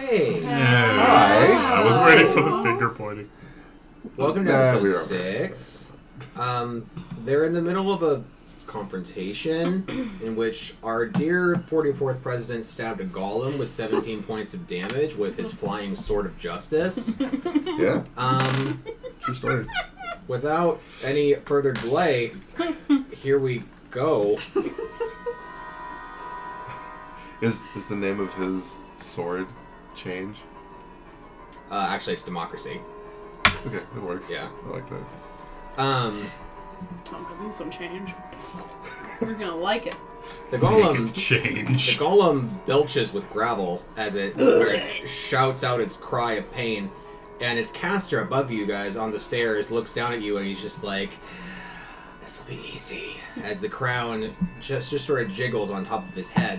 Hey. Hi. I was waiting for the finger pointing. Welcome to episode 6. They're in the middle of a confrontation in which our dear 44th president stabbed a golem with 17 points of damage with his flying sword of justice. Yeah. True story. Without any further delay, here we go. Is the name of his sword change? Actually, it's democracy. Okay, it works. Yeah. I like that. I'm gonna some change. We're gonna like it. The Make golem it change. The golem belches with gravel as it shouts out its cry of pain, and its caster above you guys on the stairs looks down at you and he's just like, "This will be easy." As the crown just sort of jiggles on top of his head,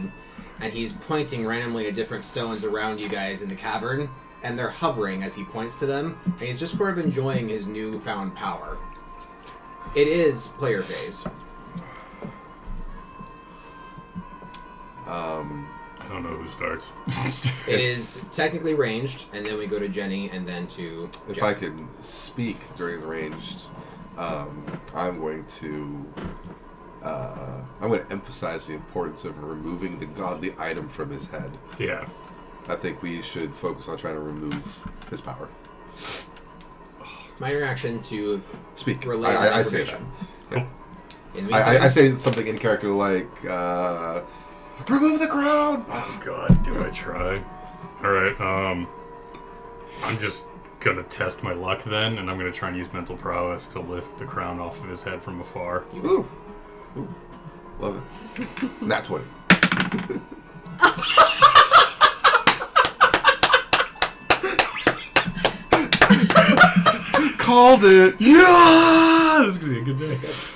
and he's pointing randomly at different stones around you guys in the cavern, and they're hovering as he points to them, and he's just sort of enjoying his newfound power. It is player phase. I don't know who starts. It is technically ranged, and then we go to Jenny, and then to If Jeff. I can speak during the ranged, I'm going to emphasize the importance of removing the godly item from his head. Yeah. I think we should focus on trying to remove his power. My reaction to Speak. relay I say that. information. Yeah. In the meantime, I say something in character like, remove the crown! Oh god, do I try? Alright, I'm just gonna test my luck then, and I'm gonna try and use mental prowess to lift the crown off of his head from afar. Ooh. Ooh. Love it. Nat 20. Called it! Yeah! This is gonna be a good day. It's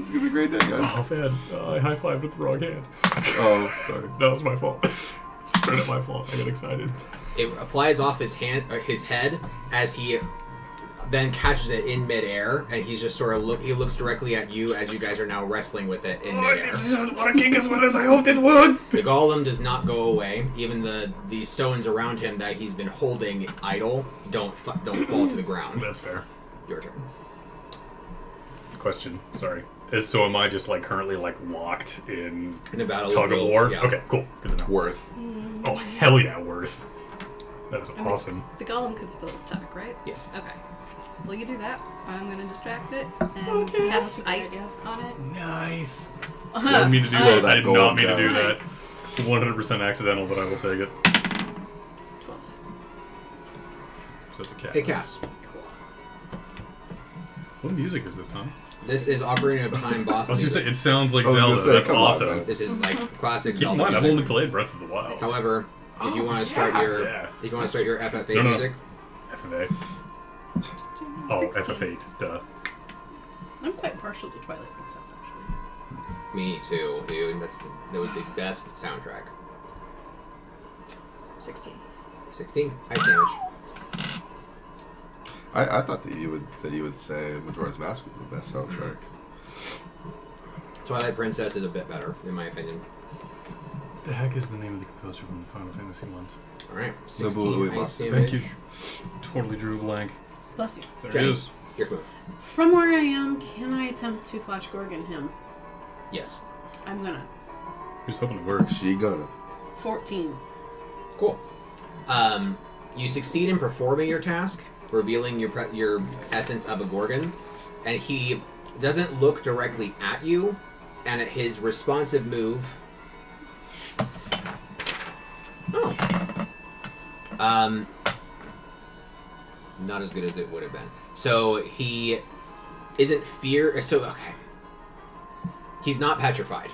gonna be a great day, guys. Oh man, I high-fived with the wrong hand. Oh, sorry. That was my fault. Straight up my fault. I got excited. it flies off his head as he then catches it in midair, and he's just sort of he looks directly at you as you guys are now wrestling with it in midair. This isn't working as well as I hoped it would! The golem does not go away. Even the stones around him that he's been holding idle don't fall to the ground. That's fair. Your turn. Question, sorry. So am I just like currently like locked in In a battle tug of wills, war? yeah. Okay, cool. Good to know. Worth. Oh hell yeah, worth. That is awesome. The golem could still attack, right? Yes. Okay. Well, you do that. I'm gonna distract it and cast ice on it. Nice. I didn't mean to do Slow that. that I did not mean to do golem that. 100% accidental, but I will take it. 12. So it's a cast. Hey, Cass. Cool. What music is this, Tom? This is Ocarina of Time boss I was gonna say, music. it sounds like I was gonna Zelda. say, That's come on, awesome. man. This is like classic Keep in Zelda mind, I've music. only played Breath of the Wild. However, if you want to start your FFA No. music, FFA. Oh, 16. FF8. Duh. I'm quite partial to Twilight Princess, actually. me too, dude. That was the best soundtrack. 16. 16 ice damage. I thought that you would say Majora's Mask was the best soundtrack. Twilight Princess is a bit better, in my opinion. The heck is the name of the composer from the Final Fantasy ones? All right, No, 16 we ice lost it. damage. Thank you. Totally drew a blank. Bless you. There Jenny. it is. Your move. From where I am, can I attempt to Flash Gorgon him? Yes. I'm gonna. Here's hoping it works. She gonna. 14. Cool. You succeed in performing your task, revealing your essence of a Gorgon, and he doesn't look directly at you, and at his responsive move... Oh. Not as good as it would have been. So he isn't okay. He's not petrified,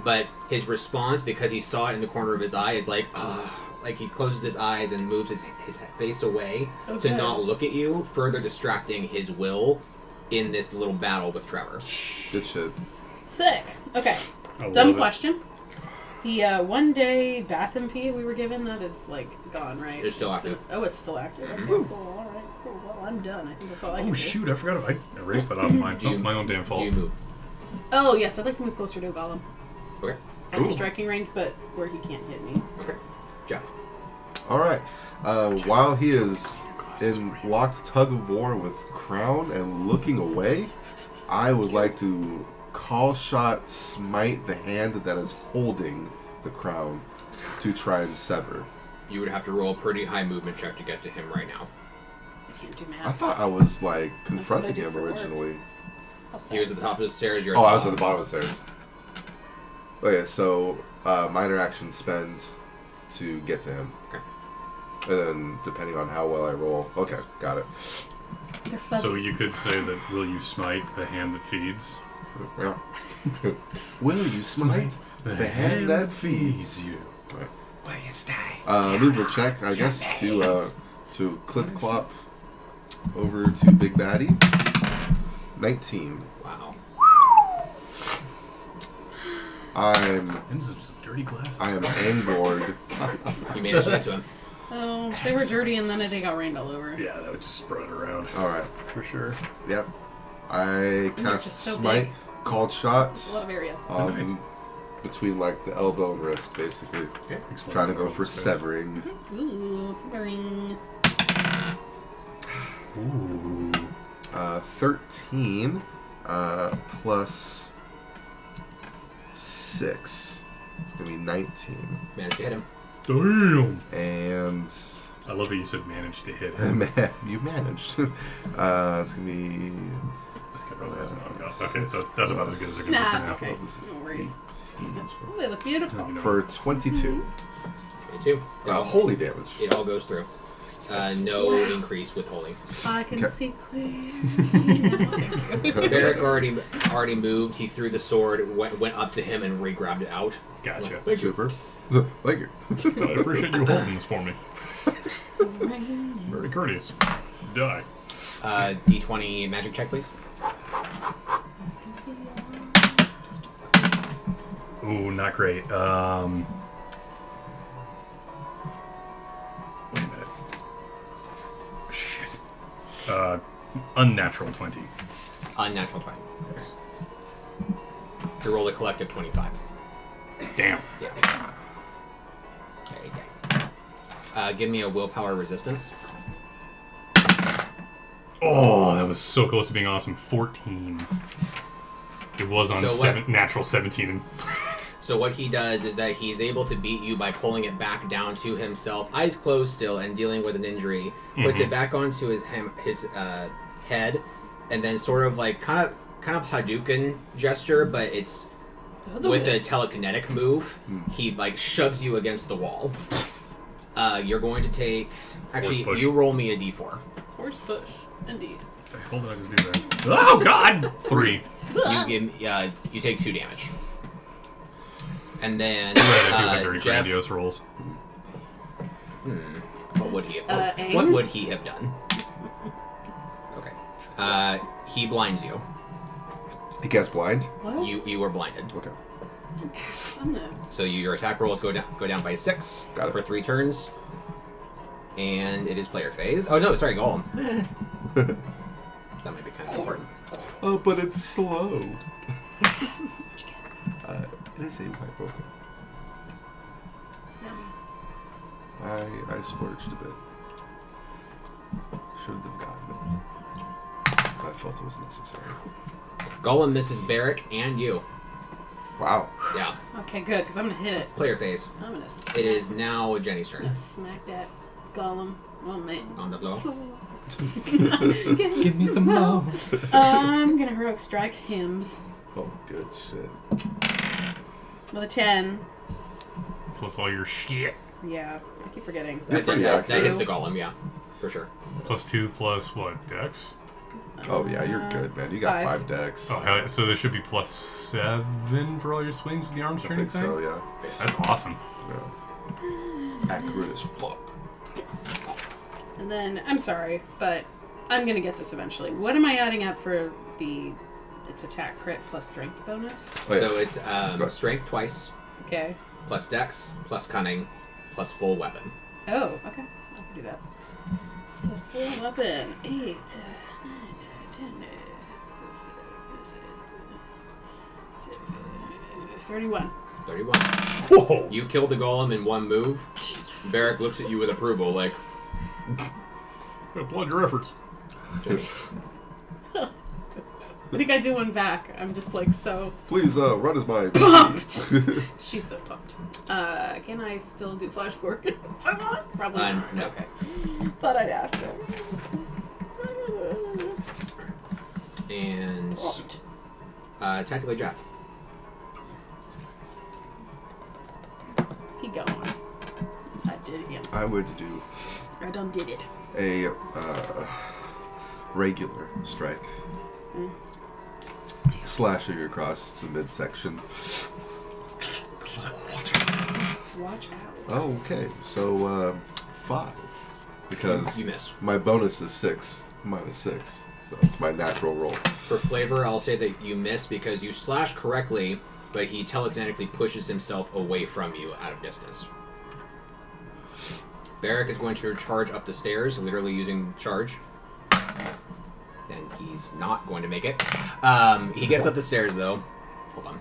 but his response, because he saw it in the corner of his eye, is like, like he closes his eyes and moves his face away Okay. to not look at you, further distracting his will in this little battle with Trevor. Good shit. Sick. Okay. I Dumb love it. question. The 1 day bath MP we were given, that is like gone, right? It's still active. Oh, it's still active. Mhm. Okay, cool. All right, cool. Well, I'm done. I think that's all I can Oh do. shoot, I forgot. I erased that off my own damn Do fault. you move? Oh, yes, I'd like to move closer to a golem. Okay. At the striking range, but where he can't hit me. Okay. Jeff. All right. While he is in locked tug of war with Crown and looking away, I would like to call shot smite the hand that is holding the crown to try and sever. You would have to roll a pretty high movement check to get to him right now. I can't do math. I thought I was like confronting That's him what I do for originally. He was at the top of the stairs. You're Oh, I was at the bottom of the stairs. Okay, so minor action spend to get to him. Okay. And then depending on how well I roll. Okay, got it. They're fuzzy. So you could say that will you smite the hand that feeds? Yeah. Will you smite the hand that feeds you? Right. Will you stay? Movement check, I guess, to clip clop over to Big Baddie. 19. Wow. And some dirty glasses. I am angered. You managed to get to him. Oh, they were dirty and then they got rained all over. Yeah, that would just spread around. Alright. For sure. Yep. I cast just so smite, big. called shots. A lot of area. Nice. Between like the elbow and wrist, basically. Okay. Trying to go for severing. Ooh, boring. Ooh. 13 plus 6. It's gonna be 19. Managed to hit him. Damn. And I love that you said managed to hit him. man, you managed. It's gonna be. This guy probably has an knockout. Okay, so that's about as good as they're going to Nah, do it's for okay. now. No worries. 18. Oh, they look beautiful. You know. For 22. 22. Holy damage. It all goes through. No increase with holding. I can Okay. see clearly. Barrick already moved. He threw the sword, went up to him, and re-grabbed it out. Gotcha. Super. Thank you. I appreciate you holding this for me. Very courteous. Die. D20 magic check, please. Ooh, not great. Wait a minute. Shit. Unnatural 20. Unnatural 20. Yes. You roll a collective 25. Damn. Yeah. Okay. Give me a willpower resistance. Oh, that was so close to being awesome. 14. It was on So what- natural 17. And So what he does is that he's able to beat you by pulling it back down to himself, eyes closed still, and dealing with an injury. Puts it back onto his head, and then sort of like kind of Hadouken gesture, but it's with a telekinetic move. He like shoves you against the wall. You're going to take. Actually, Force push. you roll me a d4. Force push, indeed. the hell did I just do that? Oh, God! 3. You take 2 damage. And then I do have very Jeff, grandiose rolls. what would he? Aang? What would he have done? Okay. He blinds you. He cast blind. What? You were blinded. Okay. I'm gonna... So your attack rolls go down by 6 Got it. for 3 turns. And it is player phase. Oh no, sorry, Golem. That might be kind of important. Oh, but it's slow. It is a white vocal. I splurged a bit. Shouldn't have gotten it. But I felt it was necessary. Golem misses Barrick and you. Wow. Yeah, Okay, good, because I'm gonna hit it. player phase. I'm gonna smack, It is now Jenny's I'm turn. gonna smack that golem. Oh, man. On the floor. Give me some more. I'm gonna heroic strike hymns Oh, good shit. with a 10. Plus all your shit. Yeah, I keep forgetting. You're pretty That accurate. hits the Golem, yeah, for sure. Plus 2 plus what? Dex? Oh, yeah, you're good, man. You got 5 decks. Oh, hell yeah. So there should be plus 7 for all your swings with the arms I training think thing? so, yeah. That's awesome. Yeah. Accurate as fuck. And then, I'm sorry, but I'm gonna get this eventually. What am I adding up for its attack crit plus strength bonus? Oh, yes. So it's strength twice, Okay. plus dex, plus cunning, plus full weapon. Oh, okay. I can do that. Plus full weapon. 8, 9, 10, 31. 31. Whoa! You killed the Golem in one move. Barrick looks at you with approval, like... Applaud your efforts. I think I do one back. I'm just like so Please, run as my... pumped. She's so pumped. Can I still do Flash Gordon if I want? Probably not. No. Okay. Thought I'd ask her. And... technically Jeff. He going. I did it again. I would do I done did it. a regular strike. Slashing across the midsection. Watch out. Oh, okay. So, 5. Because You miss. my bonus is 6 minus 6. So it's my natural roll. For flavor, I'll say that you miss because you slash correctly, but he telekinetically pushes himself away from you out of distance. Barrick is going to charge up the stairs, literally using charge. And he's not going to make it. He gets up the stairs, though. Hold on.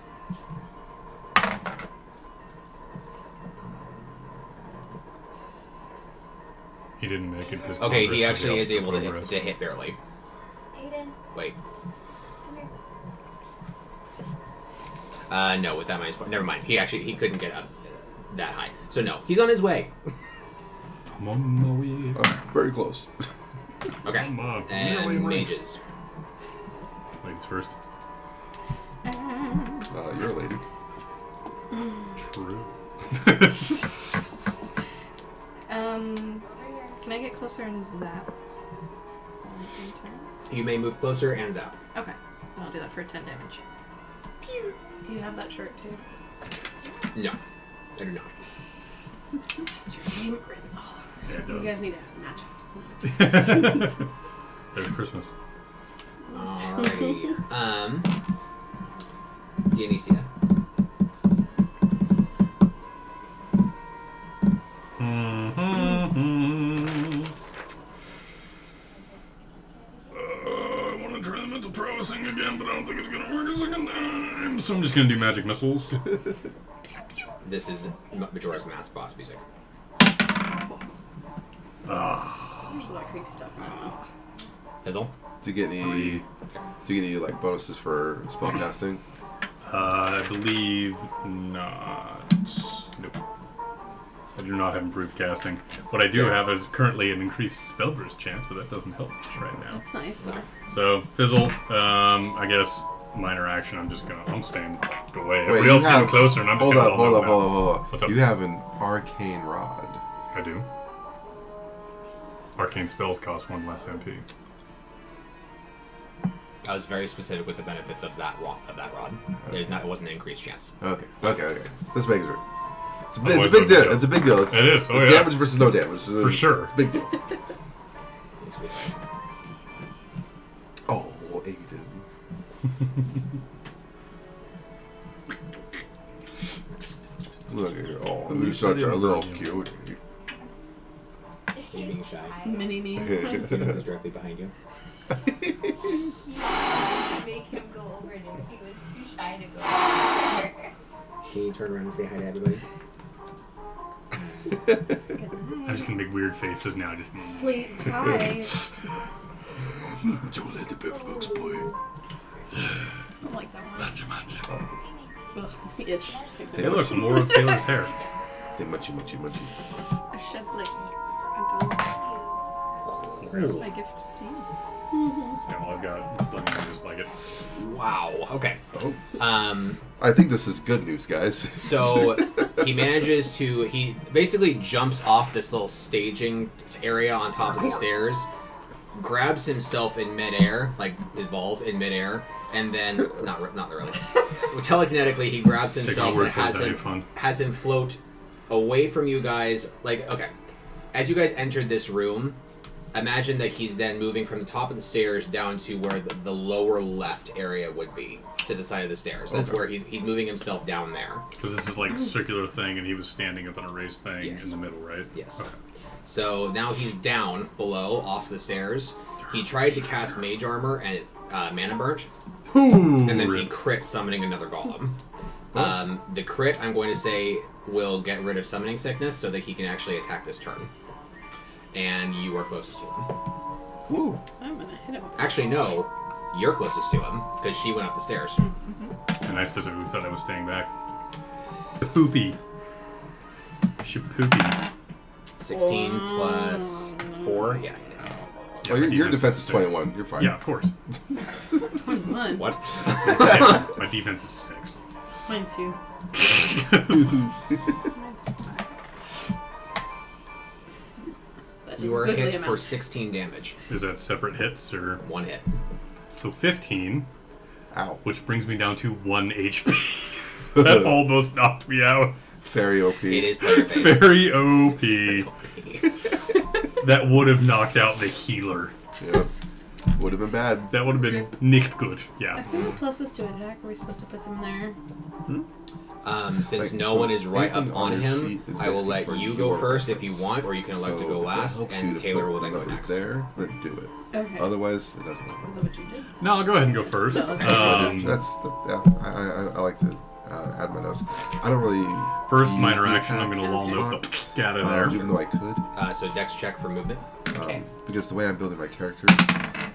He didn't make it because... Okay, he actually is able to hit barely. Aiden, Wait. come here. No, with that minus point. Never mind. He couldn't get up that high. So no, he's on his way. I'm on my way. Very close. Okay. Come on. And mages. Ladies first. You're a lady. True. Can I get closer and zap? You may move closer and zap. Okay. I'll do that for 10 damage. Pew. Do you have that shirt too? No, I do not. That's your name written all over. Yeah, it You guys does. need to match. There's Christmas. Alrighty. Dionysia. I want to try the mental prowess thing again, but I don't think it's going to work a second time. So I'm just going to do magic missiles. This is Majora's Mask boss music. There's a lot of creepy stuff going on. Fizzle. Do you get any like bonuses for spellcasting? I believe not. Nope. I do not have improved casting. What I do have is currently an increased spell burst chance, but that doesn't help much right now. That's nice though. So, Fizzle, I guess minor action, I'm staying away. Wait, Everybody you else is getting have- closer, and I'm just Hold gonna up, hold up, now. hold up, hold up. What's up? You have an arcane rod. I do. Arcane spells cost 1 less MP. I was very specific with the benefits of that rod. It wasn't an increased chance. Okay. This makes it right. It's a Otherwise, big it deal. would It's a big deal. It's It is. Oh, yeah. damage versus no damage. For sure. It's a big deal. Oh, Aiden. Look at you. Oh, you're such a little cutie. He's shy. Mini me. He's directly behind you. You make him go over there. He was too shy to go over there. Can you turn around and say hi to everybody? I'm just gonna make weird faces now. Just Sleep tight. Don't let the big bugs play. I don't like that one. Ugh, makes me itch. Just think Hey, about look, more of Taylor's hair. They munchy. A shed like a dog. That's my gift to you. Yeah, well, I've got plenty of just like it. Wow. Okay. Oh. Um. I think this is good news, guys. So he manages to. He basically jumps off this little staging area on top of the stairs, grabs himself in midair, like his balls in midair, and then not really. Telekinetically, he grabs Take my himself word and for it, that'd be fun. has him float away from you guys. Like, okay, as you guys entered this room, imagine that he's then moving from the top of the stairs down to where the lower left area would be, to the side of the stairs. That's Okay. where he's moving himself down there. Because this is like a circular thing, and he was standing up on a raised thing Yes. in the middle, right? Yes. Okay. So now he's down below, off the stairs. He tried to cast mage armor and it mana burnt, Ooh, and then he rip. crit summoning another golem. The crit, I'm going to say, will get rid of summoning sickness so that he can actually attack this turn. And you are closest to him. Woo. I'm gonna hit him. Actually, no. You're closest to him because she went up the stairs. And I specifically said I was staying back. Poopy. Shapoopy. 16 plus 4. Yeah, it is. Yeah, Oh, my your defense is 6. 21. You're fine. Yeah, of course. 21. What? Yeah, my defense is 6. Mine too. That is You a are goodly hit amount. for 16 damage. Is that separate hits or 1 hit. so 15, Ow. which brings me down to 1 HP. That almost knocked me out. Very OP. It is player based. Very OP. That would have knocked out the healer. Yep. Would have been bad. That would have been nicht good. I Yeah. think the pluses to attack. Are we supposed to put them there? Since Like, no so one is right anything up on on your him, sheet is I will basically let for you your go first if you reference. want, or you can elect to So go if it last, helps you and to Taylor put will then go numbers next. there, then do it. Okay. Otherwise, it doesn't Is work. that what you did? No, I'll go ahead and go first. No, Yeah, I like to add my notes. I don't really. First use minor the action, I'm attack going to wall note the fuck out of there. even though I could. So dex check for movement. Okay. Because the way I'm building my character,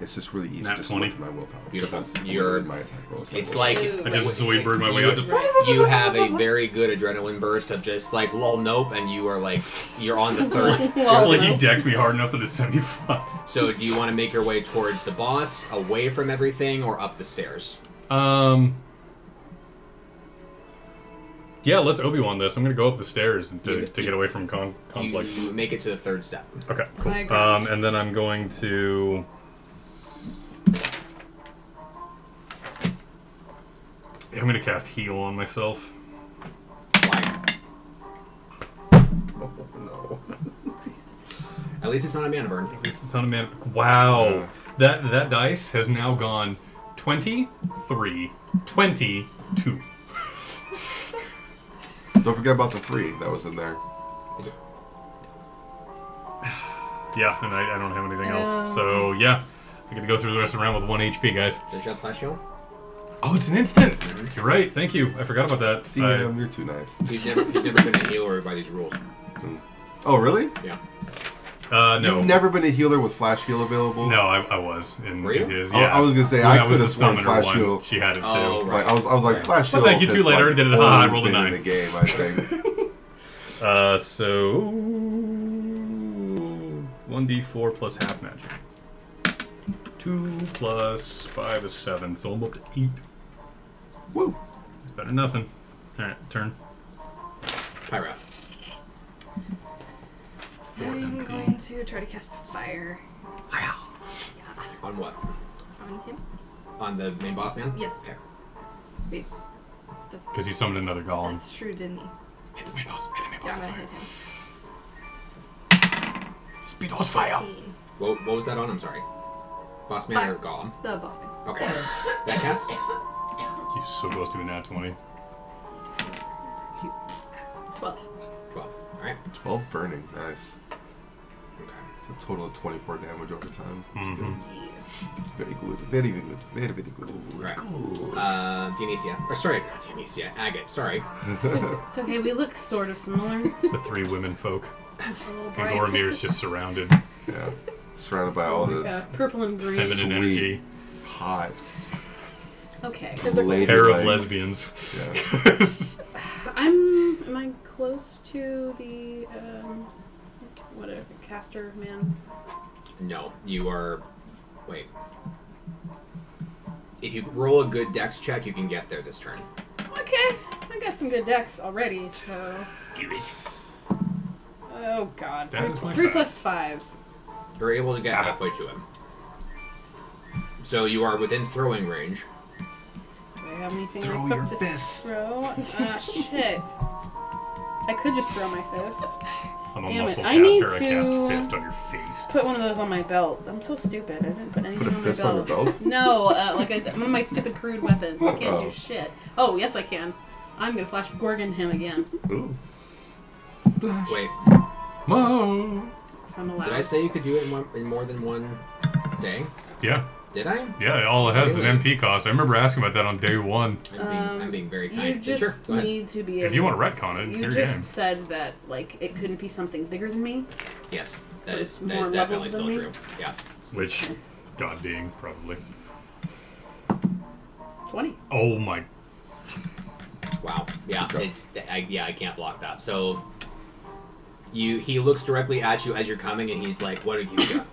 it's just really easy Nat just 20. to look at my willpower. Beautiful. That's You're- my attack rolls. It's like I just Zoidbird my way out. Just you have a very good adrenaline burst of just like lol nope, and you are like you're on the third. it's like you decked me hard enough that it sent me fucked. So do you want to make your way towards the boss, away from everything, or up the stairs? Yeah, let's Obi-Wan this. I'm gonna go up the stairs to get away from conflict. You make it to the third step. Okay, High cool. ground. And then I'm going to. I'm gonna cast Heal on myself. Why? Oh, no. At least it's not a mana burn. This is on a man. Wow, that dice has now gone 23, 22. Don't forget about the 3 that was in there. Yeah, and I don't have anything else. So yeah, I get to go through the rest of the round with 1 HP, guys. Does your flash heal? Oh, it's an instant. You're right. Thank you. I forgot about that. DM, you're too nice. You've never been a healer by these rules. Oh, really? Yeah. No. You've never been a healer with flash heal available? No, I was in Were you? his. I- Yeah, I was gonna say, When I that was could the have sworn summoner flash one, heal. She had it too. Oh, right. Like, I was like, flash Well, heal. thank you, has, too, later. Like, Did it. I always rolled a been 9. in the game, I think. So 1d4 plus half magic. 2 plus 5 is 7, so I'm up to 8. Woo. Better than nothing. Alright, turn. Pyra. I'm going to try to cast fire On what? on him. On the main boss man? Yes. Okay. Wait. That's, Because he summoned another golem. that's true, didn't he? Hit the main boss. Hit the main Yeah, boss I'm with gonna fire. hit him. Speed hot fire. 18. What was that on? I'm sorry. Boss man or golem? The boss man. Okay. That cast? He's so close to a nat 20. 12. 12. Alright. 12 burning. Nice. Okay. It's a total of 24 damage over time. It's Mhm. good. Yeah. Very good. Very good. Very, very good. Alright. Dionysia. Or sorry, not Dionysia. Agate. Sorry. It's okay. We look sort of similar. The 3 women folk. A little And bright. Boromir's just surrounded. Yeah. Surrounded by all this Purple and green. Feminine Sweet. energy. hot Okay. lady. Pair of like- lesbians. Yeah. Am I close to the whatever caster man? No. You are. Wait. If you roll a good dex check, you can get there this turn. Okay, I got some good decks already. So. Oh God. That is my 3 fact. plus 5. You're able to get halfway to him. So you are within throwing range. Do I have anything Throw equipped your to fist. throw? Shit. I could just throw my fist. I'm a Damn it, muscle I need caster. I cast to- fist on your face. Put one of those on my belt. I'm so stupid. I didn't put anything Put a on fist my on your belt. belt? No, one of my stupid crude weapons. I can't Oh. do shit. Oh, yes I can. I'm gonna flash Gorgon him again. Ooh. Wait. Whoa. If I'm allowed. Did I say you could do it in more than one day? Yeah. Did I? Yeah, all it has is Really? an MP cost. I remember asking about that on day 1. I'm being very kind. You just Go ahead. need to be able... If you want to retcon it, it's You your just game. said that, like, it couldn't be something bigger than me. Yes, So that it's is more definitely leveled still than me? true. Yeah. Which, God being, probably. 20. Oh my. Wow. Yeah. I can't block that. So, he looks directly at you as you're coming, and he's like, "What have you got?"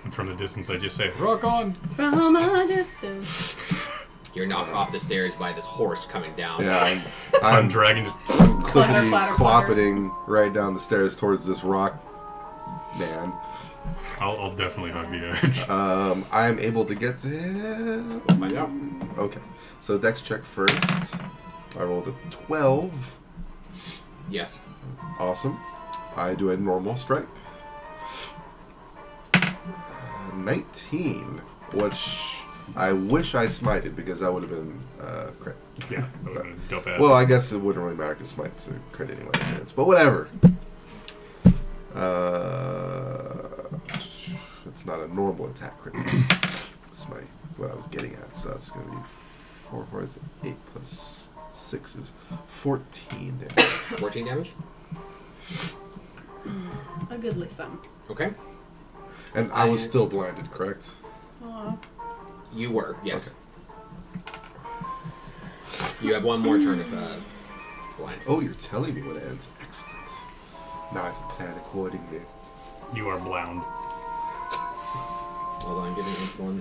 And from the distance, I just say, rock on! From a distance. You're knocked off the stairs by this horse coming down. Yeah, I'm I'm dragging just. clippity clatter, cloppeting right down the stairs towards this rock man. I'll definitely hug the edge. I am able to get to him. We'll find out. Okay, so dex check first. I rolled a 12. Yes. Awesome. I do a normal strike. 19, which I wish I smited because that would have been crit. Yeah, that would have been dope ass. Well, I guess it wouldn't really matter because smite's a crit anyway. If it is, but whatever. It's not a normal attack crit. That's what I was getting at. So that's going to be 4 is 8 plus 6 is 14 damage. 14 damage. A goodly sum. Okay. And I was still blinded, correct? Aw. You were. Yes. You have one more turn of blind. Oh, you're telling me when it ends. Excellent. Now I can plan accordingly. You are blound. Hold on, giving insulin.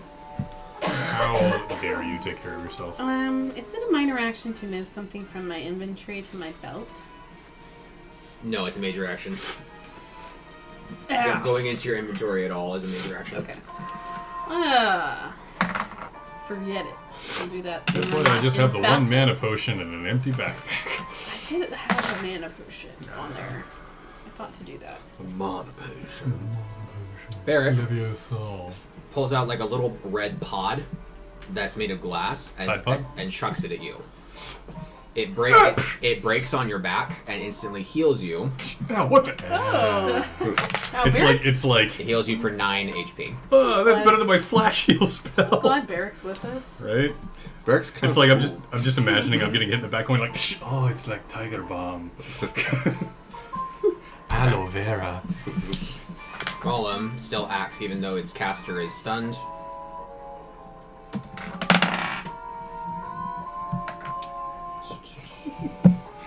How dare you take care of yourself? Is it a minor action to move something from my inventory to my belt? No, it's a major action. Ow. Going into your inventory at all is a major action. Okay. Forget it. I'll do that. That's when why I'm I just in have the battle. one mana potion and an empty backpack. I didn't have a mana potion on there. I thought to do that. A mana potion. Barrick Leviosa. pulls out like a little red pod that's made of glass Tide pod? and chucks it at you. It breaks on your back and instantly heals you. Oh, what the? Oh. It's like It heals you for 9 HP. oh, that's better than my flash heal spell. Glad Barrick's with us. Right? Barrick's kind It's of like cool. I'm just imagining I'm getting hit in the back going like oh, it's like Tiger Bomb. Aloe vera. Golem still acts even though its caster is stunned.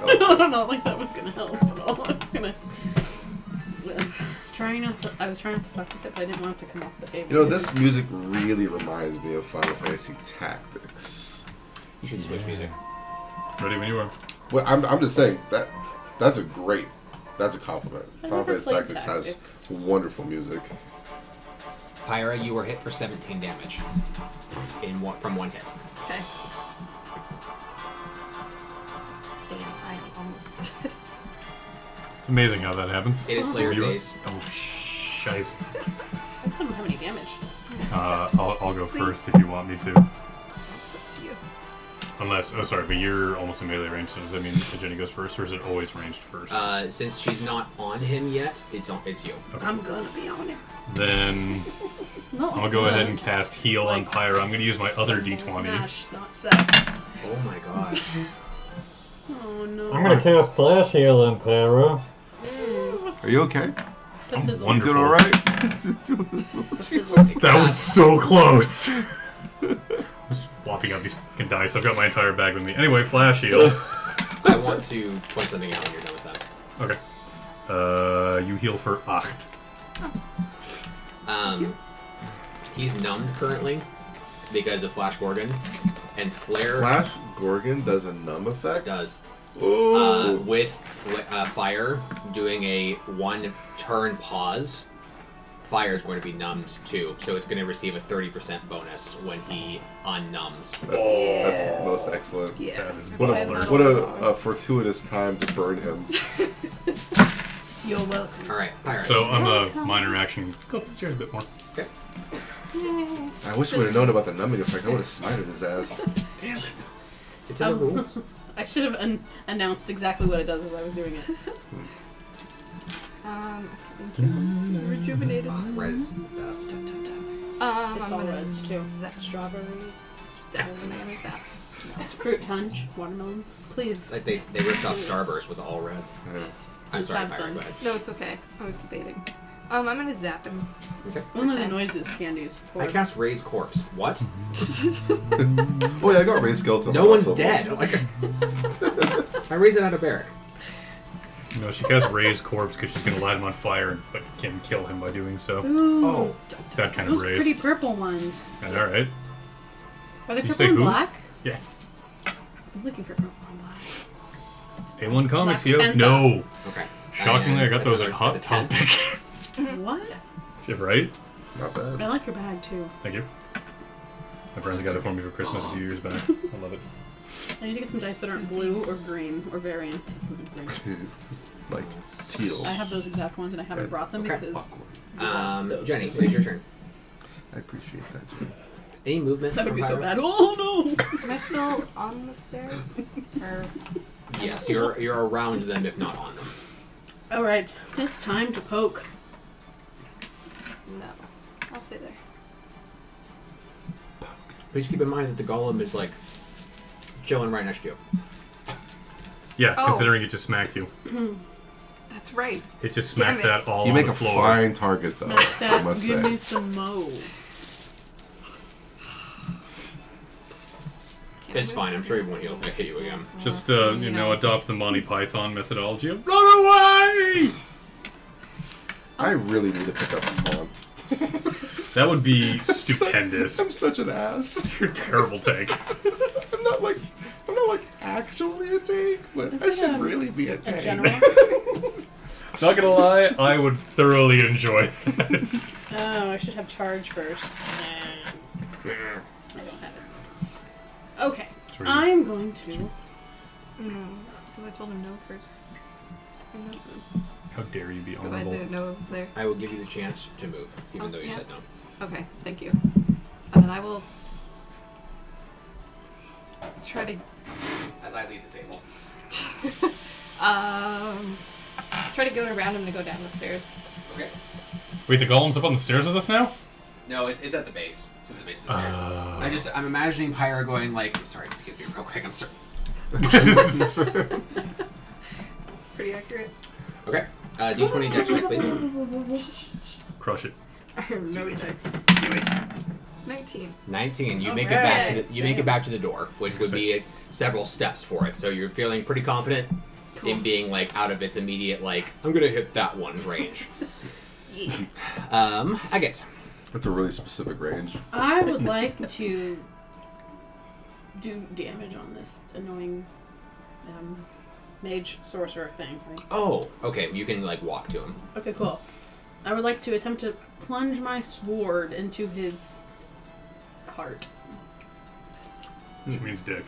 I don't know, like that was gonna help at all. I was gonna trying not to. I was trying not to fuck with it, but I didn't want it to come off the table. You know, this music really reminds me of Final Fantasy Tactics. You should switch music. Ready when you are. Well, I'm just saying that's a compliment. I Final never Fantasy played Tactics Tactics. has wonderful music. Pyra, you were hit for 17 damage from one hit. Okay. I almost did. It's amazing how that happens. It is player You- phase. Oh, shice. I still don't have any damage. I'll go first if you want me to. That's up to you. Unless, oh sorry, but you're almost in melee range, so does that mean that Jenny goes first, or is it always ranged first? Since she's not on him yet, it's you. I'm gonna be on him. Then No, I'm gonna go ahead and cast heal on Pyra. I'm gonna use my other d20. Smash, not sex. Oh my god. Oh no. I'm gonna cast flash heal on Pyra. Are you okay? The I'm fizzle. wonderful. Doing all right? Fizzle. That was so close. I'm swapping out these fucking dice. I've got my entire bag with me. Anyway, flash heal. I want to point something out when you're done with that. Okay. You heal for 8. He's numbed currently because of Flash Gorgon, and Flare Flash Gorgon does a numb effect? does. Ooh. With Fire doing a 1 turn pause, Fire is going to be numbed too, so it's going to receive a 30% bonus when he unnumbs. That's most excellent. Yeah. That is What baller. what a fortuitous time to burn him. You're welcome. Alright, Pyra. So on the minor action, go up the stairs a bit more. Okay. I wish we would have known about the numbing effect. I would have smited his ass. Damn it. It's in the rules. I should have announced exactly what it does as I was doing it. Rejuvenated. Red is the best. It's I'm all gonna reds, too. Strawberry. Zap. I'm gonna zap. Fruit punch, watermelons. Please. Like they ripped off Starburst with all reds. Yeah. I'm sorry, have Fire, some. go ahead. No, it's okay. I was debating. I'm gonna zap him. Okay. One of the 10. noises candies. I cast Raise Corpse. What? Oh yeah, I got Ray Skeleton. No one's Also. dead. Like, I raise it out of barrack. No, she casts Ray's corpse because she's going to light him on fire, but can kill him by doing so. Ooh. Oh. That kind of Those raise. pretty purple ones. Alright. Are they You purple say and whose? black? Yeah. I'm looking for purple and black. A1 Comics, Black yo. Panther. No. Okay. Shockingly, I got That's those a- at Hot that's a 10. Topic. What? Yes. Right? Not bad. I like your bag too. Thank you. My friends got it for me for Christmas a few years back. I love it. I need to get some dice that aren't blue or green or variants of green. Like teal. I have those exact ones and I haven't brought them Okay. because Jenny, it's your turn. I appreciate that, Jim. Any movement? that would from be so Pyro? bad. Oh no! Am I still on the stairs? Or Yes, you're around them, if not on them. All right, it's time to poke. no? I'll stay there. Please keep in mind that the golem is like chilling right next to you. Yeah, Oh. considering it just smacked you. That's right. It just Damn smacked it. that all You on make the a floor. fine target, though. Smack I that. must Give say. me some mo. Can't It's move. fine. I'm sure he won't hit you again. Just, you know, adopt the Monty Python methodology of run away! I really need to pick up taunt. That would be stupendous. I'm such an ass. You're a terrible tank. I'm not like actually a tank, but Is I it should a- really be a A tank. general. Not gonna lie, I would thoroughly enjoy that. Oh, I should have charge first. I don't have it. Okay, Sweet. I'm going to. No, because I told him no first. No, How dare you be because I honorable? didn't know it was there. I will give you the chance to move, even Oh, though you yeah. said no. Okay, thank you. And then I will try to As I lead the table. try to go around him to go down the stairs. Okay. Wait, the golem's up on the stairs with us now? No, it's at the base. It's at the base of the stairs. I'm imagining Pyro going like, sorry, excuse me real quick, I'm sorry. Pretty accurate. Okay. D20 dex check, please. Crush it. I have no attacks. 19. 19. You All make it back to right. the make it back to the door, which would be several steps for it. So you're feeling pretty confident in being like out of its immediate like I'm gonna hit that one range. Yeah. Agate. That's a really specific range. I would like to do damage on this annoying mage sorcerer thing. Right? Oh, okay. You can like walk to him. Okay, cool. I would like to attempt to plunge my sword into his heart. Which means dick.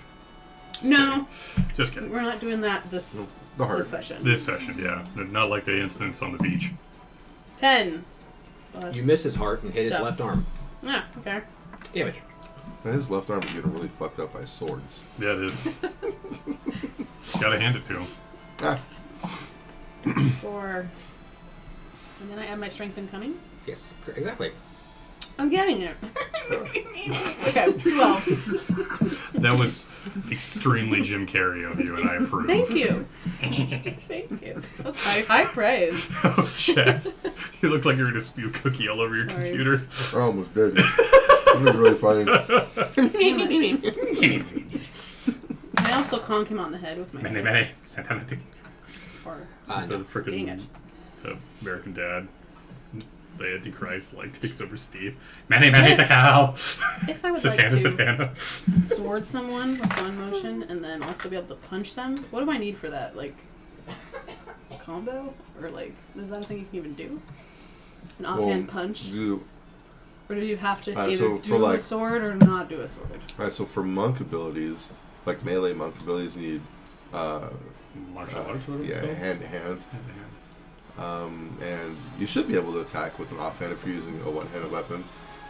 No, Just kidding. we're not doing that this The heart. this session. This session, yeah. Not like the instance on the beach. 10. Plus You miss his heart and hit his stuff. left arm. Yeah, okay. Damage. And his left arm is getting really fucked up by swords. Yeah, it is. Gotta hand it to him. Ah, 4. And then I add my strength and cunning. Yes, exactly. I'm getting it. Okay, 12. That was extremely Jim Carrey of you, and I approve. Thank you. Thank you. That's high praise. Oh, Jeff. You look like you're gonna spew cookie all over your Sorry. computer. I almost did. It was really funny. I also conk him on the head with my Many, fist. many. Satanic. Or The No. dang frickin' it. American Dad. The Antichrist like takes over Steve. Many, many to cow. If I would like Satana, to Satana. sword someone with one motion and then also be able to punch them, what do I need for that? Like, a combo? Or like, is that a thing you can even do? An offhand punch? Do, Or do you have to Alright, either so for, do a like- sword or not do a sword? alright, so for monk abilities, like melee monk abilities, you need Martial arts, what yeah, hand to hand. And you should be able to attack with an offhand if you're using a one-handed weapon,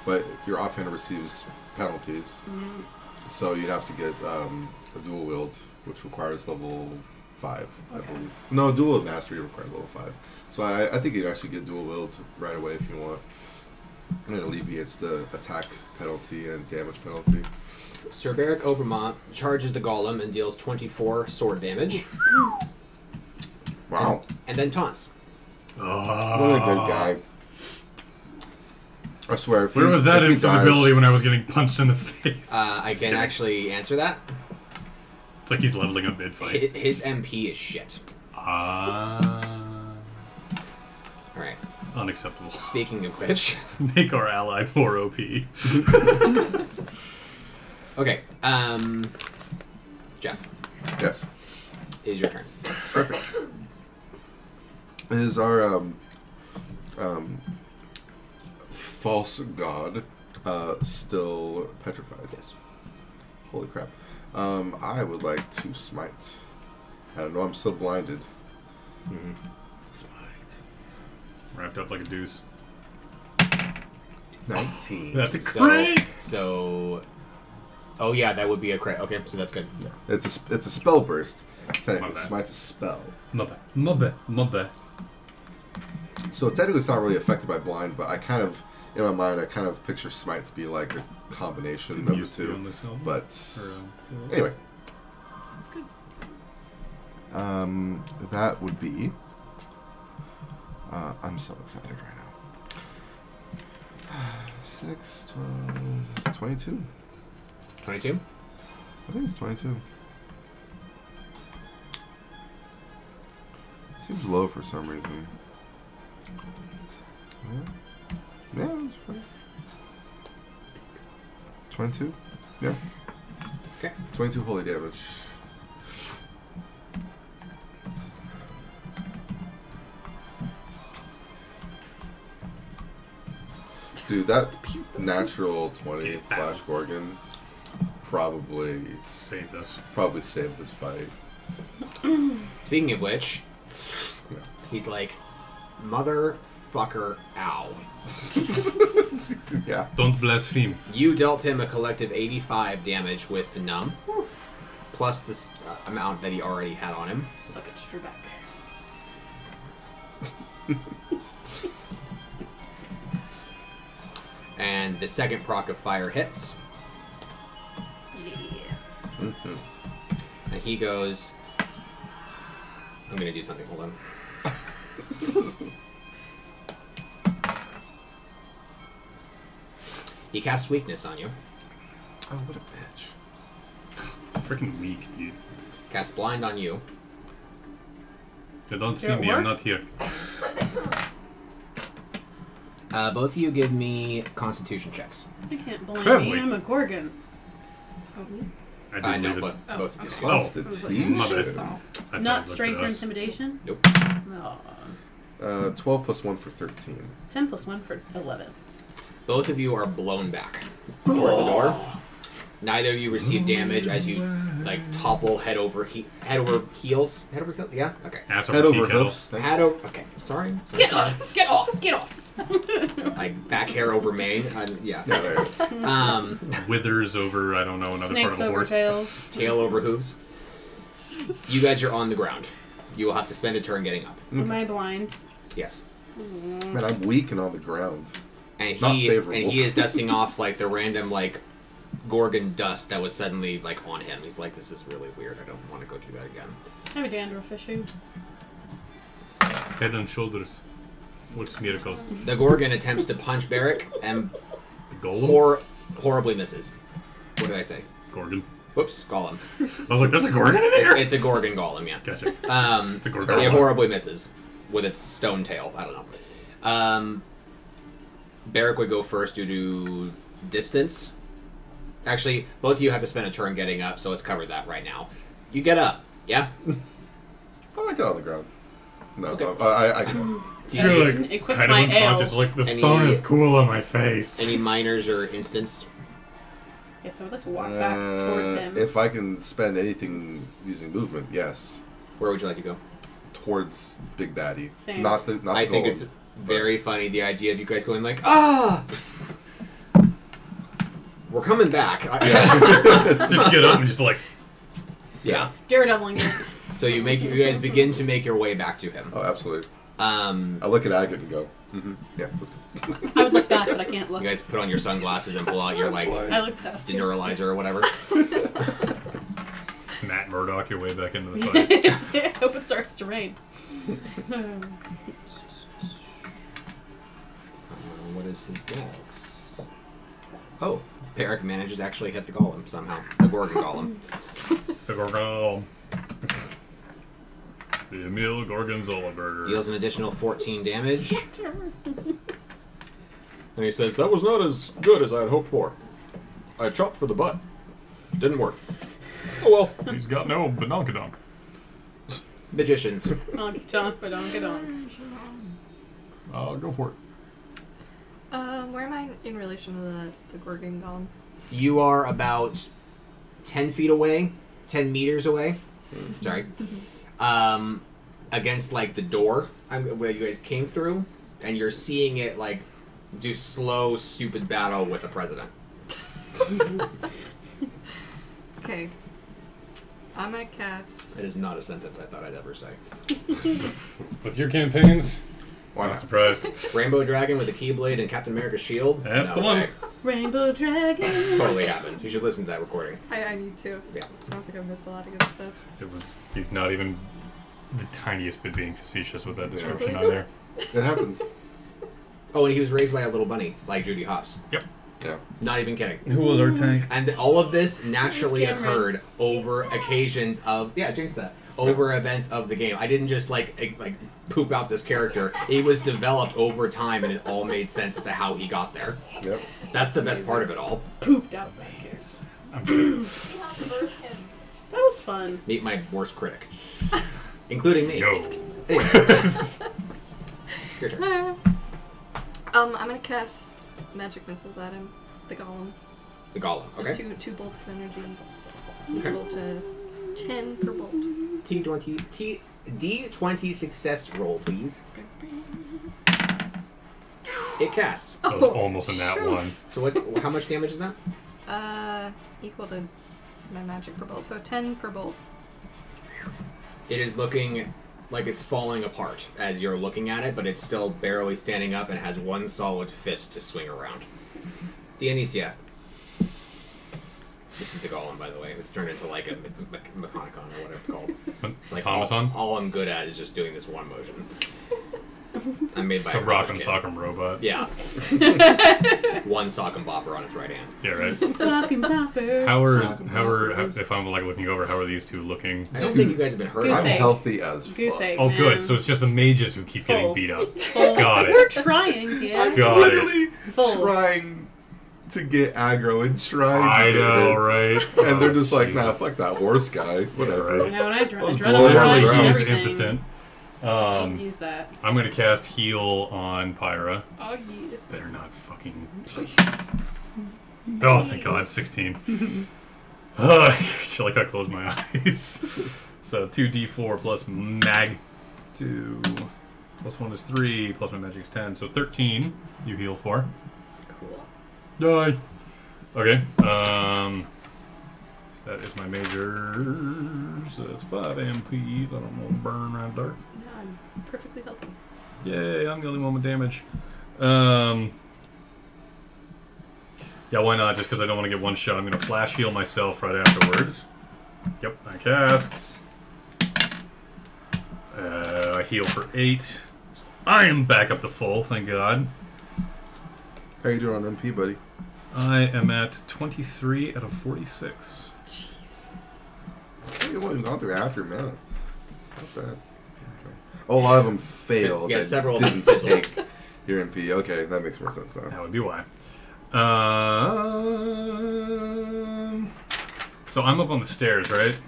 but your offhand receives penalties. So you'd have to get a dual wield, which requires level 5, I believe. No, dual mastery requires level 5. So I think you'd actually get dual will right away if you want. And it alleviates the attack penalty and damage penalty. Sir Beric Obermont charges the golem and deals 24 sword damage. Wow. And then taunts. What a good guy. I swear. Where was that instant ability when I was getting punched in the face? I can actually answer that. It's like he's leveling up mid-fight. His MP is shit. Alright. Unacceptable. Speaking of which... Make our ally more OP. Okay, Jeff. Yes. It is your turn. Terrific. Is our false god still petrified? Yes. Holy crap. I would like to smite. I don't know, I'm still blinded. Mm-hmm. Smite. Wrapped up like a deuce. 19. That's a crit! So... Oh yeah, that would be a crit. Okay, so that's good. Yeah. It's a spell burst. Technically, My bad. smite's a spell. My bad. So technically it's not really affected by blind, but I kind of, in my mind, I kind of picture smite to be like a combination of the Used to be two. on this album. But Or, anyway, That's good. that would be. I'm so excited right now. 6, 12, 22. 22? I think it's 22. Seems low for some reason. Yeah, it's fine. 22? Yeah. Okay. 22 holy damage. Dude, that natural 20 Flash Gorgon probably saved us. saved this fight. Speaking of which, he's like, motherfucker, ow. Yeah. Don't blaspheme. You dealt him a collective 85 damage with the numb, plus this amount that he already had on him. Suck it, Strubeck. And the second proc of fire hits, Yeah. and he goes... I'm gonna do something, hold on. He casts weakness on you. Oh, what a bitch. Freaking weak, dude. Casts blind on you. They don't see Did it me, I'm work? not here. Both of you give me Constitution checks. I can't blind Apparently. me. I'm a Gorgon. Oh, I I did know, leave but it. both of you. okay. Oh. Constitution. My bad. So, I thought not it looked strength at or us. intimidation? Nope. Oh. 12 plus 1 for 13. 10 plus 1 for 11. Both of you are blown back toward the door. Neither of you receive damage as you like topple head over heels. Head over heels? Yeah. Okay. Ass Head over over tea kettle. hoofs. Thanks. Head over. Okay. Sorry. Get off! Get off! Get off! Like back hair over mane. Yeah. Yeah, there. Withers over, I don't know, another Snakes part of the over horse. tails. Tail over hooves. You guys are on the ground. You will have to spend a turn getting up. Am I blind? Yes. Man, I'm weak and on the ground. And Not he favorable. is dusting off like the random like Gorgon dust that was suddenly like on him. He's like, this is really weird. I don't want to go through that again. I have a dandruff issue. Head and shoulders. Works miracles. The Gorgon attempts to punch Beric and The golem? horribly misses. What did I say? Gorgon. Whoops, Golem. I was like, there's a Gorgon in here? It's a Gorgon Golem, yeah. Gotcha. It's a Gorgon. It horribly misses with its stone tail. I don't know. Beric would go first due to distance. Actually, both of you have to spend a turn getting up, so let's cover that right now. You get up, yeah? I like it on the ground. No, Okay. I can. Do you You're use like, equip kind my of unconscious, ale. like, the Any- stone is cool on my face. any minors or instants? Yes, I would like to walk back towards him. If I can spend anything using movement, yes. Where would you like to go? Towards Big Baddie. Same. Not the I think golem, it's but- very funny, the idea of you guys going like, ah! We're coming back. Just get up and just like, Yeah. Daredeviling it. So you guys begin to make your way back to him. Oh, absolutely. I look at Agate and go, yeah, let's go. I would look back, but I can't look. You guys put on your sunglasses and pull out your like I look past you. deneuralizer or whatever. Matt Murdock your way back into the fight. Hope it starts to rain. What is his dex? Oh, Peric manages to actually hit the golem somehow. The Gorgon golem. The Gorgon. The Emil Gorgonzola burger. Deals an additional 14 damage. And he says, that was not as good as I had hoped for. I chopped for the butt. Didn't work. Oh well. He's got no badonkadonk. Magicians. Honky tonk, but don't get on. Go for it. Where am I in relation to the Gorgon golem? You are about 10 feet away, 10 meters away. Sorry. Against like the door where you guys came through, and you're seeing it like do slow, stupid battle with the president. Okay. I'm gonna cast. It is not a sentence I thought I'd ever say. With your campaigns, Why I'm not? surprised. Rainbow Dragon with a Keyblade and Captain America's shield. That's No the one. way. Rainbow Dragon. Totally happened. You should listen to that recording. I need to. Yeah. Sounds like I've missed a lot of good stuff. He's not even the tiniest bit being facetious with that description on there. It happens. Oh, and he was raised by a little bunny, like Judy Hopps. Yep. Yeah. Not even kidding. Who was our tank? And all of this naturally It's Cameron. occurred over occasions of jinx that. Over events of the game. I didn't just like poop out this character. It was developed over time, and it all made sense as to how he got there. Yep. That's the best part of it all. Pooped out. I'm sure. See how the bird hits. That was fun. Meet my worst critic, including me. Yo. Anyway, your turn. I'm gonna cast magic missiles at him. The golem. The golem. Okay. Two bolts of energy and Okay. roll to 10 per bolt. D20 success roll, please. It casts. That was almost a nat one. So what? How much damage is that? Equal to my magic per bolt. So 10 per bolt. It is looking like it's falling apart as you're looking at it, but it's still barely standing up and has one solid fist to swing around. Dionysia. This is the golem, by the way. It's turned into like a Mechanicon or whatever it's called. Like Automaton? all I'm good at is just doing this one motion. I'm made by It's a a rock college and kid. sock'em robot. Yeah. One sock and bopper on its right hand. Yeah, right. Sock and poppers. How are Sock'em if I'm like looking over, how are these two looking? I don't think you guys have been hurt. Goose I'm egg. healthy as fuck. Goose egg. Oh, man. good. So it's just the mages who keep getting Full. beat up. Full. Got it. We're trying, yeah. Got it. Literally Full. trying to get aggro and trying I to get know, hits. right? And they're just like, Jesus. nah, fuck that horse guy. Whatever. right. I know, and I Let's adrenaline blow it rush on the and ground. He's everything. impotent. Shouldn't use that. I'm gonna cast heal on Pyra. Oh, yeah. Better not fucking. Please. Oh, thank God, 16. I feel like I closed my eyes. So 2d4 plus mag 2 plus 1 is 3 plus my magic's 10, so 13. You heal for. Cool. Die. Okay. So that is my major. So that's 5 MP that I'm gonna burn right there. No, I'm perfectly healthy. Yay! I'm the only one with damage. Yeah, why not? Just because I don't want to get one shot, I'm gonna flash heal myself right afterwards. Yep, I cast. I heal for 8. I am back up to full, thank God. How you doing on MP, buddy? I am at 23 out of 46. Hey, you haven't gone through half your mana. Not bad. Okay. Oh, a lot of them failed. Yeah, that several of them didn't fizzled. take your MP. Okay, that makes more sense now. That would be why. So I'm up on the stairs, right?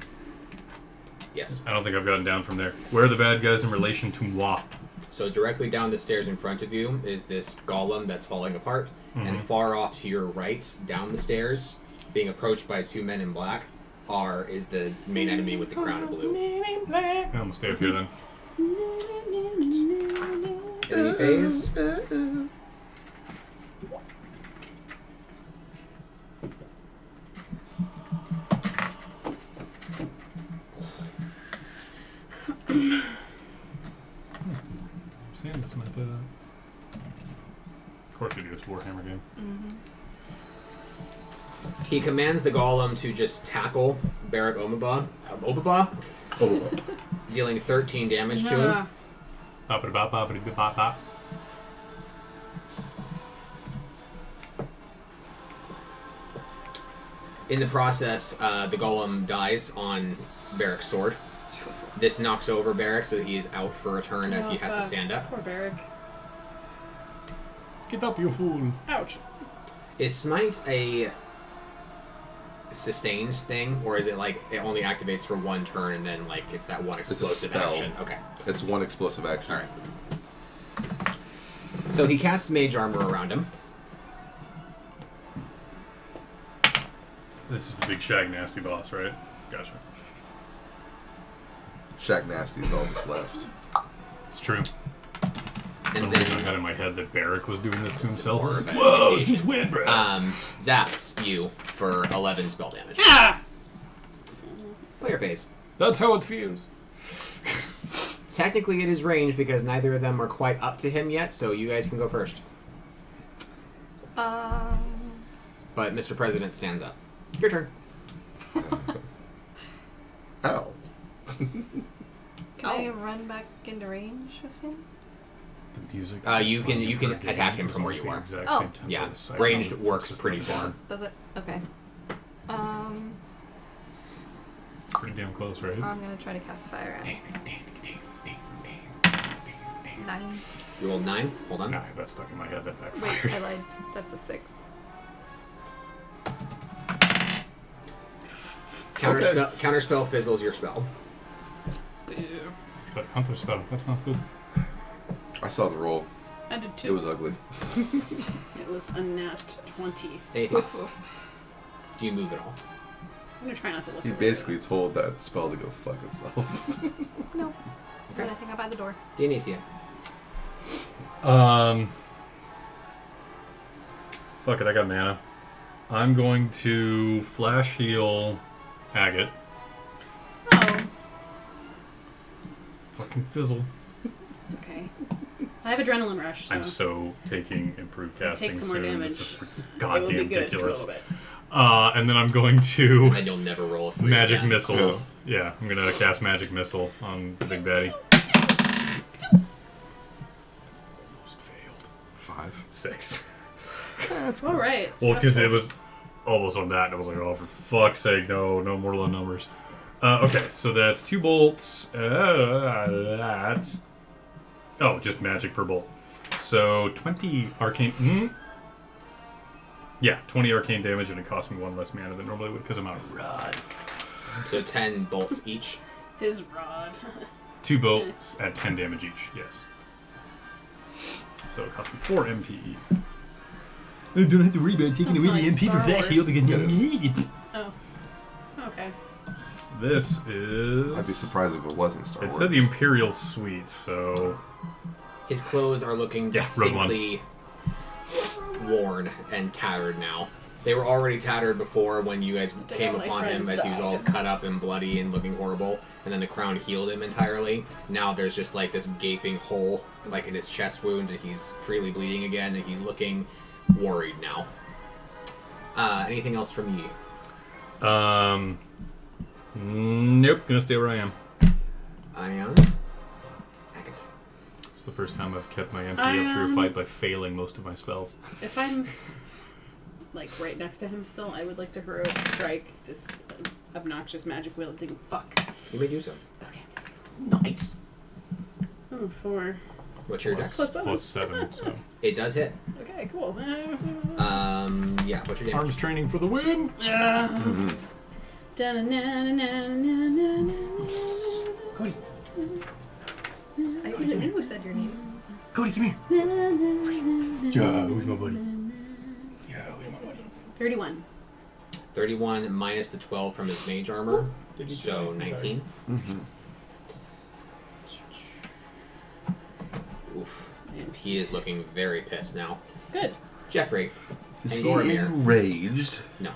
Yes. I don't think I've gotten down from there. Where are the bad guys in relation to moi? So directly down the stairs in front of you is this golem that's falling apart, and far off to your right, down the stairs, being approached by 2 men in black, is the main enemy with the crown of blue. I'm gonna stay up here then. Enemy phase. Seeing this might play that. Of course we do. It's Warhammer game. He commands the golem to just tackle Barak Omaba, dealing 13 damage to him. Bop-a-bop-bop-a-bop-bop. In the process, the golem dies on Barak's sword. This knocks over Barak, so he is out for a turn as he has to stand up. Poor Barak. Get up, you fool. Ouch. Is Smite a sustained thing, or is it like it only activates for one turn and then like it's that one explosive spell. action? Okay. It's one explosive action. All right. So he casts Mage Armor around him. This is the big Shag Nasty boss, right? Gotcha. Shaq Nasty is all that's left. It's true. And The reason I then had in my head that Barak was doing this to himself. more was of like, an whoa, indication. since when, bro? Zaps you for 11 spell damage. Ah! Player phase. That's how it feels. Technically it is range because neither of them are quite up to him yet, so you guys can go first. But Mr. President stands up. Your turn. Ow. Can I run back into range of him? The music. You can attack him from where you are. Oh. Yeah, ranged works pretty far. Does it? Okay. Pretty damn close, right? I'm gonna try to cast fire at him. 9. You rolled 9. Hold on. Nah, that's stuck in my head. That Wait, backfired. I lied. That's a 6. Counterspell fizzles your spell. It's got counter spell. That's not good. I saw the roll. I did It too. was ugly. It was a nat 20. Anything else? Do you move at all? I'm gonna try not to look He away. basically told that spell to go fuck itself. No. Okay. But I think I'm by the door. Dionysia. Fuck it, I got mana. I'm going to flash heal Agate. Oh, Fucking fizzle. it's okay. I have adrenaline rush, so I'm so taking improved casting take some more soon. This is damage. It will be goddamn good ridiculous. for a little bit. And then I'm going to And you'll never roll a 3 magic again. missile. Yeah, I'm gonna cast magic missile on the big baddie. Almost failed. 5. 6. All right. Well, because it was almost on that, and I was like, oh, for fuck's sake, no more low numbers. Okay, so that's 2 bolts. That's... Oh, just magic per bolt. So 20 arcane... Yeah, 20 arcane damage, and it cost me 1 less mana than normally would, because I'm out of rod. So 10 bolts each. His rod. 2 bolts at 10 damage each, yes. So it cost me 4 MPE. I don't have to worry about taking Sounds away the like MP Star from Flash Wars. Heal because It is. need it. Oh. Okay. This I'd be is... surprised if it wasn't Star It Wars. said the Imperial Suite, so... His clothes are looking Yeah, Rogue One. distinctly worn and tattered now. They were already tattered before when you guys came all my upon him friends as he was all died. cut up and bloody and looking horrible, and then the crown healed him entirely. Now there's just like this gaping hole like in his chest wound, and he's freely bleeding again, and he's looking worried now. Anything else from you? Nope, gonna stay where I am. Ions? Agate. It's the first time I've kept my MP up through a fight by failing most of my spells. If I'm like right next to him still, I would like to heroic strike this obnoxious magic wielding fuck. You may do so. Okay. Nice. Oh, 4. What's your dex? Plus 7. Plus 7, so... It does hit. Okay, cool. Yeah, what's your damage? Arms training for the win! Cody! I knew who said your name. Cody, come here! Yeah, who's my buddy? Yeah, who's my buddy? 31. 31 minus the 12 from his mage armor, so 19. Oof. And he is looking very pissed now. Good. Jeffrey. Is and he Goromir. enraged? No.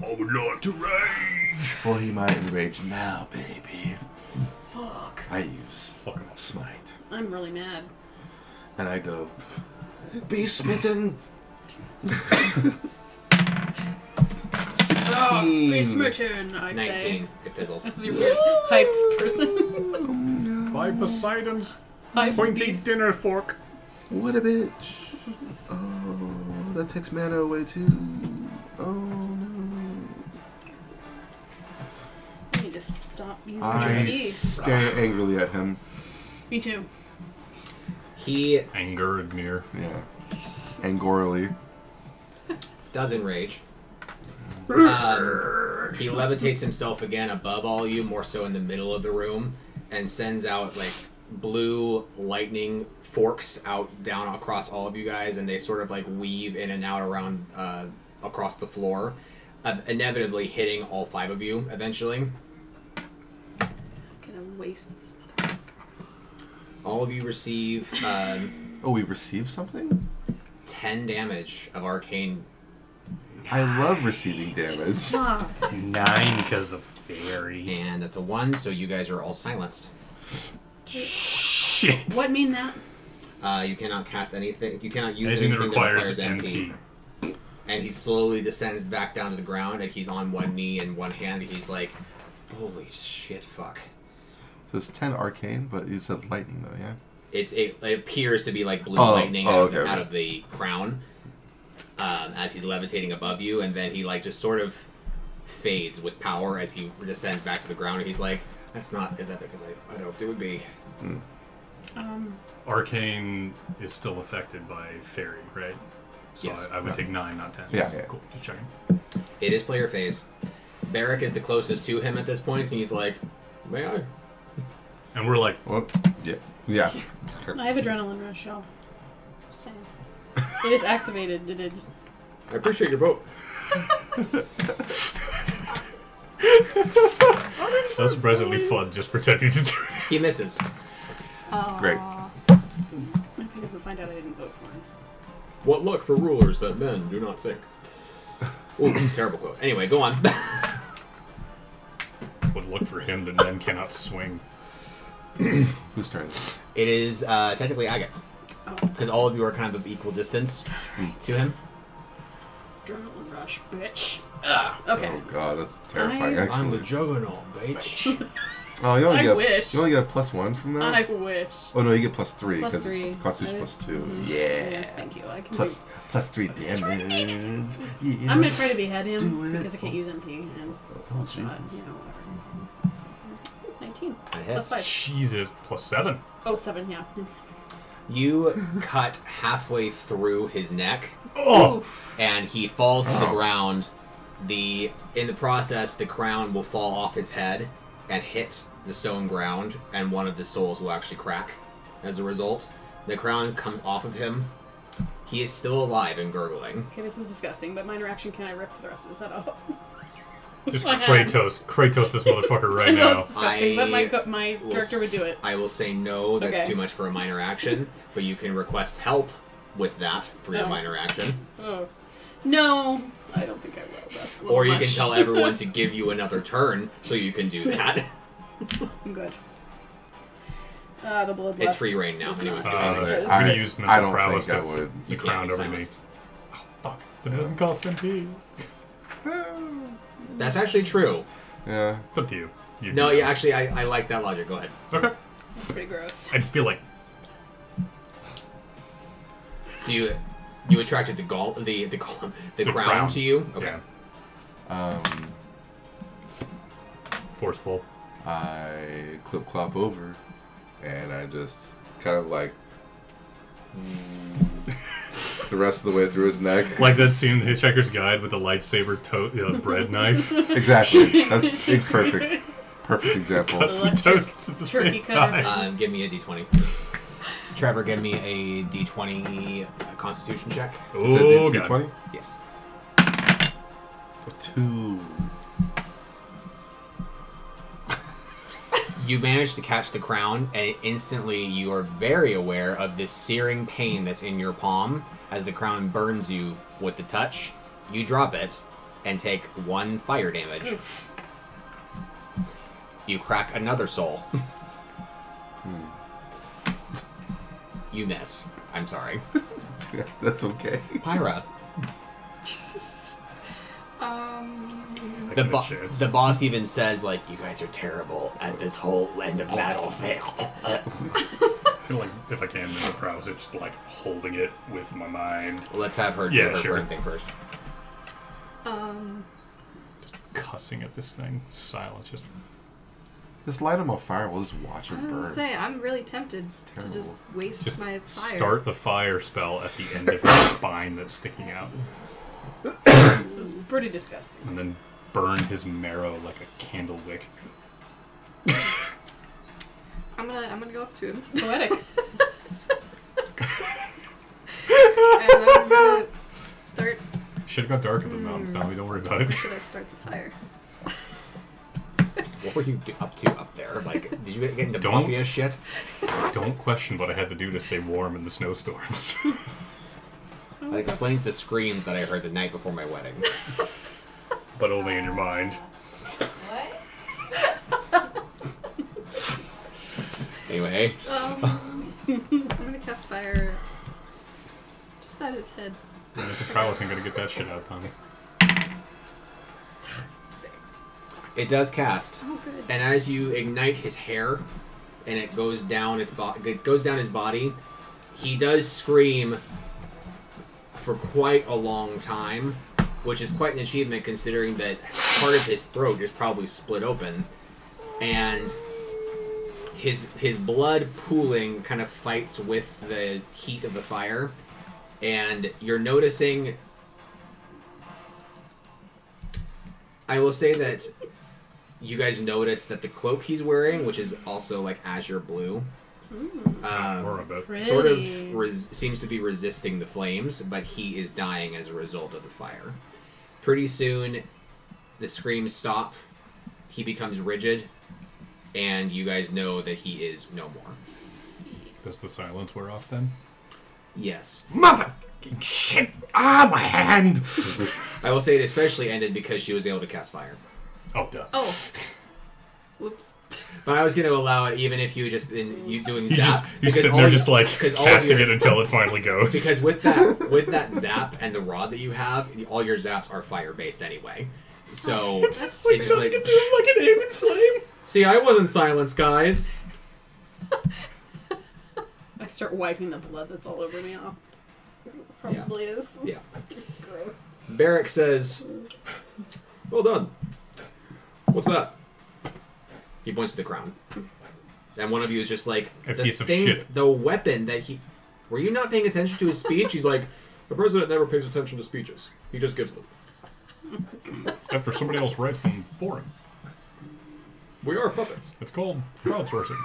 I would like to rage! Well, he might enrage now, baby. Fuck. I use Fucking smite. I'm really mad. And I go, be smitten! 16. Be smitten, I 19. say. It fizzles. That's your weird hype person. by Poseidon's Hype pointy beast. dinner fork. What a bitch. Oh, that takes mana away too. Oh no. I need to stop using I my stare angrily at him. Me too. He Angered mirror. Yeah. Angorally. does enrage. He levitates himself again above all you, more so in the middle of the room, and sends out like blue lightning forks out down across all of you guys, and they sort of like weave in and out around across the floor, inevitably hitting all 5 of you eventually. I'm gonna waste this motherfucker. All of you receive Oh, we received something? 10 damage of arcane. I love receiving damage. Fuck. 9 because of fairy. And that's a 1, so you guys are all silenced. Shit. What mean that? You cannot cast anything. You cannot use Anything anything, that requires MP. And he slowly descends back down to the ground, and he's on one knee and one hand. He's like, "Holy shit, fuck!" So it's 10 arcane, but you said lightning though, yeah? It appears to be like blue Oh, lightning oh, out, okay, out okay. of the crown as he's levitating above you, and then he like just sort of fades with power as he descends back to the ground. And he's like, "That's not as epic as I hoped it would be." Arcane is still affected by fairy, right? So Yes. I would take 9, not 10. Yeah, yeah. Cool. Just checking. It is player phase. Barrack is the closest to him at this point, and he's like, "May I?" And we're like, Well, yeah. Yeah. I have adrenaline rush, y'all. Just saying. It is activated. Did I appreciate your vote. that's surprisingly fun, just pretending to do that. He misses. Great. My pick doesn't find out I didn't vote for him. What luck for rulers that men do not think. Ooh, terrible quote. Anyway, go on. Would look for him that men cannot swing. Whose turn? It is technically Agate's. Because all of you are kind of equal distance to him. Adrenaline rush, bitch. Ah, Okay. Oh god, that's terrifying I'm the actually. juggernaut, bitch. Oh, you only I get wish. you only get a +1 from that? I wish. Oh no, you get +3 Plus because 3. it's Constitution +2. Yeah. Yes, thank you. I can +3 damage. Yeah. I'm gonna try to behead Do him it. because I can't use MP and Oh shot, you Jesus. know, whatever. 19. That Plus hits. 5. Jesus, +7. Oh, 7, yeah. You cut halfway through his neck, Oh! Oof. and he falls to the ground. In the process, the crown will fall off his head and hit the stone ground, and one of the souls will actually crack as a result. The crown comes off of him. He is still alive and gurgling. Okay, this is disgusting, but minor action, can I rip the rest of his head off? Just My hands. Kratos this motherfucker I right know now. it's disgusting, but I my will character would do it. I will say no, that's Okay. too much for a minor action, but you can request help with that for your Oh. minor action. Oh. No, I don't think I will. That's a little Or you much. can tell everyone to give you another turn so you can do that. I'm good. The bloodlust. It's free reign now. is Anyway. not- I'm I- gonna use mental I don't prowess think I to would. the You can't crown be over me. silenced. Fuck. But it doesn't cost MP. That's actually true. Yeah. It's up to you. You No, do yeah, that. actually, I like that logic. Go ahead. Okay. It's pretty gross. I just feel like, So you attracted the crown crown. to you. Okay. yeah, force pull. I clop over, and I just kind of like the rest of the way through his neck. Like that scene in Hitchhiker's Guide with the lightsaber bread knife. Exactly. That's a perfect example. Cuts and Electric toasts at the turkey same cutter. time. Give me a d20. Trevor, give me a d20 Constitution check. Is it Oh, D20? God. Yes. 2. You manage to catch the crown, and instantly you are very aware of this searing pain that's in your palm as the crown burns you with the touch. You drop it and take 1 fire damage. You crack another soul. You miss. I'm sorry. Yeah, that's okay. Pyra. Taking a chance. The boss even says, like, you guys are terrible at this whole end of battle fail. I feel like if I can in the prowess, it's just like holding it with my mind. Let's have her do Yeah, her sure. burn thing first. Cussing at this thing. Silence. Just light him on fire. We'll just watch I him was gonna burn. say, I'm really tempted to terrible. just waste Just my fire. start the fire spell at the end of her spine that's sticking out. This is pretty disgusting. And then burn his marrow like a candle wick. I'm gonna go up to him. Poetic. And I'm gonna start. Shit got dark in the mountains, Tommy. Don't worry about it. Should I start the fire? What were you up to up there? Like, did you get into Don't- mafia shit? Don't question what I had to do to stay warm in the snowstorms. That explains the screams that I heard the night before my wedding. But only in your mind. What? Anyway, I'm gonna cast fire just at his head. The prowess ain't gonna get that shit out, Tommy. 6. it does cast. Oh, good. And as you ignite his hair, and it goes down it goes down his body, he does scream for quite a long time, which is quite an achievement considering that part of his throat is probably split open, and his blood pooling kind of fights with the heat of the fire, and you're noticing. I will say that you guys notice that the cloak he's wearing, which is also like azure blue, Or a bit. Pretty. sort of seems to be resisting the flames, but he is dying as a result of the fire. Pretty soon, the screams stop, he becomes rigid, and you guys know that he is no more. Does the silence wear off then? Yes. Motherfucking shit! Ah, my hand! I will say it especially ended because she was able to cast fire. Oh, duh. Oh. Whoops. But I was going to allow it even if you had just been doing You zap. you're because sitting all there you- just like because all of casting your- it until it finally goes. Because with that zap and the rod that you have, all your zaps are fire based anyway. So it's just like, like an aim and flame. see, I wasn't silenced, guys. I start wiping the blood that's all over me off. Probably is. Yeah. Gross. Barrick says, "Well done. What's that?" He points to the crown, and one of you is just like, A the piece of thing, shit. the weapon that he. Were you not paying attention to his speech? He's like, the president never pays attention to speeches. He just gives them. After somebody else writes them for him. We are puppets. It's called crowdsourcing.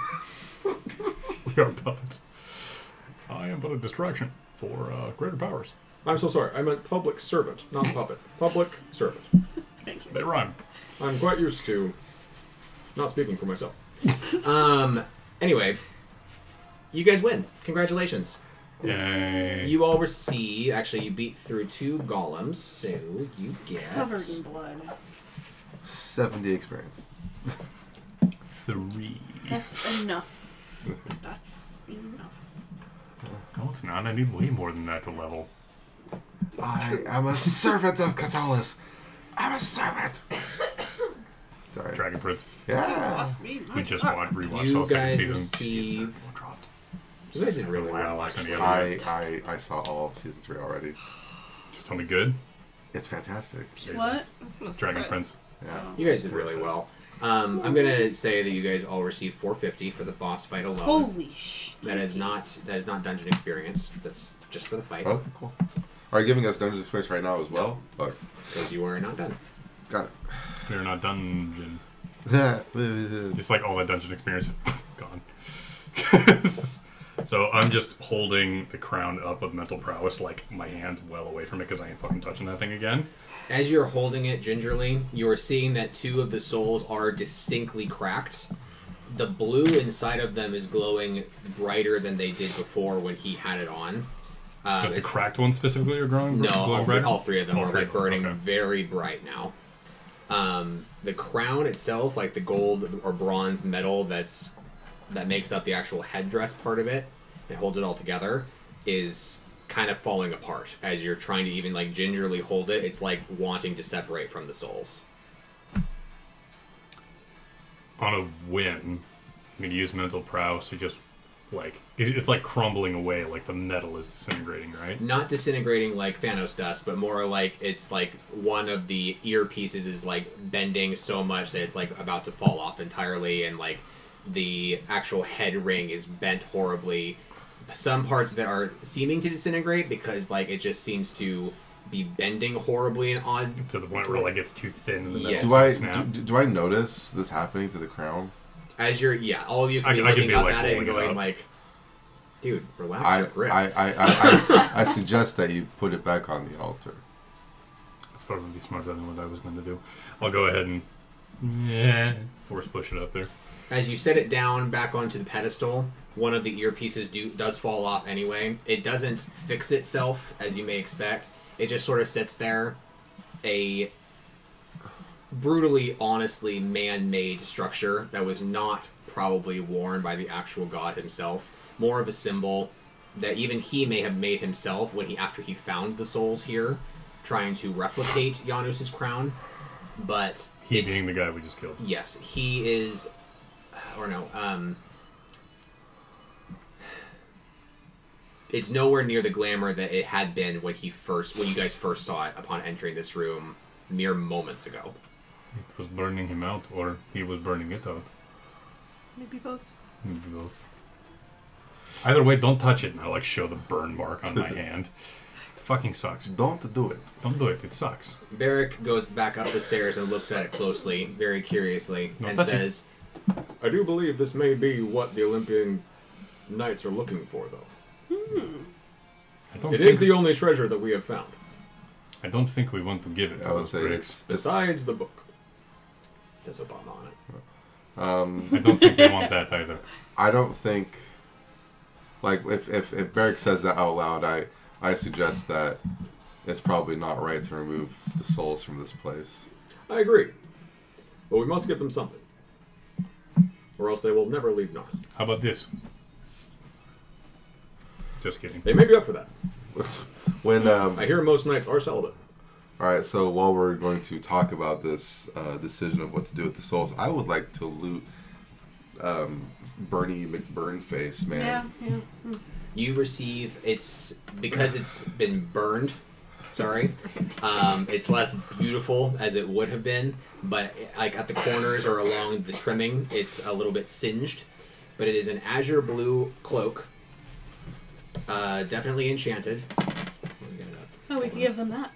We are puppets. I am but a distraction for greater powers. I'm so sorry. I meant public servant, not puppet. Public servant. Thank you. They rhyme. I'm quite used to not speaking for myself. Anyway, you guys win. Congratulations. Yay. You all receive. Actually, you beat through 2 golems, so you get. Covered in blood. 70 experience. 3. That's enough. That's enough. No, it's not. I need way more than that to level. I am a servant of Catullus. I'm a servant. Sorry. Dragon Prince. Yeah. Lost me. We just rewatched You all second guys season. receive- You guys did really well, Last actually. any other. I saw all of season 3 already. Just tell me good. It's fantastic. What? That's no Dragon surprise. Prince. Yeah. You guys did really well. I'm gonna say that you guys all receive 450 for the boss fight alone. Holy shit. That is not dungeon experience. That's just for the fight. Oh, cool. Are you giving us dungeon experience right now as well? Or, Because you are not done. got They're not dungeon. it. Just like all that dungeon experience, gone. So I'm just holding the crown up with mental prowess, like my hand's well away from it because I ain't fucking touching that thing again. As you're holding it gingerly, you are seeing that 2 of the souls are distinctly cracked. The blue inside of them is glowing brighter than they did before when he had it on. But the It's- cracked ones specifically are growing? No, glowing brighter? all 3 of them All are three, like burning okay. very bright now. The crown itself, like the gold or bronze metal that's that makes up the actual headdress part of it and holds it all together is kind of falling apart as you're trying to even like gingerly hold it. It's like wanting to separate from the souls. On a whim, I'm going to use mental prowess to just, like, it's like crumbling away, like the metal is disintegrating, right? Not disintegrating like Thanos dust, but more like it's like one of the earpieces is like bending so much that it's like about to fall off entirely, and like the actual head ring is bent horribly. Some parts of it are seeming to disintegrate because like it just seems to be bending horribly and odd. To the point where, like, it's too thin and the Yes. metal Do I notice this happening to the crown? As you're, all of you can be I can looking be, up like, at it and holding it going up. like, dude, relax your grip. I suggest that you put it back on the altar. That's probably smarter than what I was going to do. I'll go ahead and force push it up there. As you set it down back onto the pedestal, one of the earpieces does fall off anyway. It doesn't fix itself, as you may expect. It just sort of sits there, a brutally, honestly man-made structure that was not probably worn by the actual god himself. More of a symbol that even he may have made himself after he found the souls here, trying to replicate Janus's crown. But He being the guy we just killed. yes, he is, or no, it's nowhere near the glamour that it had been when you guys first saw it upon entering this room mere moments ago. It was burning him out, or he was burning it out. Maybe both. Maybe both. Either way, don't touch it, and I'll, like, show the burn mark on my hand. It fucking sucks. Don't do it. Don't do it. It sucks. Barrick goes back up the stairs and looks at it closely, very curiously, and touch it. says, I do believe this may be what the Olympian Knights are looking for, though. I don't It think, is the only treasure that we have found, I don't think we want to give it to I would those say bricks. it's besides the book. It says Obama on it. I don't think we want that either. I don't think, like, if Barrick says that out loud, I suggest that it's probably not right to remove the souls from this place. I agree. But we must give them something. Or else they will never leave Narn. How about this? Just kidding. They may be up for that. When I hear most knights are celibate. all right, so while we're going to talk about this decision of what to do with the souls, I would like to loot Bernie McBurnface, man. Yeah. You receive, because it's been burned, sorry, it's less beautiful as it would have been, but like at the corners or along the trimming, it's a little bit singed. But it is an azure blue cloak, definitely enchanted. Oh, we can give them that.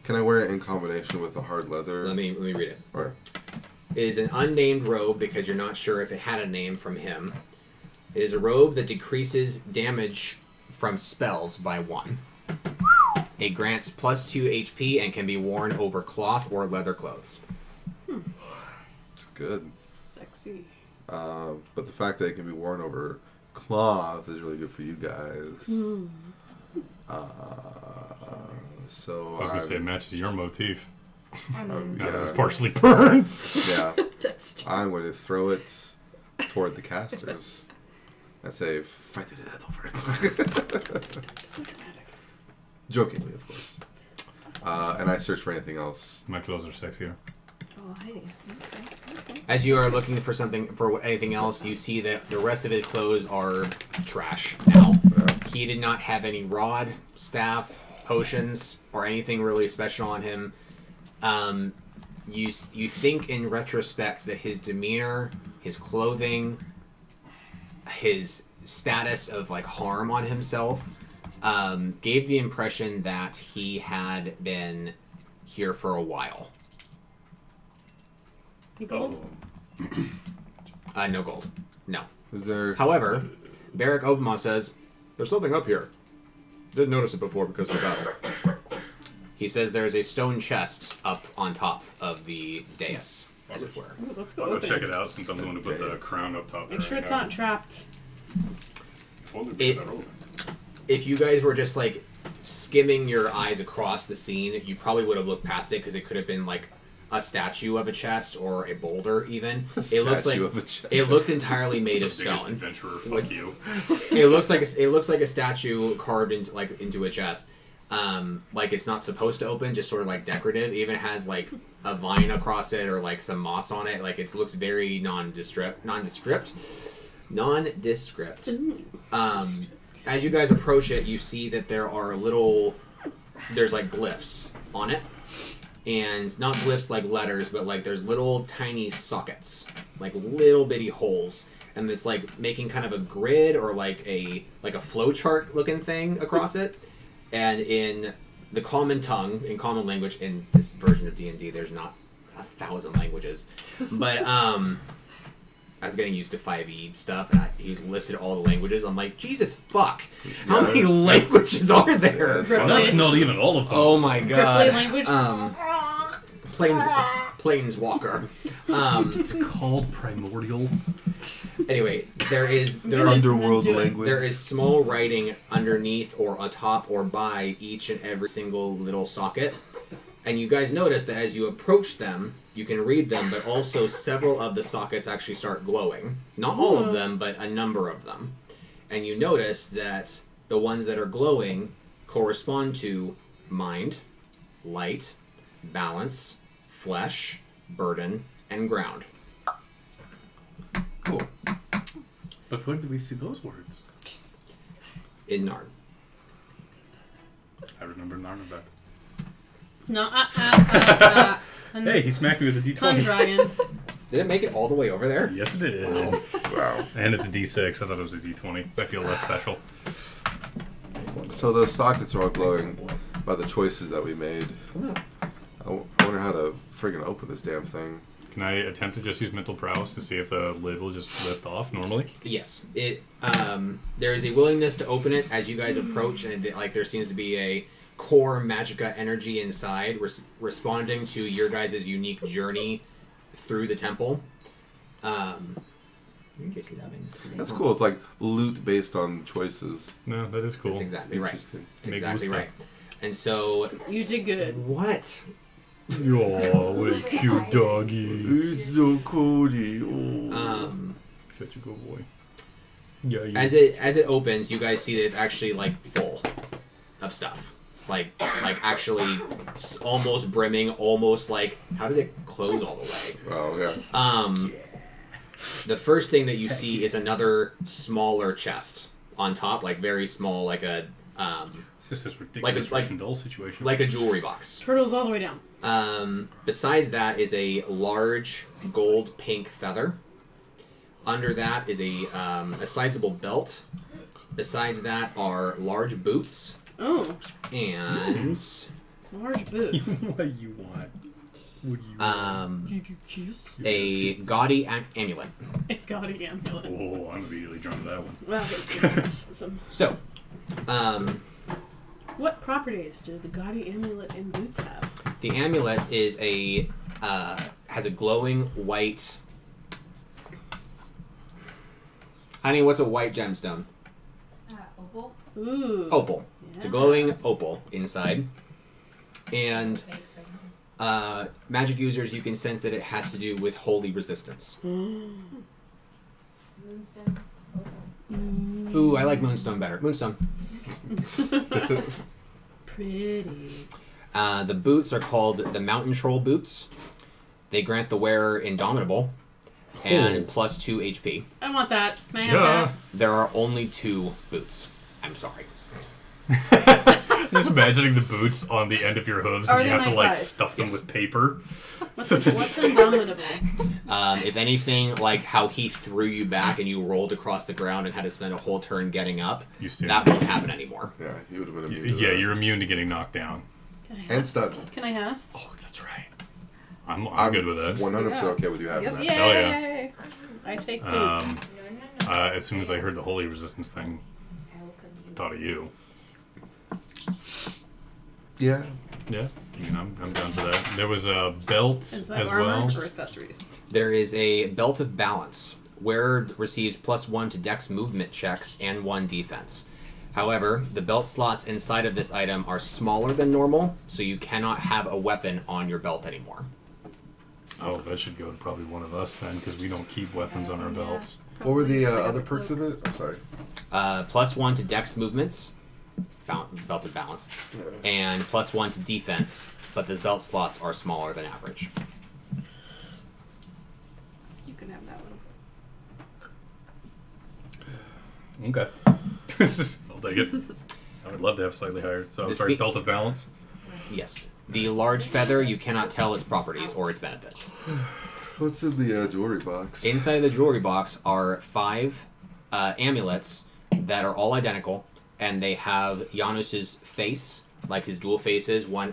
Can I wear it in combination with the hard leather? Let me read it. All right. It is an unnamed robe because you're not sure if it had a name from him. It is a robe that decreases damage from spells by 1. It grants +2 HP and can be worn over cloth or leather clothes. It's good. Sexy. But the fact that it can be worn over cloth is really good for you guys. So I was going to say it matches your motif. Now that it's yeah, partially burned. yeah. That's true. I'm going to throw it toward the casters. I say, fight to the death over it. So dramatic. Jokingly, of course. And I search for anything else. My clothes are sexier. Oh, hey. Okay. As you are looking for anything else, you see that the rest of his clothes are trash now. He did not have any rod, staff, potions, or anything really special on him. You think in retrospect that his demeanor, his clothing, his status of like harm on himself gave the impression that he had been here for a while. You gold? No gold. No. Is there... However, Barrick Obama says, there's something up here. Didn't notice it before because of the battle. He says there's a stone chest up on top of the dais, as it were. Ooh, let's go I'll go open check it. it out since I'm the one to put the crown up top there. Make sure it's not trapped. If you guys were just like skimming your eyes across the scene, you probably would have looked past it because it could have been like a statue of a chest or a boulder even. A It looks like statue of a chest. it looks entirely made of It's the biggest stone. adventurer, fuck you. It looks like a statue carved into a chest. Like it's not supposed to open, just sort of like decorative. It even has like a vine across it or like some moss on it. Like it looks very nondescript. As you guys approach it, you see that there's like glyphs on it. And not glyphs like letters, but like there's little tiny sockets, like little bitty holes, and it's like making kind of a grid or like a flowchart looking thing across it. And in the common tongue, in common language, in this version of D&D, there's not 1,000 languages, but I was getting used to 5e stuff, and he listed all the languages. I'm like, Jesus fuck, how many languages are there? That's not even all of them. Oh my god. Ripley language? Planeswalker. It's called Primordial. Anyway, there Underworld language. There is small writing underneath or atop or by each and every single little socket. And you guys notice that as you approach them, you can read them, but also several of the sockets actually start glowing. Not all of them, but a number of them. And you notice that the ones that are glowing correspond to mind, light, balance, flesh, burden, and ground. Cool. But when do we see those words? In Narn. I remember Narnavet. No, Hey, he smacked me with a D20. Fun dragon. Did it make it all the way over there? Yes, it did. Wow. And it's a D6. I thought it was a D20. I feel less special. So those sockets are all glowing by the choices that we made. I wonder how to friggin' open this damn thing. Can I attempt to just use mental prowess to see if the lid will just lift off normally? Yes. It. There is a willingness to open it as you guys approach, and there seems to be a core magicka energy inside responding to your guys' unique journey through the temple. That's cool. It's like loot based on choices. No, that is cool. That's exactly right. Interesting. That's exactly right. And so... You did good. What? Oh, what a cute doggy. It's so Cody. Oh. Such a good boy. Yeah. As it opens, you guys see that it's actually like full of stuff. Like actually almost brimming, almost like, how did it close all the way? Oh, yeah. The first thing that you see is another smaller chest on top, like very small, like a It's just this ridiculous Russian doll situation. like a jewelry box. Turtles all the way down. Besides that is a large gold pink feather. Under that is a sizable belt. Besides that are large boots. Oh. And Large boots. What you want? What do you want? Give you kiss. a gaudy amulet. A gaudy amulet. Oh, I'm immediately drawn to that one. Well, awesome. So, What properties do the gaudy amulet and boots have? the amulet is has a glowing white. Honey, what's a white gemstone? Opal. Ooh. Opal. It's a glowing opal inside. And magic users, you can sense that it has to do with holy resistance. Moonstone. Opal. Ooh, I like moonstone better. Moonstone. Pretty. The boots are called the Mountain Troll boots. They grant the wearer Indomitable and plus 2 HP. I want that. Can I have Yeah. that? There are only 2 boots. I'm sorry. Just imagining the boots on the end of your hooves Are and you they have to my like size? stuff them Yes. with paper. What's indomitable? If anything, like how he threw you back and you rolled across the ground and had to spend a whole turn getting up, that won't happen anymore. Yeah, he would have been immune to Yeah, that. you're immune to getting knocked down. And stunned. Can I have? Oh, that's right. I'm good with that. 100% okay with you having that. Yay! Hell yeah. I take boots. As soon as I heard the holy resistance thing, I thought of you. Yeah. Yeah, I mean, I'm down for that. There was a belt Is that as armor well. or accessories? There is a Belt of Balance. Wearer receives +1 to Dex movement checks and 1 defense. However, the belt slots inside of this item are smaller than normal, so you cannot have a weapon on your belt anymore. Oh, that should go to probably one of us then, because we don't keep weapons on our belts. What were the Probably other perks of it? I'm sorry. +1 to dex movements, belted balance, Yeah. and +1 to defense, but the belt slots are smaller than average. You can have that one. Okay. I'll take it. I would love to have slightly higher. So, The sorry, fe- belt of balance. Yes. The large feather, you cannot tell its properties or its benefit. What's in the jewelry box? Inside of the jewelry box are 5 amulets that are all identical, and they have Janus's face, like his dual faces, one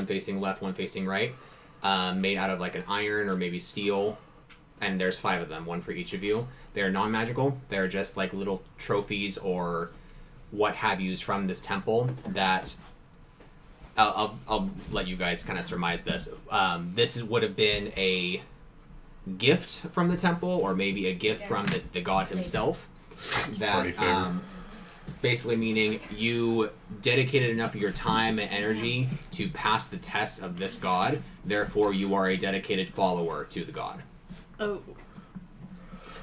facing left, one facing right, made out of like an iron or maybe steel, and there's 5 of them, one for each of you. They're non-magical. They're just like little trophies or what have yous from this temple that... I'll let you guys kind of surmise this. This would have been a gift from the temple, or maybe a gift from the god himself. Party That favor. basically meaning you dedicated enough of your time and energy to pass the test of this god. Therefore, you are a dedicated follower to the god. Oh.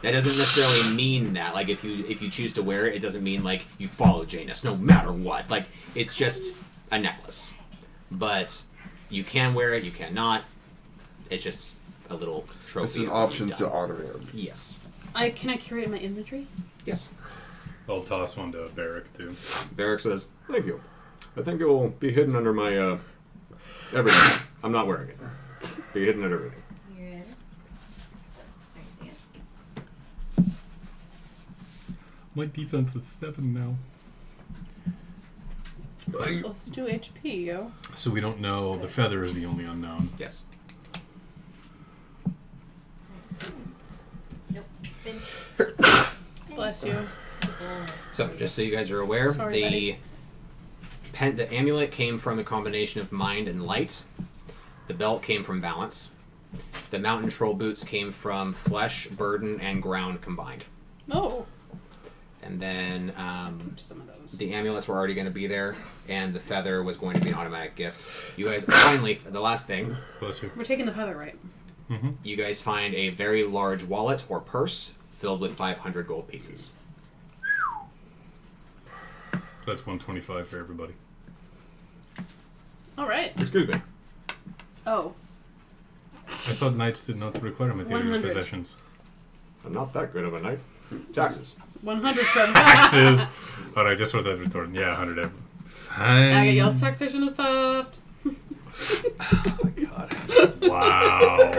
That doesn't necessarily mean that. Like if you choose to wear it, it doesn't mean like you follow Janus no matter what. Like it's just a necklace. But you can wear it, you cannot. It's just a little trophy. It's an of what option you've to done. honor him. Yes. Can I curate my inventory? Yes. I'll toss one to Barrick, too. Barrick says, "Thank you. I think it will be hidden under my everything. I'm not wearing it. Be hidden under everything." You're in. Yes. My defense is 7 now. Let's do HP, yo. So we don't know. The feather is the only unknown. Yes. Nope. Spin. Bless you. So, just so you guys are aware, Sorry, the amulet came from the combination of mind and light. The belt came from balance. The mountain troll boots came from flesh, burden, and ground combined. Oh. And then Some of those. the amulets were already going to be there, and the feather was going to be an automatic gift. You guys finally, the last thing, Bless you. We're taking the feather, right? Mm-hmm. you guys find a very large wallet or purse filled with 500 gold pieces. That's 125 for everybody. All right. Excuse me. Oh. I thought knights did not require material 100. possessions. I'm not that good of a knight. Taxes. 100 from Taxes! Alright, just for that retort. Yeah, 100 every. Fine. Okay, y'all's taxation is theft. Oh my god. Wow.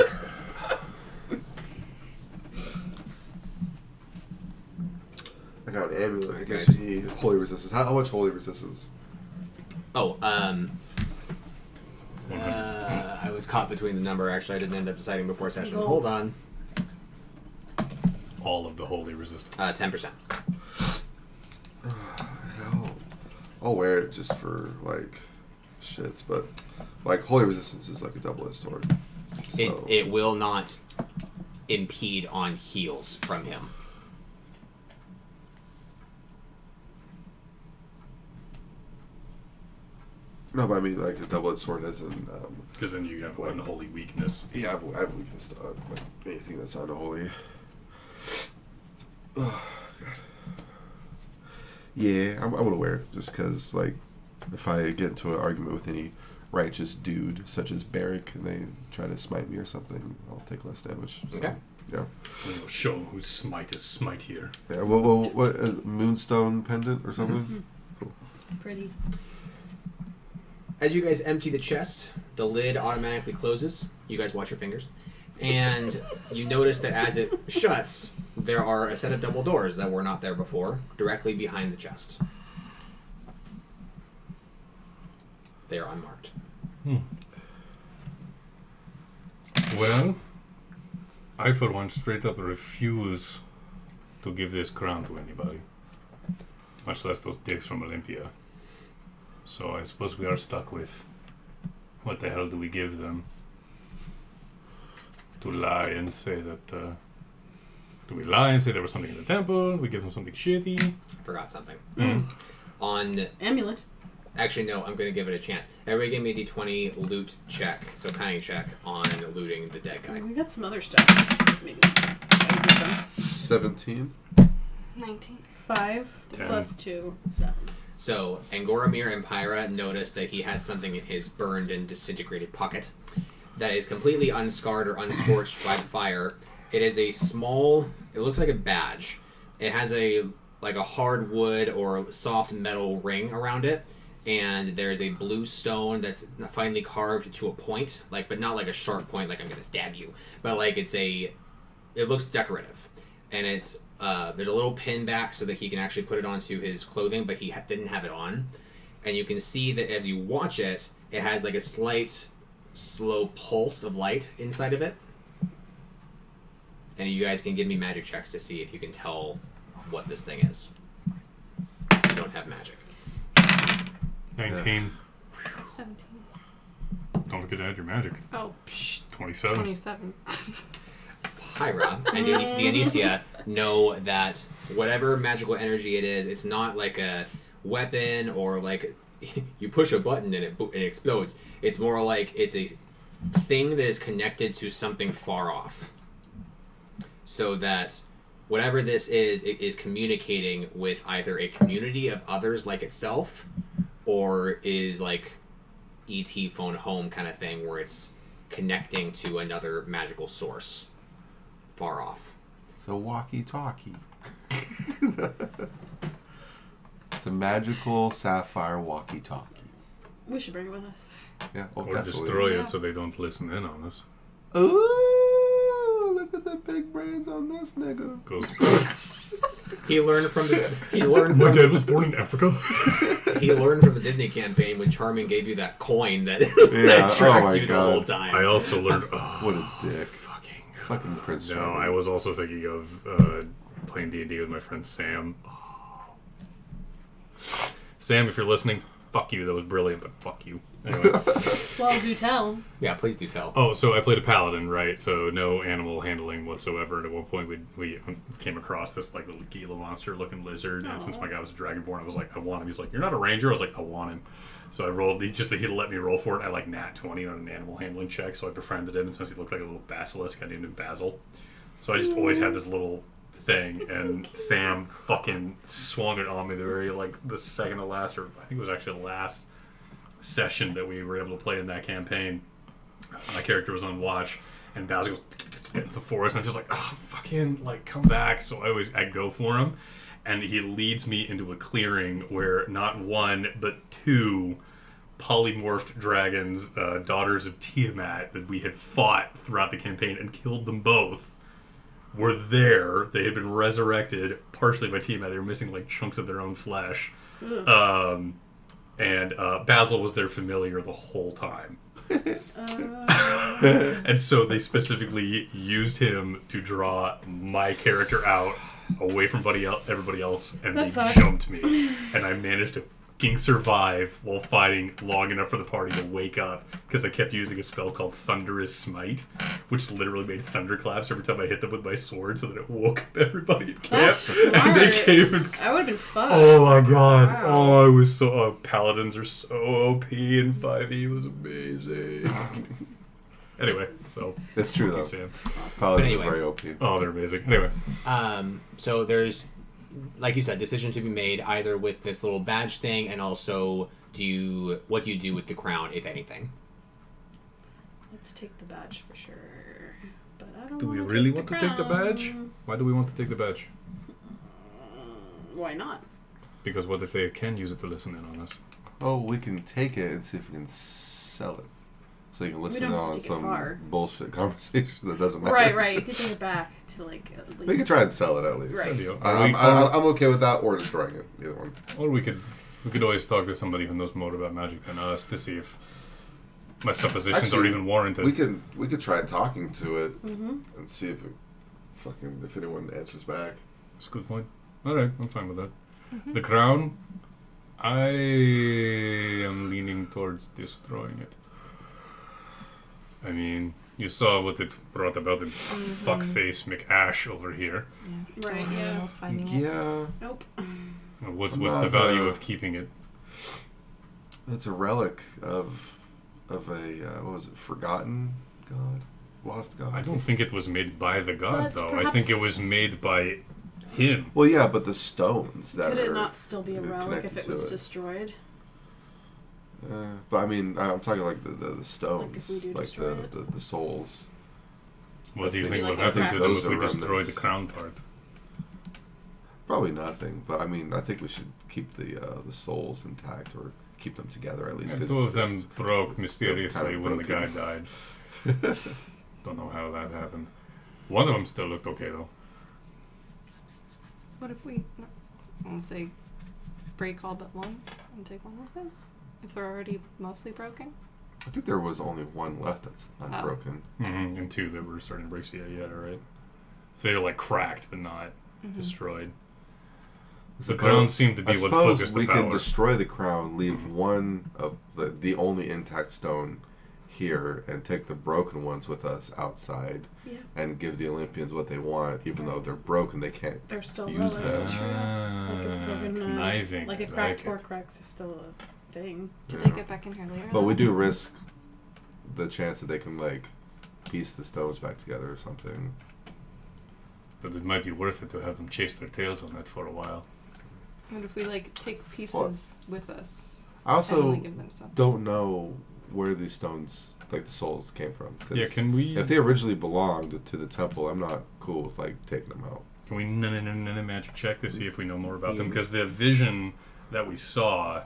I got an amulet. I Okay. guess he holy resistance. How much holy resistance? Oh, I was caught between the number. Actually, I didn't end up deciding before session. Gold. Hold on. All of the holy resistance. 10%. I'll wear it just for like shits, but like holy resistance is like a double-edged sword. So It will not impede on heals from him. no, but I mean like a double-edged sword as in Because then you have Like- unholy weakness. yeah, I have weakness to like anything that's unholy. Oh, God. Yeah, I'm gonna wear it just because like if I get into an argument with any righteous dude such as Barrick and they try to smite me or something, I'll take less damage. So, Okay. Yeah. We'll show him whose smite is smite here. Yeah. What moonstone pendant or something? Cool. Pretty. As you guys empty the chest, the lid automatically closes. You guys watch your fingers. And you notice that as it shuts, there are a set of double doors that were not there before, directly behind the chest. They are unmarked. Well, I for one straight up refuse to give this crown to anybody. Much less those dicks from Olympia. So I suppose we are stuck with what the hell do we give them? To lie and say that do we lie and say there was something in the temple? We give them something shitty. Forgot something. Mm. On Amulet. Actually, no, I'm going to give it a chance. Everybody give me a d20 loot check. So cunning check on looting the dead guy. We got some other stuff. Maybe. 17. 19. 5 10. plus 2, 7. So Angoramir and Pyra noticed that he had something in his burned and disintegrated pocket that is completely unscarred or unscorched by the fire. It is a small, it looks like a badge. It has a hard wood or soft metal ring around it, and there's a blue stone that's finely carved to a point, but not like a sharp point, like I'm gonna stab you, but like it looks decorative, and it's there's a little pin back so that he can actually put it onto his clothing, but he didn't have it on, and you can see that as you watch it, it has like a slight, slow pulse of light inside of it, and you guys can give me magic checks to see if you can tell what this thing is. You don't have magic. 19. 17. Don't forget to add your magic. Oh, 27. 27. Pyra and Dionysia know that whatever magical energy it is, it's not like a weapon or like you push a button and it explodes. It's more like it's a thing that is connected to something far off. So that whatever this is, it is communicating with either a community of others like itself, or is like E.T. phone home kind of thing where it's connecting to another magical source far off. It's a walkie-talkie. It's a magical sapphire walkie-talkie. We should bring it with us. Yeah, oh, Or definitely. destroy Yeah. it so they don't listen in on us. Ooh, look at the big brains on this nigga. Goes. He learned from the My dad was born in Africa. he learned from the Disney campaign when Charming gave you that coin that, Yeah, that tracked oh my you the God. whole time. I also learned. Oh, What a dick. Fucking Prince No, Charming. I was also thinking of playing D&D with my friend Sam. Oh. Sam, if you're listening, fuck you. That was brilliant, but fuck you. Anyway. Well, do tell. Yeah, please do tell. Oh, so I played a paladin, right? So no animal handling whatsoever. And at one point, we came across this like little Gila monster-looking lizard. And since my guy was a dragonborn, I was like, I want him. He's like, you're not a ranger. I was like, I want him. So I rolled. He'd let me roll for it. I like nat 20 on an animal handling check. So I befriended him, and since he looked like a little basilisk, I named him Basil. So I just always had this little thing, and Sam fucking swung it on me the second to last, or I think it was actually the last session that we were able to play in that campaign. My character was on watch, and Basil goes into the forest, and I'm just like, oh, fucking, like, come back. So I go for him, and he leads me into a clearing where not one, but two polymorphed dragons, daughters of Tiamat, that we had fought throughout the campaign and killed them both, were there. They had been resurrected, partially by Tiamat. They were missing, like, chunks of their own flesh. And Basil was their familiar the whole time. And so they specifically used him to draw my character out away from everybody else, and That they sucks. jumped me. And I managed to fucking survive while fighting long enough for the party to wake up, because I kept using a spell called Thunderous Smite, which literally made thunderclaps every time I hit them with my sword, so that it woke up everybody in camp. That's smart. And they came and I would have been fucked. oh my god. Wow. Oh, I was so... paladins are so OP, and 5e was amazing. Anyway, so... It's true, fuck you, though. Sam. Paladins anyway. are very OP. Oh, they're amazing. Anyway. So there's, like you said, decision to be made either with this little badge thing, and also what do you do with the crown, if anything? Let's take the badge for sure. But I don't Do we wanna really take want to take the badge? crown. Why do we want to take the badge? Why not? Because what if they can use it to listen in on us? Oh, we can take it and see if we can sell it. So you can listen don't have to on take it some far. bullshit conversation that doesn't matter. Right. You can take it back to like at least. We can try and sell it at least. Right. I'm okay with that, or destroying it. Either one. Or we could always talk to somebody who knows more about magic than us to see if my suppositions Actually, are even warranted. We could try talking to it Mm-hmm. and see if anyone answers back. That's a good point. Alright, I'm fine with that. The crown, I am leaning towards destroying it. I mean, you saw what it brought about in fuckface McAsh over here. Right, No one yeah. else finding it. Yeah. Nope. What's I'm the not, value of keeping it? It's a relic of a what was it? Forgotten god, lost god. I don't think it was made by the god, But though. I think it perhaps- was made by him. Well, yeah, but the stones that Could are it not still be a relic connected if it to was it. destroyed? But I mean, I'm talking like the stones, Like if we do like destroy the souls. What do you I think think- will like happen a to crack- them those if we are destroy the remnants. crown tart? Probably nothing, but I mean, I think we should keep the souls intact or keep them together at least. And 'cause two of them there's- broke mysteriously kind of when the guy broken. died. Don't know how that happened. One of them still looked okay, though. What if we, I'll say, break all but one and take one with us? If they're already mostly broken? I think there was only one left that's unbroken. Mm-hmm. And two that were starting to break. So yeah, right. So they were like cracked, but not destroyed. The crown seemed to be I what suppose focused we the power. can destroy the crown, leave one of the only intact stone here, and take the broken ones with us outside, Yeah. and give the Olympians what they want, even though they're broken. They can't. They're still Use relics. that. Like a broken, conniving. like a I cracked like it. Horcrux is still a thing. Could they get back in here later? But we do risk the chance that they can like piece the stones back together or something. But it might be worth it to have them chase their tails on it for a while. What if we like take pieces with us I and also only give them some? don't know where these stones, like the souls, came from. 'Cause Yeah, can we? if they originally belonged to the temple, I'm not cool with like taking them out. Can we magic check to see if we know more about them? Because the vision that we saw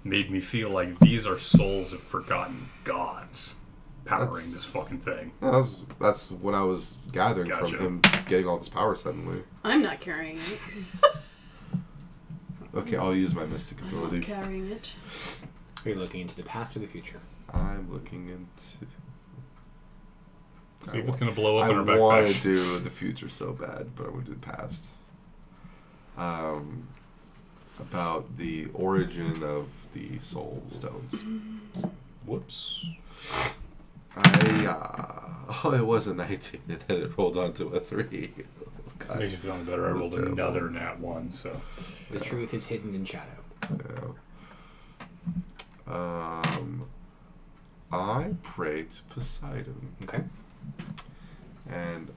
made me feel like these are souls of forgotten gods powering That's- this fucking thing. Yeah, that's what I was gathering Gotcha. from him getting all this power suddenly. I'm not carrying it. Okay, I'll use my mystic I'm ability. not carrying it. Are you looking into the past or the future? I'm looking into. See if it's going to blow up in our I want backpacks. to do the future so bad, but I'm going to do the past. About the origin of the soul stones. Whoops. It was a 19, and then it rolled onto a 3. God. Makes you feel better. I That was rolled terrible. another nat 1, so. The truth is hidden in shadow. Yeah. I pray to Poseidon, Okay. and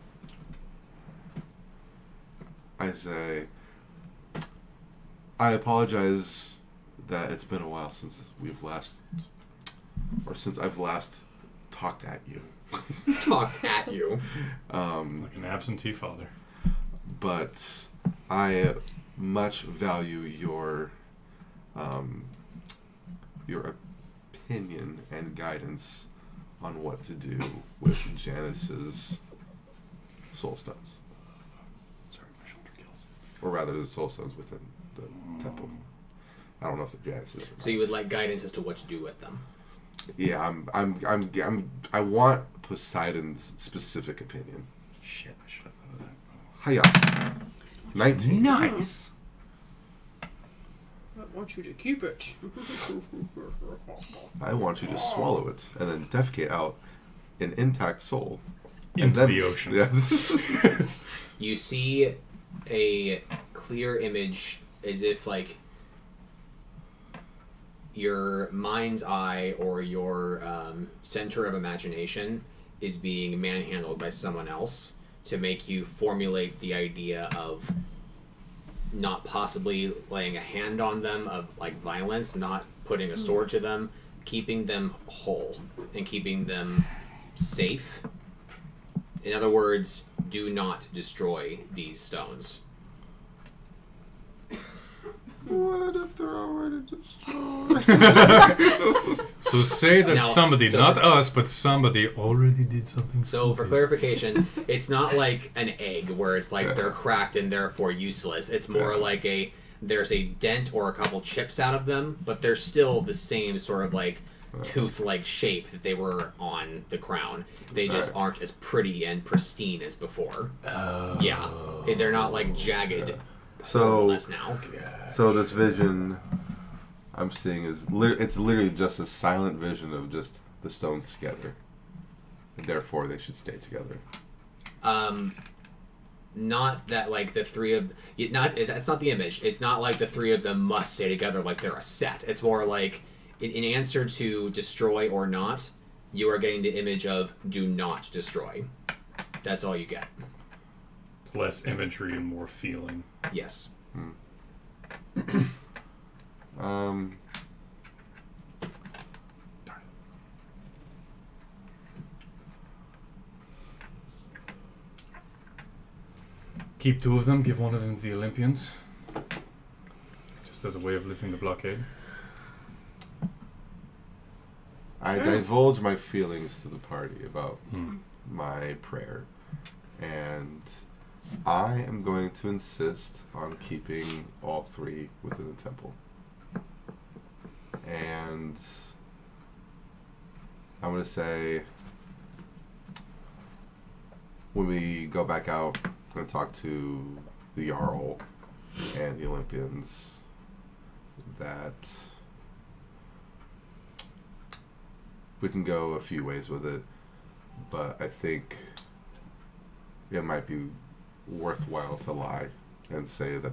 I say, I apologize that it's been a while since since I've last talked at you. Talked at you. Like an absentee father. But I much value your opinion and guidance on what to do with Janice's soul stones, Sorry, my shoulder kills. or rather, the soul stones within the temple. I don't know if they're Janice's. Or So you would like guidance as to what to do with them. Yeah, I want Poseidon's specific opinion. Shit, I should have thought of Hiya. 19. Nice. I want you to keep it. I want you to swallow it and then defecate out an intact soul. Into the ocean. Yeah. You see a clear image as if like your mind's eye or your center of imagination is being manhandled by someone else to make you formulate the idea of not possibly laying a hand on them, of like violence, not putting a sword to them, keeping them whole and keeping them safe. In other words, do not destroy these stones. What if they're already destroyed? So say that Now- somebody, so not for- us, but somebody already did something So for stupid. clarification, it's not like an egg where it's like they're cracked and therefore useless. It's more like there's a dent or a couple chips out of them, but they're still the same sort of like tooth-like shape that they were on the crown. They just aren't as pretty and pristine as before. Yeah, they're not like jagged. So, Less now. so this vision I'm seeing is it's literally just a silent vision of just the stones together, and therefore they should stay together. Not that like the three of that's not the image. It's not like the three of them must stay together like they're a set. It's more like in answer to destroy or not, you are getting the image of do not destroy. That's all you get. It's less imagery and more feeling. Yes. Keep 2 of them, give 1 of them to the Olympians. Just as a way of lifting the blockade. I divulge my feelings to the party about my prayer. And I am going to insist on keeping all 3 within the temple. And I'm going to say, when we go back out, I'm going to talk to the Jarl and the Olympians that we can go a few ways with it, but I think it might be worthwhile to lie and say that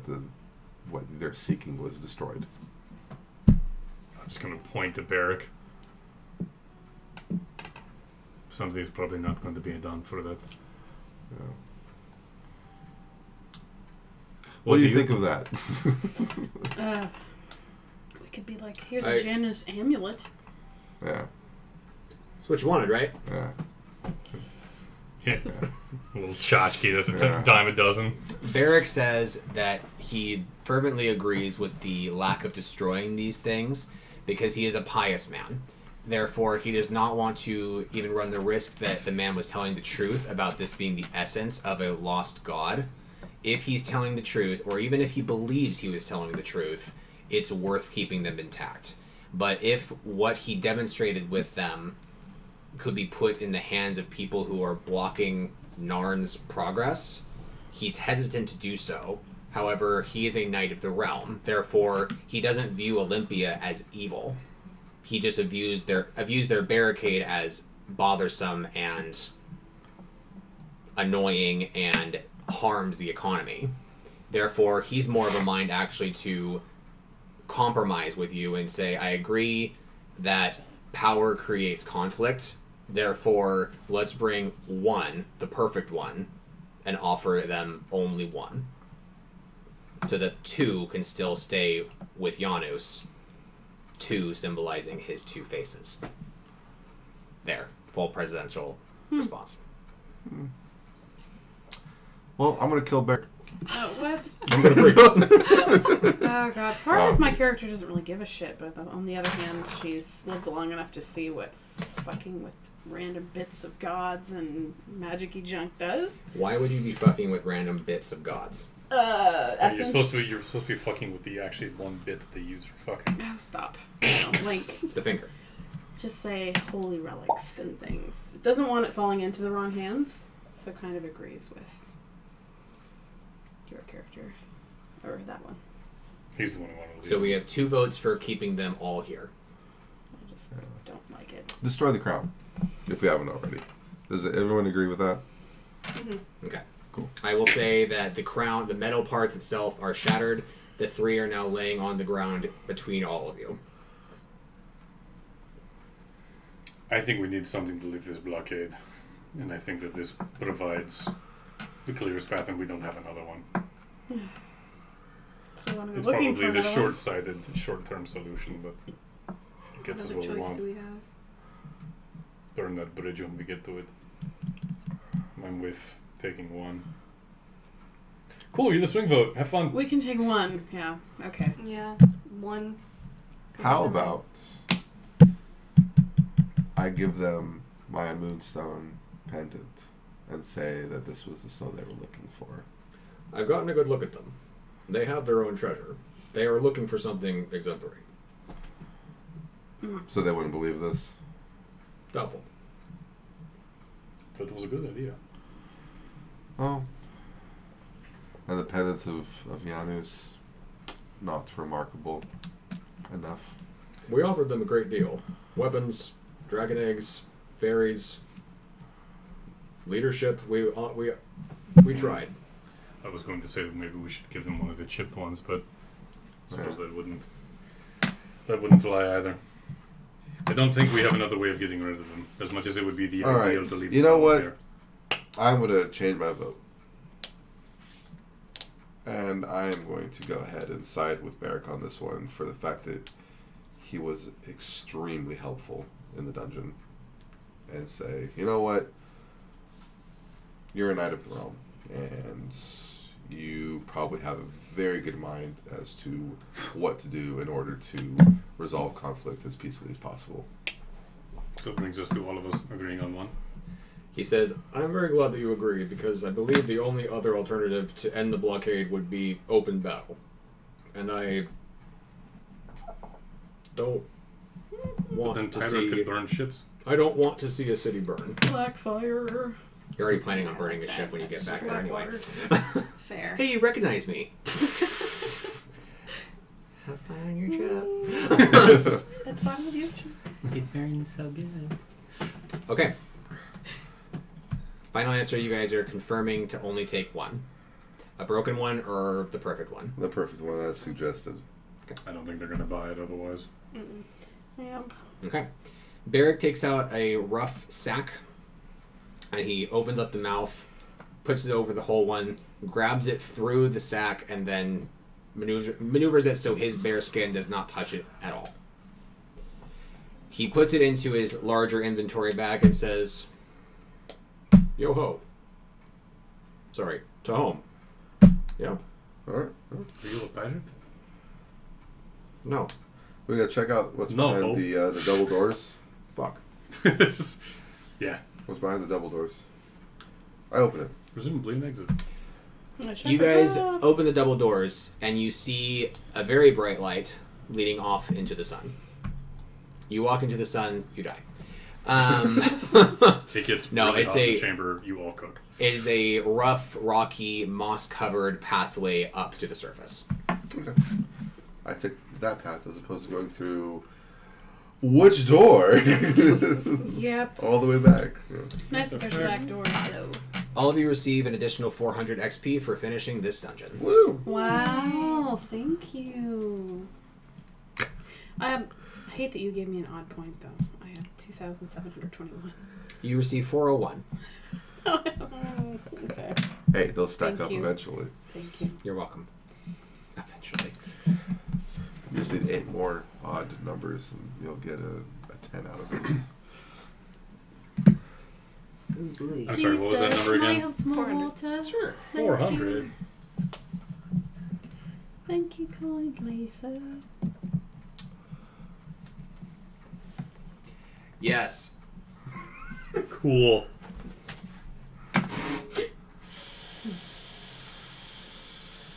what they're seeking was destroyed. I'm just going to point to Barrack. Something's probably not going to be done for that. Yeah. What do you think of that? We could be like, here's a Janus amulet. Yeah. That's what you wanted, right? Yeah. Yeah. A little tchotchke, that's a dime a dozen. Barrack says that he fervently agrees with the lack of destroying these things because he is a pious man. Therefore, he does not want to even run the risk that the man was telling the truth about this being the essence of a lost god. If he's telling the truth, or even if he believes he was telling the truth, it's worth keeping them intact. But if what he demonstrated with them could be put in the hands of people who are blocking Narn's progress, he's hesitant to do so. However, he is a knight of the realm. Therefore, he doesn't view Olympia as evil. He just views their barricade as bothersome and annoying and harms the economy. Therefore, he's more of a mind actually to compromise with you and say, I agree that power creates conflict. Therefore, let's bring 1, the perfect one, and offer them only 1. So that 2 can still stay with Janus. 2 symbolizing his 2 faces. There. Full presidential response. Well, I'm going to kill Bear. Oh, what? I'm going to Oh, God. Part of my character doesn't really give a shit, but on the other hand, she's lived long enough to see what fucking with random bits of gods and magic-y junk does. Why would you be fucking with random bits of gods? You're supposed to be fucking with the actually 1 bit that they use for fucking. Oh, stop. No, like, The finger. just say holy relics and things. It doesn't want it falling into the wrong hands, so kind of agrees with your character. Or that one. He's the one who wanted to leave. So we have 2 votes for keeping them all here. I just don't like it. destroy the crown, if we haven't already. Does everyone agree with that? Mm-hmm. Okay. Cool. I will say that the crown, the metal parts itself are shattered. The 3 are now laying on the ground between all of you. I think we need something to lift this blockade. And I think that this provides the clearest path, and we don't have another one. So we want to go It's looking probably for the another one? short-sighted, short-term solution, but it gets us What what other we choice want. do we have? Burn that bridge when we get to it. I'm with taking 1. Cool, you're the swing vote. Have fun. We can take 1. Yeah. Okay. Yeah, 1. 'Cause How of the about I give them my moonstone pendant and say that this was the stone they were looking for? I've gotten a good look at them. They have their own treasure. They are looking for something exemplary. So they wouldn't believe this? Doubtful. That was a good idea. Oh. And the pendants of Janus, not remarkable enough. We offered them a great deal. Weapons, dragon eggs, fairies, leadership. We tried. I was going to say that maybe we should give them one of the chipped ones, but I suppose that wouldn't fly either. I don't think we have another way of getting rid of them, as much as it would be the All ideal right. to leave You them know out what? there. I'm going to change my vote. And I am going to go ahead and side with Barrick on this one for the fact that he was extremely helpful in the dungeon. And say, you know what? You're a Knight of the Realm. And you probably have a very good mind as to what to do in order to resolve conflict as peacefully as possible. So it brings us to all of us agreeing on one. He says, I'm very glad that you agree, because I believe the only other alternative to end the blockade would be open battle. And I don't But want then to Tyler see... could burn ships. I don't want to see a city burn. Blackfire. You're already planning on burning a ship when you get back there anyway. Fair. Hey, you recognize me. Have fun on your job. At the bottom of the ocean. It burns so good. Okay. Final answer, you guys are confirming to only take one. A broken one or the perfect one? The perfect one as suggested. I don't think they're going to buy it otherwise. Yep. Okay. Barrick takes out a rough sack, and he opens up the mouth, puts it over the whole one, grabs it through the sack, and then maneuvers it so his bare skin does not touch it at all. He puts it into his larger inventory bag and says, "Yo ho. Sorry, to home." Yeah. Alright. Are you a pirate? No. We gotta check out what's No. behind the double doors. Fuck. This is, yeah. What's behind the double doors? I open it. Presumably an exit. You guys open the double doors, and you see a very bright light leading off into the sun. You walk into the sun, you die. It gets No, really it's hot in a- the chamber, you all cook. It is a rough, rocky, moss-covered pathway up to the surface. Okay. I take that path as opposed to going through which door? Yep. All the way back. Yeah. Nice that there's a back door. Hello. All of you receive an additional 400 XP for finishing this dungeon. Woo! Wow, thank you. I hate that you gave me an odd point, though. I had 2,721. You receive 401. Okay. Hey, they'll stack Thank up you. eventually. Thank you. You're welcome. Eventually. You just need 8 more odd numbers and you'll get a 10 out of it. I'm sorry, what was that number Can I again? have some more 400. water? Sure. Thank 400. you. Thank you kindly, sir. Yes. Cool.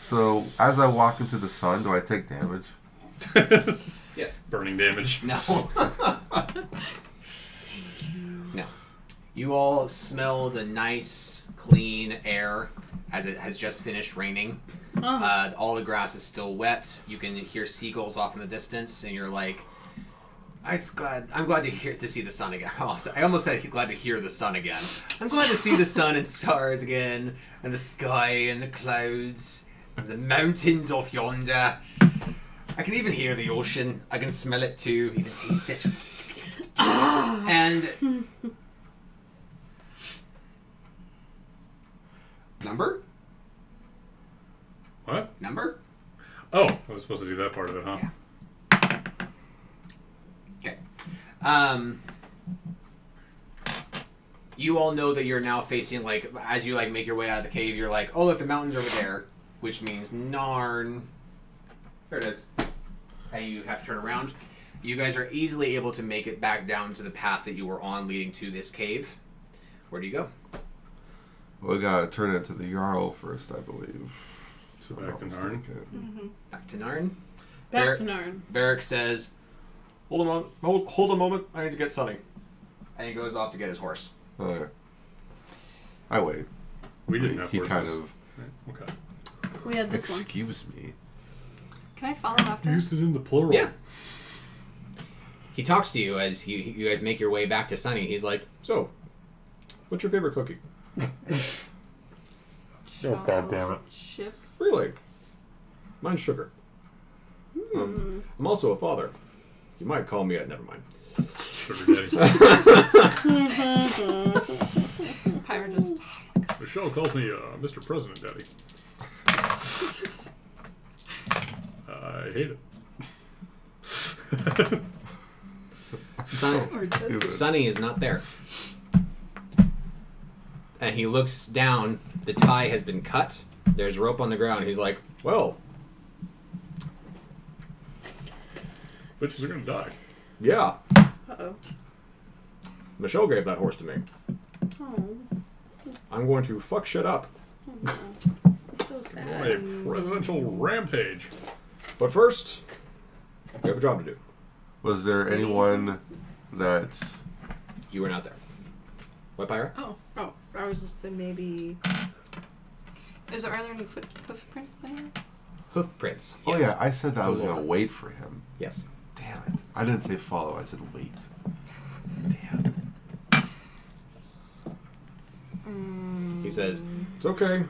So, as I walk into the sun, do I take damage? Yes. Burning damage. No. No. You all smell the nice, clean air as it has just finished raining. Oh. All the grass is still wet. You can hear seagulls off in the distance, and you're like, I'm glad to see the sun again. I almost said glad to hear the sun again. I'm glad to see the sun and stars again, and the sky and the clouds, and the mountains off yonder. I can even hear the ocean. I can smell it too, even taste it. And number? What? Number? Oh, I was supposed to do that part of it, huh? Yeah. Okay. You all know that you're now facing, like, as you, like, make your way out of the cave, you're like, oh, look, the mountain's over there, which means Narn. There it is. And you have to turn around. You guys are easily able to make it back down to the path that you were on leading to this cave. Where do you go? Well, we gotta turn it to the Jarl first, I believe. So If I'm back to not Narn. mistaken. Back to Narn? Back to Narn. Barrick says, hold a moment, I need to get Sunny. And he goes off to get his horse. Okay. I wait. We didn't have He horses. kind of, Right, okay. We had this one. excuse me. Can I follow after? Used it in the plural. Yeah. He talks to you as you guys make your way back to Sunny. He's like, so, what's your favorite cookie? Oh, God damn it. Ship. Really? Mine's sugar. I'm also a father. You might call me a... Never mind. Sugar daddy. Pyro just. Michelle calls me Mr. President Daddy. I hate it. Sonny is not there. And he looks down. The tie has been cut. There's rope on the ground. He's like, well, Bitches are gonna die. yeah. Uh-oh. Michelle gave that horse to me. Oh. I'm going to fuck shit up. Oh. It's so On sad. a presidential rampage. But first, we have a job to do. Was there anyone that... You were not there. What, Pyra? Oh, I was just saying maybe. Are there any hoofprints anywhere? Hoof prints. Oh Yes. yeah, I said that I was Galore. going to wait for him. Yes. Damn it. I didn't say follow, I said wait. Damn. He says, it's okay.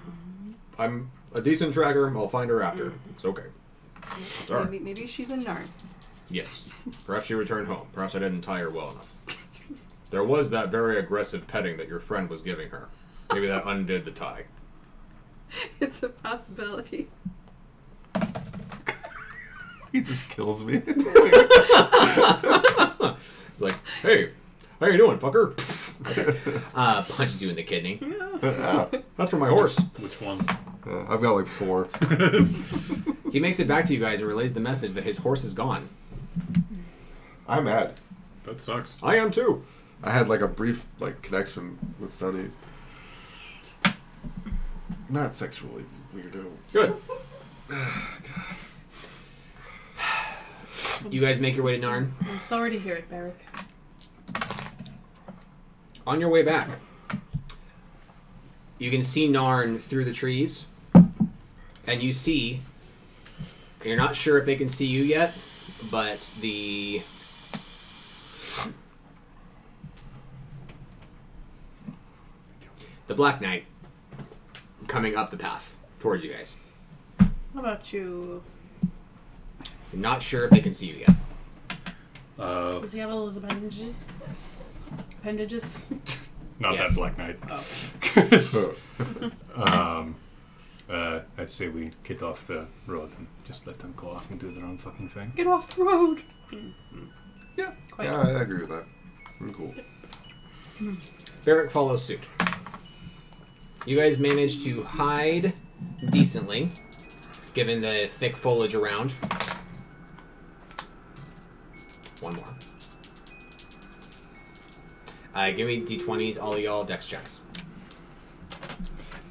I'm a decent tracker. I'll find her after. It's okay. Sorry. Maybe she's a Narn. Yes. Perhaps she returned home. Perhaps I didn't tie her well enough. There was that very aggressive petting that your friend was giving her. Maybe that undid the tie. It's a possibility. He just kills me. It's like, hey, how you doing, fucker? Okay. Punches you in the kidney. That's for my horse. Which one? I've got like 4. He makes it back to you guys and relays the message that his horse is gone. I'm mad. That sucks. I am too. I had like a brief like connection with Sunny. Not sexually, weirdo. Good. You guys make your way to Narn. I'm sorry to hear it, Barrick. On your way back, you can see Narn through the trees, and you see, you're not sure if they can see you yet, but the Black Knight coming up the path towards you guys. What about you? You're not sure if they can see you yet. Does he have all his appendages? Not Yes. that Black Knight. Oh. I'd say we get off the road and just let them go off and do their own fucking thing. Get off the road! Yeah. Quite. Yeah, I agree with that. I'm cool. Barrick follows suit. You guys manage to hide decently, given the thick foliage around. One more. Give me d20s, all y'all dex checks.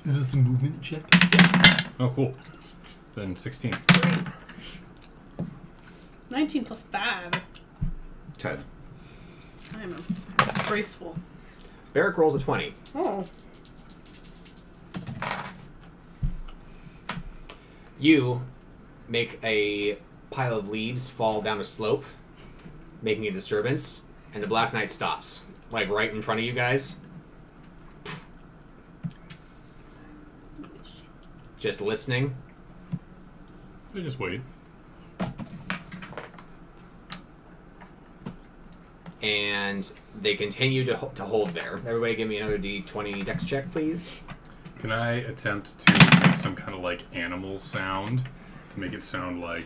Is this a movement check? Oh, cool. Then 16. 19 plus 5. 10. I am graceful. Barrick rolls a 20. Oh. You make a pile of leaves fall down a slope, making a disturbance, and the Black Knight stops, like right in front of you guys. Just listening. They just wait. And they continue to hold there. Everybody give me another d20 dex check, please. Can I attempt to make some kind of like animal sound to make it sound like?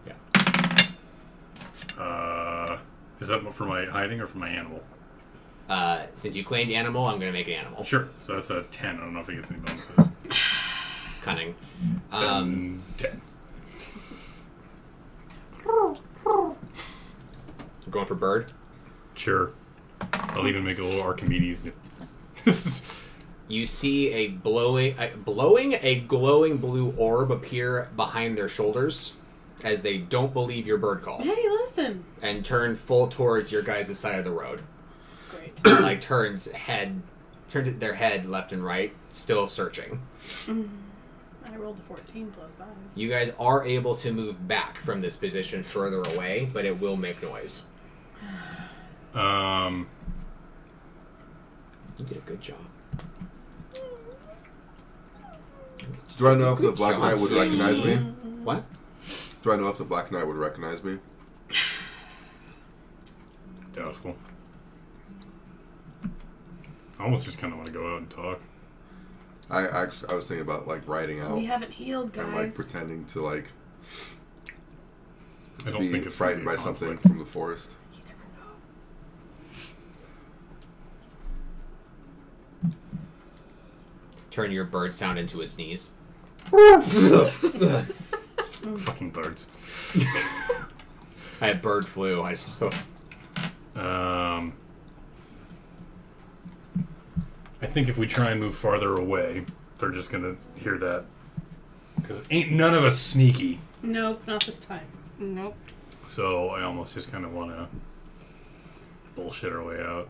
Yeah. Is that for my hiding or for my animal? Since you claimed animal, I'm going to make an animal. Sure. So that's a 10. I don't know if it gets any bonuses. Cunning. 10. Going for bird. Sure. I'll even make a little Archimedes. You see a glowing blue orb appear behind their shoulders as they don't believe your bird call Hey, listen! and turn full towards your guys' side of the road. Great. Like turns their head left and right, still searching. I rolled a 14 plus 5. You guys are able to move back from this position further away, but it will make noise. You did a good job. Do I know if the Black Knight would recognize me? What? Do I know if the Black Knight would recognize me? Doubtful. I almost just kind of want to go out and talk. I was thinking about like riding out We haven't healed, guys. and like pretending to like I don't be think it's frightened gonna by be a something conflict. from the forest. You never know. Turn your bird sound into a sneeze. Fucking birds. I had bird flu. I just. I think if we try and move farther away, they're just gonna hear that. Because ain't none of us sneaky. Nope, not this time. Nope. So I almost just kind of want to bullshit our way out.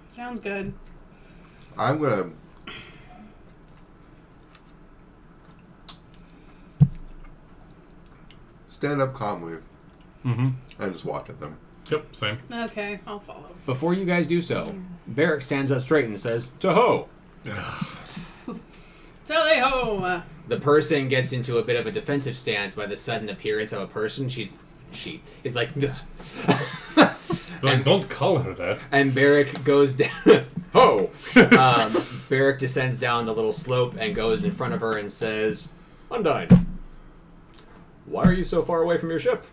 Sounds good. I'm gonna stand up calmly Mm-hmm. and just walk at them. Yep, same. Okay, I'll follow. Before you guys do so, Barrick stands up straight and says, "To-ho!" Tally-ho! The person gets into a bit of a defensive stance by the sudden appearance of a person. She is like, Don't call her that. and Barrick goes down. Ho! Barrick descends down the little slope and goes in front of her and says, "Undyne, why are you so far away from your ship?"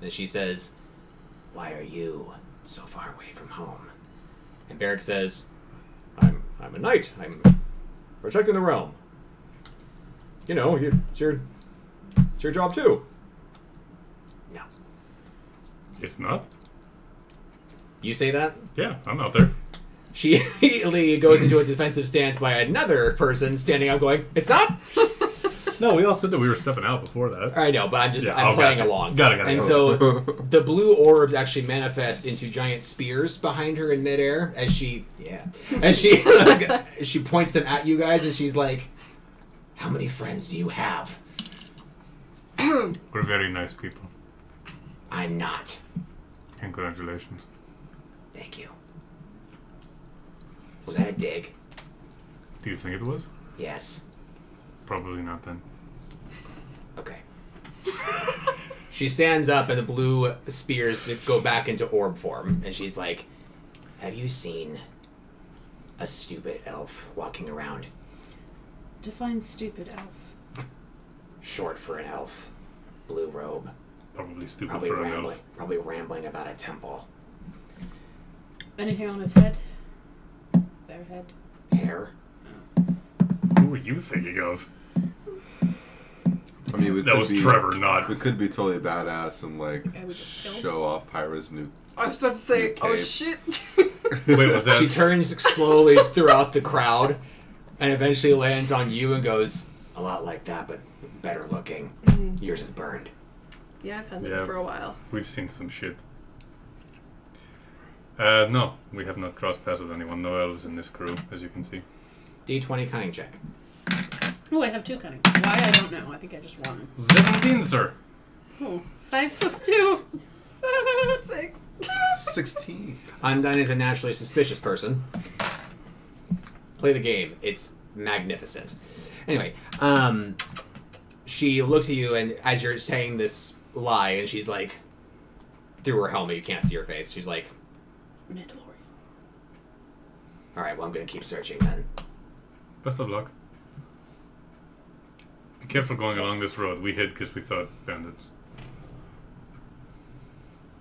And she says, "Why are you so far away from home?" And Barrick says, I'm a knight. I'm protecting the realm. You know, it's your job too." No. It's not? You say that? Yeah, I'm out there. She immediately goes into a defensive stance by another person standing up going, "It's not?" No, we all said that we were stepping out before that. I know, but I'm Yeah, playing gotcha. along. Got it. And so the blue orbs actually manifest into giant spears behind her in midair as she she points them at you guys and she's like, "How many friends do you have?" We're very nice people. "I'm not." Congratulations. "Thank you." Was that a dig? Do you think it was? Yes. Probably not then. Okay. She stands up and the blue spears go back into orb form and she's like, "Have you seen a stupid elf walking around?" Define stupid elf. Short for an elf. Blue robe. Probably stupid Probably for an rambling. elf. Probably rambling about a temple. Anything on his head? Their head? Hair. Who were you thinking of? I mean, That was Trevor, not... We could be totally badass and like Guy we just killed? show off Pyra's new. I was about to say, Okay. oh shit. Wait, was that... She turns slowly throughout the crowd and eventually lands on you and goes, "A lot like that, but better looking. Yours is burned." Yeah, I've had this Yeah. for a while. We've seen some shit. No, we have not crossed paths with anyone. No elves in this crew, as you can see. D20 cunning check. Oh, I have 2 cunning. Why? I don't know. I think I just won. 17, sir! Oh, 5 plus 2. 6. 16. Undyne is a naturally suspicious person. Play the game. It's magnificent. Anyway, she looks at you, and as you're saying this lie, and she's like, through her helmet, you can't see her face. She's like, Mandalorian. "All right, well, I'm gonna keep searching then." Best of luck. Be careful going along this road. We hid because we thought bandits.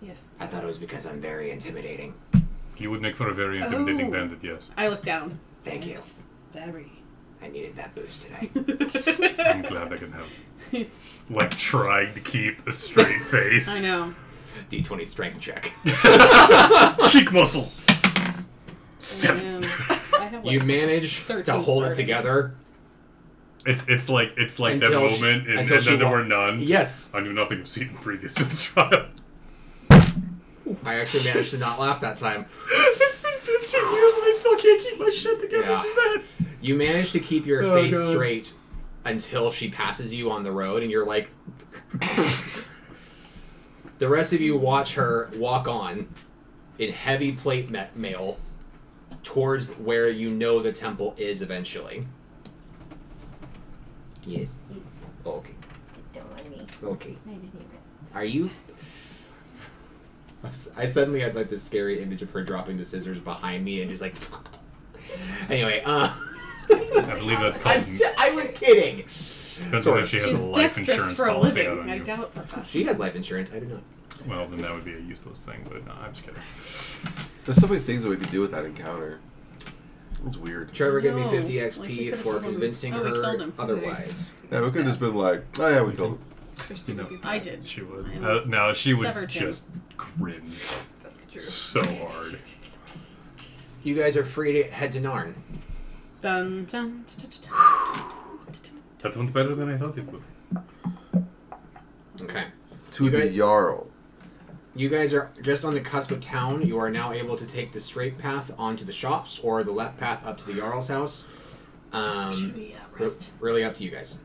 Yes. I thought it was because I'm very intimidating. You would make for a very intimidating Oh. bandit, yes. I look down. Thank you. Yes. Very. I needed that boost today. I'm glad I can help. Like, trying to keep a straight face. I know. D20 strength check. Cheek muscles! 7. And I have You manage 13 to hold it starting. together. It's like that Until she- moment, and until then she there wa- were none. Yes. I knew nothing of Seaton previous to the trial. I actually managed to not laugh that time. It's been 15 years and I still can't keep my shit together. Yeah. Too bad. You manage to keep your Oh, face God. straight until she passes you on the road, and you're like... The rest of you watch her walk on in heavy plate mail towards where you know the temple is eventually. Yes. Okay. Don't mind me. Okay. I just need rest. Are you... I suddenly had like this scary image of her dropping the scissors behind me and just like. Anyway, I believe that's called. I was kidding. Depends on if she has She's a life dexterous insurance for a policy out living. on I you. doubt that. She has life insurance. I do not. Well, then that would be a useless thing, but no, I'm just kidding. There's so many things that we could do with that encounter. It was weird. Trevor gave me No. 50 Like, XP we could've for told him- convincing oh, we her killed him. otherwise. Yeah, we could have just been like, oh yeah, we killed him. I did. She would. I almost No, she would severed him. just cringe That's true. so hard. You guys are free to head to Narn. Dun, dun, dun, dun, That went better than I thought it would. Okay. To You the guys- Jarl. You guys are just on the cusp of town. You are now able to take the straight path onto the shops or the left path up to the Jarl's house. Should we rest? Really up to you guys.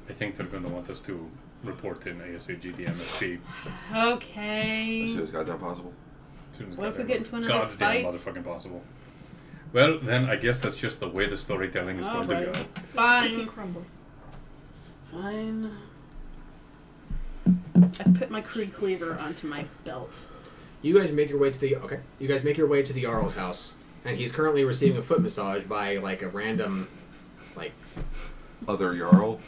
I think they're going to want us to report in ASAG the MSP Okay. As soon as goddamn possible. as soon as What if we goddamn- get into another goddamn fight? motherfucking possible. Well, then I guess that's just the way the storytelling is going Alright. to go. Cookie Fine. crumbles. Fine. I put my crude cleaver onto my belt. You guys make your way to the You guys make your way to the Jarl's house, and he's currently receiving a foot massage by like a random, like. Other Jarl.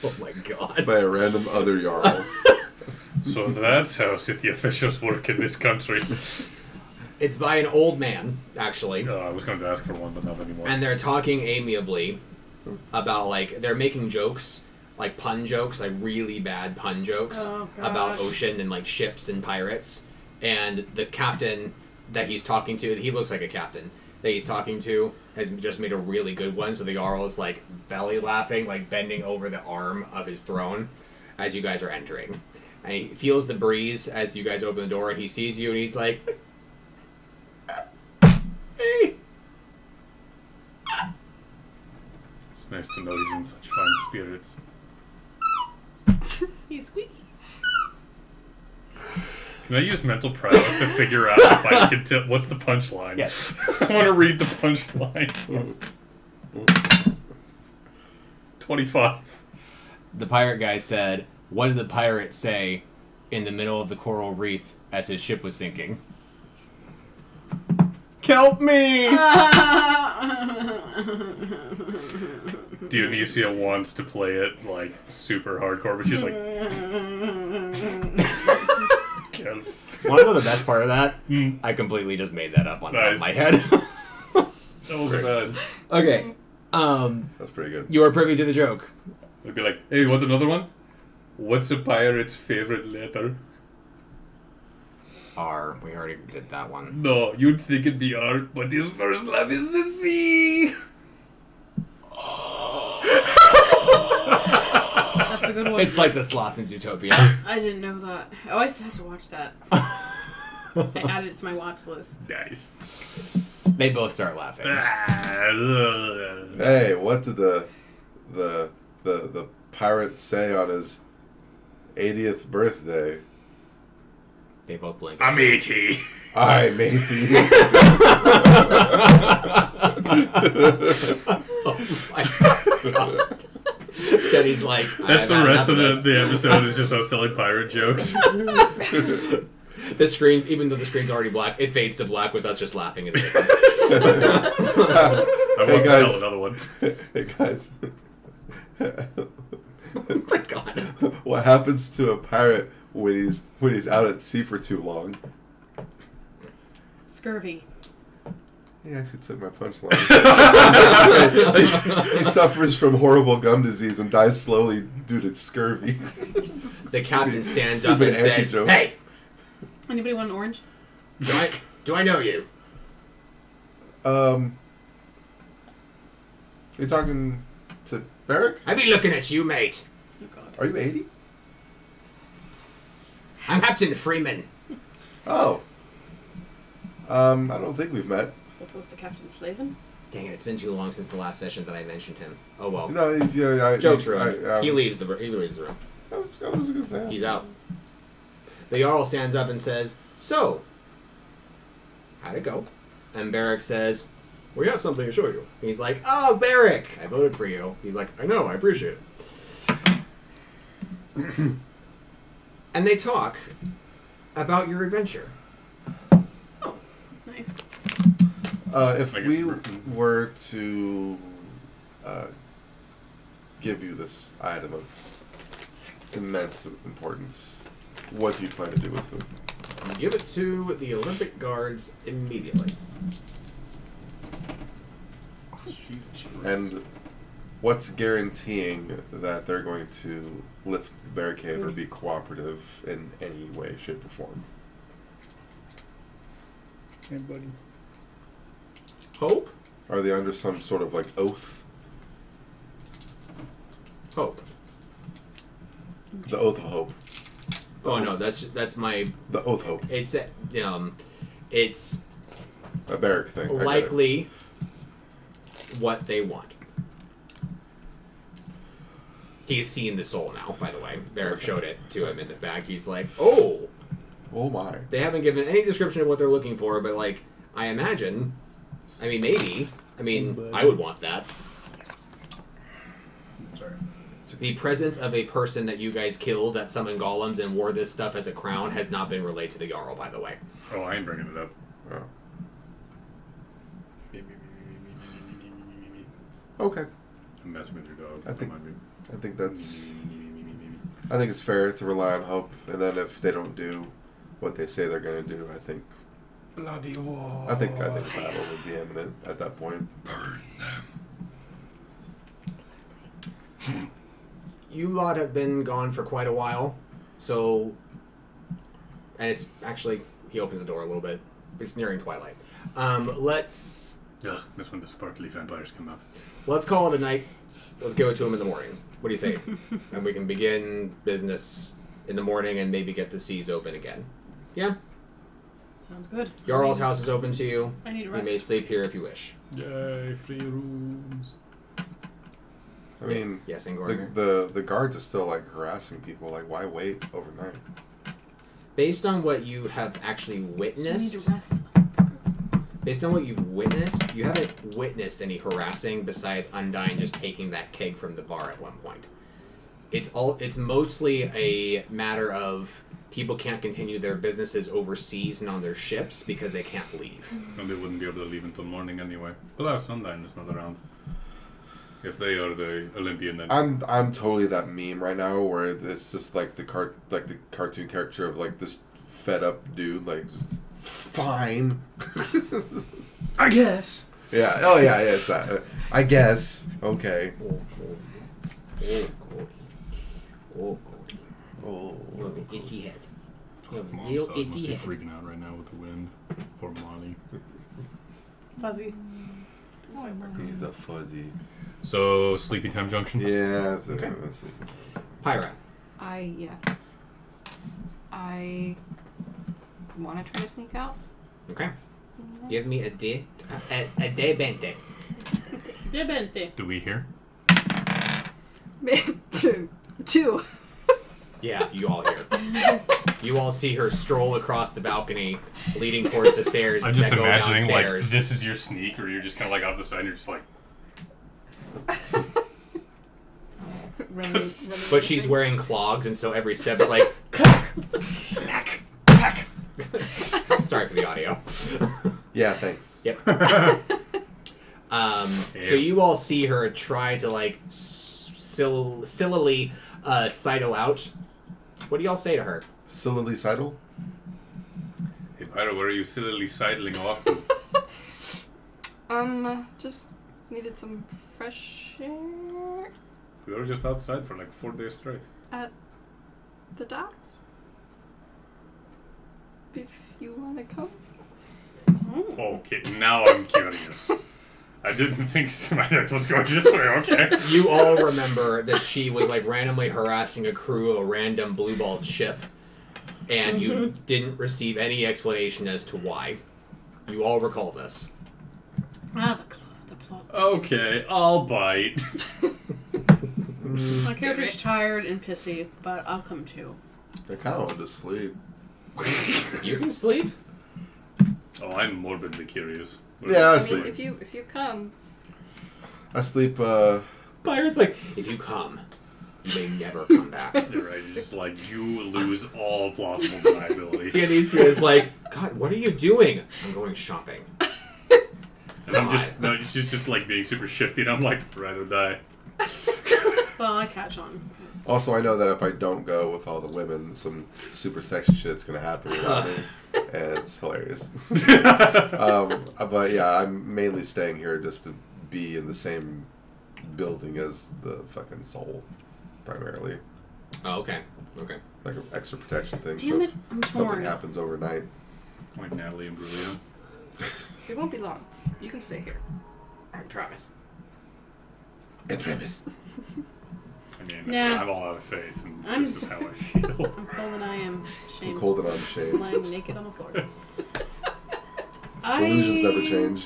Oh my god. By a random other Jarl. So that's how city officials work in this country. It's by an old man, actually. I was going to ask for one, but not anymore. And they're talking amiably about, like, they're making jokes, like pun jokes, like really bad pun jokes Oh, about gosh. ocean and, like, ships and pirates. And the captain that he's talking to, he looks like a captain that he's talking to, has just made a really good one. So the Jarl is, like, belly laughing, like, bending over the arm of his throne as you guys are entering. And he feels the breeze as you guys open the door, and he sees you, and he's like... Hey. It's nice to know he's in such fine spirits. He's squeaky. Can I use mental prowess to figure out if I can tell what's the punchline? Yes. I want to read the punchline. Yes. 25. The pirate guy said, "What did the pirate say in the middle of the coral reef as his ship was sinking?" Kelp me! Dionysia wants to play it like super hardcore, but she's like, "Can't." Want to know the best part of that? Mm. I completely just made that up on top Nice. of my head. That was bad. Okay. That's pretty good. You are privy to the joke. I'd be like, "Hey, want another one? What's a pirate's favorite letter?" R. We already did that one. No, you'd think it'd be art, but his first love is the sea. That's a good one. It's like the sloth in Zootopia. I didn't know that. Oh, I still have to watch that. I added it to my watch list. Nice. They both start laughing. Hey, what did the pirate say on his 80th birthday? They both blink. I'm 80. Aye, matey. Oh my god. Jenny's like, That's "I've the had rest of enough the episode is just us telling pirate jokes. The screen, even though the screen's already black, it fades to black with us just laughing at this. I want to guys. tell another one. Hey guys. Oh my god. What happens to a pirate when he's out at sea for too long? Scurvy. He actually took my punchline. he suffers from horrible gum disease and dies slowly due to scurvy. The captain stands up Stupid and says, anti-joke. "Hey, Anybody want an orange? do I know you?" You talking to Barrick? I be looking at you, mate. Oh god. Are you 80? I'm Captain Freeman. Oh. I don't think we've met. As opposed to Captain Slavin? Dang it, it's been too long since the last session that I mentioned him. Oh well. No, yeah, Joke's ruined. He leaves the room. I was gonna say. He's out. The Jarl stands up and says, "So, how'd it go?" And Barrick says, "We have something to show you." He's like, "Oh, Barrick, I voted for you." He's like, "I know, I appreciate it." And they talk about your adventure. Oh, nice. If Like we a- were to give you this item of immense importance, what do you plan to do with it? Give it to the Olympic Guards immediately. And what's guaranteeing that they're going to lift the barricade or be cooperative in any way, shape, or form? Hey, buddy. Hope? Are they under some sort of like oath? Hope. The oath of hope. Oh no, that's my. The oath hope. It's A barrack thing. I get it. likely what they want. He's seen the soul now, by the way. Barrack showed it to him in the back. He's like, oh! Oh my. They haven't given any description of what they're looking for, but, like, I imagine... I mean, maybe. I mean, I would want that. Sorry. The presence of a person that you guys killed that summoned golems and wore this stuff as a crown has not been relayed to the Jarl, by the way. Oh, I ain't bringing it up. Oh. Okay. I'm messing with your dog. I think- Come on, dude. I think that's... I think it's fair to rely on hope, and then if they don't do what they say they're going to do, I think Bloody war. a battle would be imminent at that point. You lot have been gone for quite a while, so... And it's actually... He opens the door a little bit. It's nearing twilight. Let's That's when the sparkly vampires come up. call it a night. Let's give it to him in the morning. What do you say? And we can begin business in the morning and maybe get the seas open again. Yeah? Sounds good. Jarl's house is open to you. I need a You rest. may sleep here if you wish. Yay, free rooms. I mean, Yes, Ingorner. the guards are still like harassing people. Like, why wait overnight? Based on what you have actually So we need witnessed, to rest. based on what you've witnessed, you haven't witnessed any harassing besides Undyne just taking that keg from the bar at one point. It's mostly a matter of people can't continue their businesses overseas and on their ships because they can't leave. And they wouldn't be able to leave until morning anyway. But that's Sundown is not around. If they are the Olympian, then I'm totally that meme right now where it's just like the cartoon character of like this fed up dude like fine. I guess. Yeah. Oh yeah. Yeah. It's that. I guess. Okay. Oh, Cody. Oh, Cody. Oh. You have an itchy head. You have a Mom's little dog must itchy be head. freaking out right now with the wind. Poor Molly. Fuzzy. He's a fuzzy. So, Sleepy Time Junction? Yeah. That's Okay. that's it. Pyra. I want to try to sneak out. Okay. Give me a day bente. Debente. Do we hear? 2. Yeah, you all hear. You all see her stroll across the balcony, leading towards the stairs. I'm just that go imagining, like, downstairs. this is your sneak, or you're just kind of, like, off the side, and you're just like... But she's wearing clogs, and so every step is like... Sorry for the audio. Yeah. Thanks. Yep. So you all see her try to, like, sillily sidle out. What do y'all say to her? Sillily sidle. Hey, Pyro, where are you sillily sidling off to? Just needed some fresh air We were just outside for, like, 4 days straight. at the docks. If you want to come. Okay, now I'm curious. I didn't think that was going this way, okay. You all remember that she was, like, randomly harassing a crew of a random blue-balled ship, and you didn't receive any explanation as to why. You all recall this. Ah, the plot. Okay, I'll bite. My character's tired and pissy, but I'll come too. I kind of wanted to sleep. You can sleep. Oh, I'm morbidly curious. Yeah, I I sleep. mean, if you come, I sleep. Byron's like, if you come, you may never come back. You're right. You're just like, you lose all plausible deniability. TNDC is like, God, what are you doing? I'm going shopping. And I'm just, no, she's just like being super shifty, and I'm like, ride or die. Well, I catch on. Also, I know that if I don't go with all the women, some super sexy shit's gonna happen without me, and it's hilarious. But yeah, I'm mainly staying here just to be in the same building as the fucking soul, primarily. Oh, okay. Okay. Like an extra protection thing. Damn it, if I'm something torn. happens overnight. Like Natalie and Brulia. It won't be long. You can stay here. I promise. I promise. I mean, Yeah. I'm all out of faith, and I'm- this is how I feel. I'm cold and I am ashamed. I'm cold and I'm ashamed. Lying naked on the floor. Illusions never change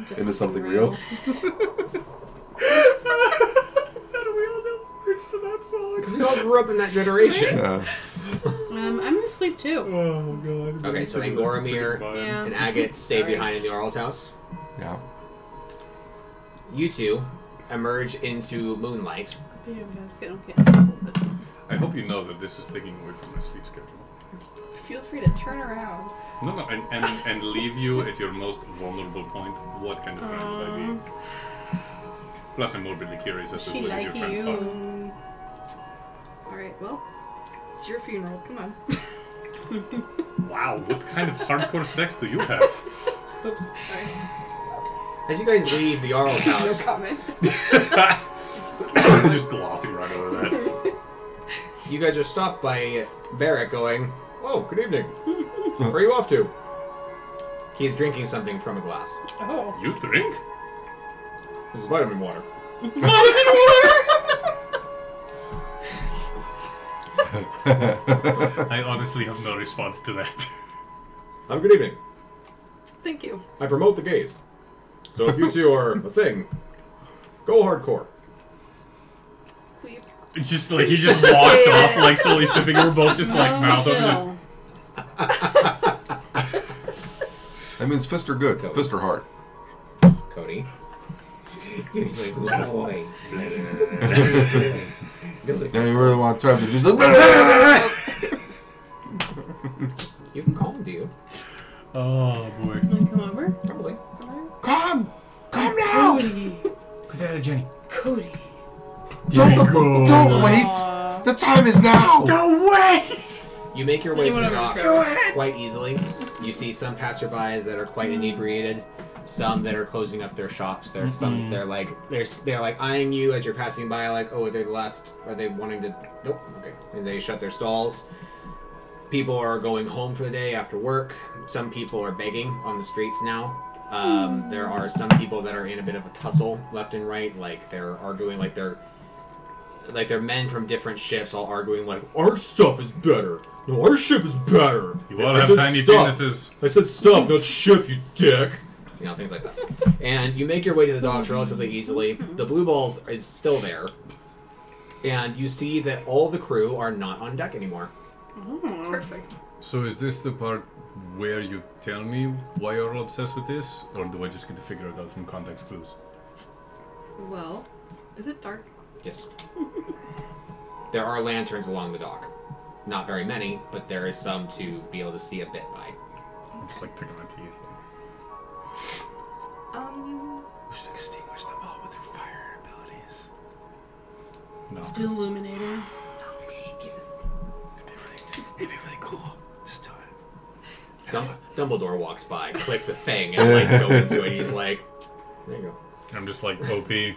Just into something real. How do we all know the words to that song? We all grew up in that generation. Yeah. I'm gonna sleep too. Oh, God. Okay, so Angoromir Yeah. and Agate stay Sorry. behind in the Arl's house. Yeah. You two emerge into moonlight. You guys get okay. A little bit. I hope you know that this is taking away from my sleep schedule. Feel free to turn around. No, and leave you at your most vulnerable point. What kind of friend would I be? Plus, I'm morbidly curious as to She what is like your friend you. fuck. Alright, well, it's your funeral. Come on. Wow, what kind of hardcore sex do you have? Oops, sorry. As you guys leave the Arl's No house, comment. Just glossing right over that. you guys are stopped by Barrett going, "Oh, good evening. Where are you off to?" He's drinking something from a glass. Oh. You drink? This is vitamin water. I honestly have no response to that. Have a good evening. Thank you. I promote the gays. So if you two are a thing, go hardcore. Weep. It's just like he just walks off, like slowly sipping. We're both just like No, mouth open. chill. That means fist are good. Go. Fist are hard. Cody. You're a good boy. Now you really want to try to do You can call him, do you? Oh boy. Wanna come over? Probably. Come now! Cody. Cause I had a Jenny. Cody. Don't wait! Aw. The time is now! Don't wait! You make your way to the Anyone docks over quite easily. You see some passerbys that are quite inebriated, some that are closing up their shops. There's some they're like eyeing you as you're passing by, like, oh, are they the last? Are they wanting to? Nope. Okay. And they shut their stalls. People are going home for the day after work. Some people are begging on the streets now. There are some people that are in a bit of a tussle left and right, like they're arguing, like they're men from different ships all arguing, like, our stuff is better. No, our ship is better. You all I have said tiny stuff. penises. I said stuff, not ship, you dick. You know, things like that. And you make your way to the docks relatively easily. The Blue Balls is still there. And you see that all the crew are not on deck anymore. Perfect. So is this the part where you tell me why you're all obsessed with this? Or do I just get to figure it out from context clues? Well, is it dark? Yes. There are lanterns along the dock. Not very many, but there is some to be able to see a bit by. I'm just like picking my teeth. We should extinguish them all with your fire abilities. No. Do Illuminator. It'd be really cool. Just do it. Dumbledore walks by, clicks a thing, and lights go into it. He's like, there you go. I'm just like OP. He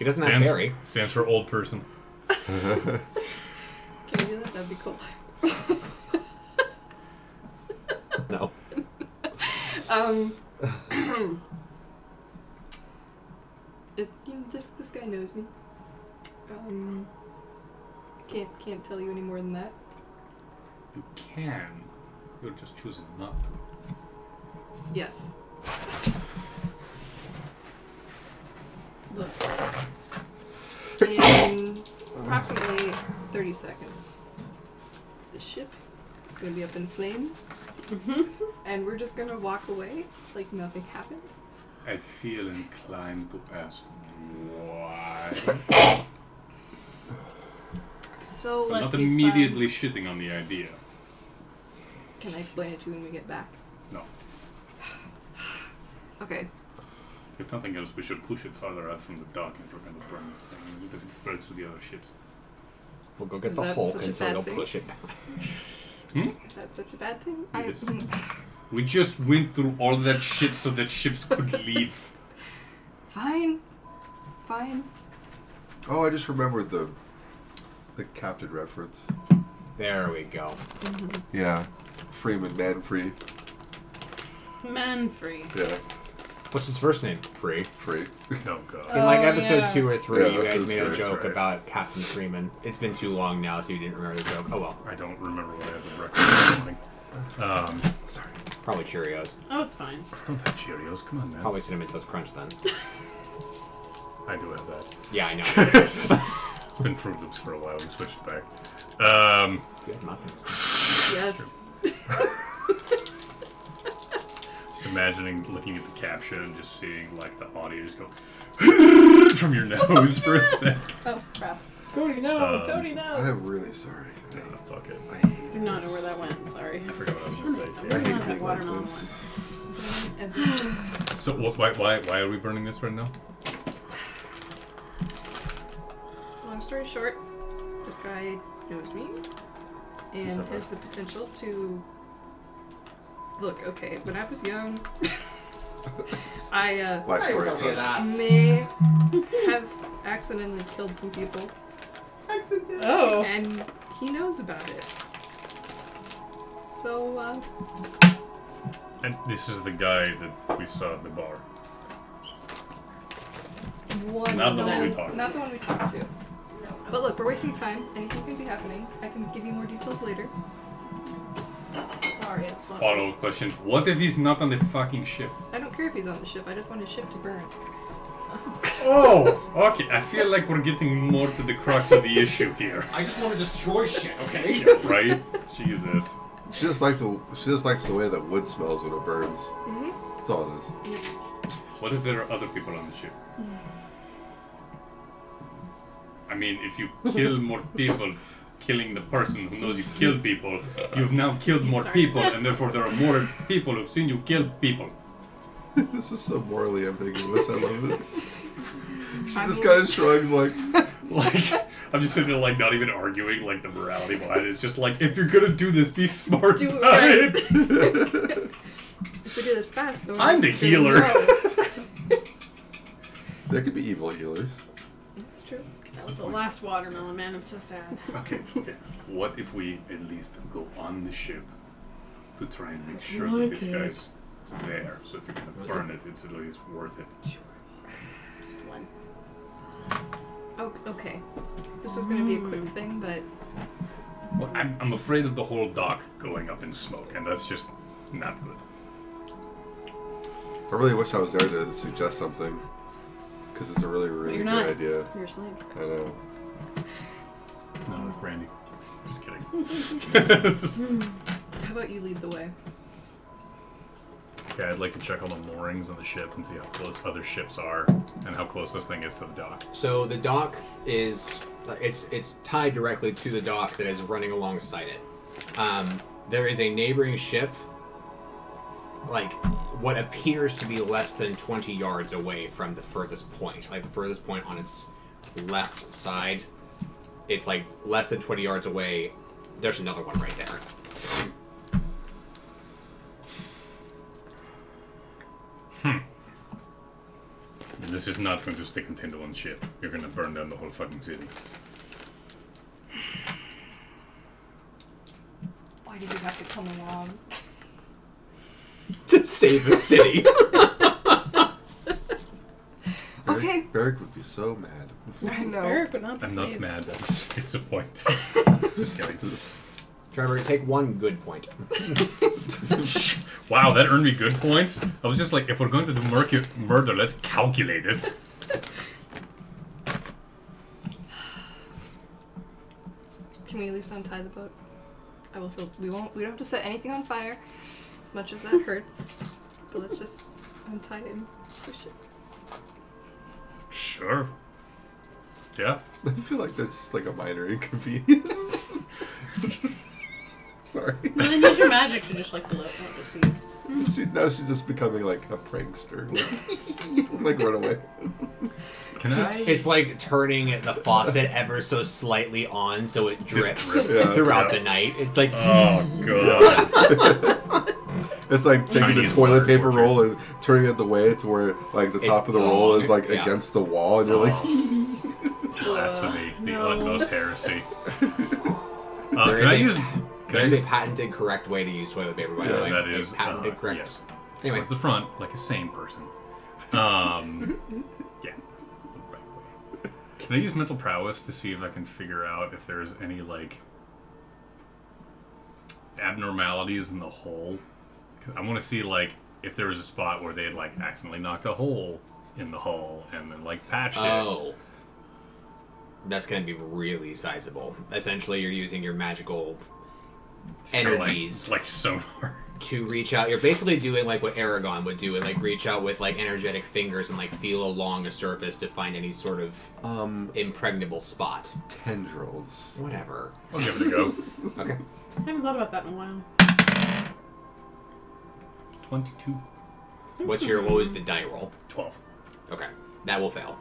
doesn't have fairy. Stands for old person. Can you do that? That'd be cool. No. This guy knows me. Can't tell you any more than that. You can. You're just choosing not to. Yes. Look. In approximately 30 seconds, the ship is going to be up in flames, and we're just going to walk away like nothing happened. I feel inclined to ask why. So, I'm Bless not you, immediately shitting on the idea. can I explain it to you when we get back? No. Okay. If nothing else, we should push it farther out from the dock if we're going to burn this thing, even if it spreads to the other ships. We'll go get Is the that Hulk such a and so bad he'll thing? push it back. Is that such a bad thing? Yes. We just went through all that shit so that ships could leave. Fine. Fine. Oh, I just remembered the captain reference. There we go. Yeah. Freeman, man free. Man free. Yeah, What's his first name? Free. free. Oh god. In like Oh, episode yeah. 2 or 3, Yeah, you guys that's made a great, joke right. about Captain Freeman. It's been too long now, so you didn't remember the joke. Oh well. I don't remember what I had for breakfast this morning. Sorry. Probably Cheerios. Oh, it's fine. I don't have Cheerios. Come on, man. Probably Cinnamon Toast Crunch then. I do have that. Yeah, I know. It's been Fruit Loops for a while. We switched it back. You have muffins. Yes. Just imagining looking at the caption and just seeing like the audio just go from your nose for a sec. Oh, crap. Cody, no! Cody, no! I'm really sorry. No, that's all good. I hate I do not know where that went. Sorry. I forgot what I was Damn going it. to I say. I really hate want that being like watermelon this. one. So why are we burning this right now? Long story short, this guy knows me and Is that has the potential to. Look, okay, when I was young, I Life story time. may have accidentally killed some people, Oh. and he knows about it. So, And this is the guy that we saw at the bar. one Not the no, one we talked to. Not the one we talked to. But look, we're wasting time. Anything can be happening. I can give you more details later. Sorry. Follow question. What if he's not on the fucking ship? I don't care if he's on the ship. I just want his ship to burn. Oh! Okay, I feel like we're getting more to the crux of the issue here. I just want to destroy shit, okay? Yeah, right? Jesus. She just likes the way that wood smells when it burns. Mm-hmm. That's all it is. What if there are other people on the ship? I mean, if you kill more people killing the person who knows you killed people, you've now killed more Sorry. people, and therefore there are more people who've seen you kill people. This is so morally ambiguous. I love it. I'm This guy shrugs like, Like, I'm just sitting there, like, not even arguing, like, the morality behind it. It's just like, if you're gonna do this, be smart Do it about right. it. If we do this fast, though, I'm the healer. there could be evil healers. That's true. That was the last watermelon, man. I'm so sad. Okay. What if we at least go on the ship to try and make sure that this guy's there? So if you're gonna burn it, it's at least worth it. Just one. Oh, okay. This was going to be a quick thing, but Well, I'm afraid of the whole dock going up in smoke, and that's just not good. I really wish I was there to suggest something. Because it's a really, really you're good not. idea. You're asleep. I know. No, it's Brandy. Just kidding. how about you lead the way? Okay, I'd like to check all the moorings on the ship and see how close other ships are and how close this thing is to the dock. So the dock is it's tied directly to the dock that is running alongside it. There is a neighboring ship, like what appears to be less than 20 yards away from the furthest point. Like the furthest point on its left side, it's like less than 20 yards away. There's another one right there. And this is not going to stay contained to one ship. You're going to burn down the whole fucking city. Why did you have to come along? To save the city. Okay. Beric would be so mad. I know. Eric would not be I'm not pleased. mad. It's the point. Just kidding. Trevor, take one good point. Wow, that earned me good points. I was just like, if we're going to do murder, let's calculate it. Can we at least untie the boat? I will feel we don't have to set anything on fire, as much as that hurts. But let's just untie it and push it. Sure. Yeah. I feel like that's just like a minor inconvenience. Sorry. Well, then use your magic to just like blow it out to see. Now she's just becoming like a prankster. Like run away. Can I? It's like turning the faucet ever so slightly on so it drips drips. Yeah. throughout the night. It's like Oh god. It's like taking the Chinese toilet water paper torture. roll and turning it the way to where like the top of the roll is like yeah. against the wall, and you're like, Blasphemy. The No. utmost heresy. There Can I is a- use? Can I there's a use? patented correct way to use toilet paper, by the Yeah, way. That A is patented correct. Yes. Anyway, Towards the front, like a sane person. Yeah, the right way. Can I use mental prowess to see if I can figure out if there's any like abnormalities in the hull? 'Cause I want to see like if there was a spot where they had like accidentally knocked a hole in the hull and then like patched it. oh, that's going to be really sizable. Essentially, you're using your magical It's kinda energies like sonar. to reach out. You're basically doing like what Aragon would do and like reach out with like energetic fingers and like feel along a surface to find any sort of impregnable spot. tendrils. Whatever. I'll give it a go. Okay. I haven't thought about that in a while. 22. What was the die roll? 12. Okay. That will fail.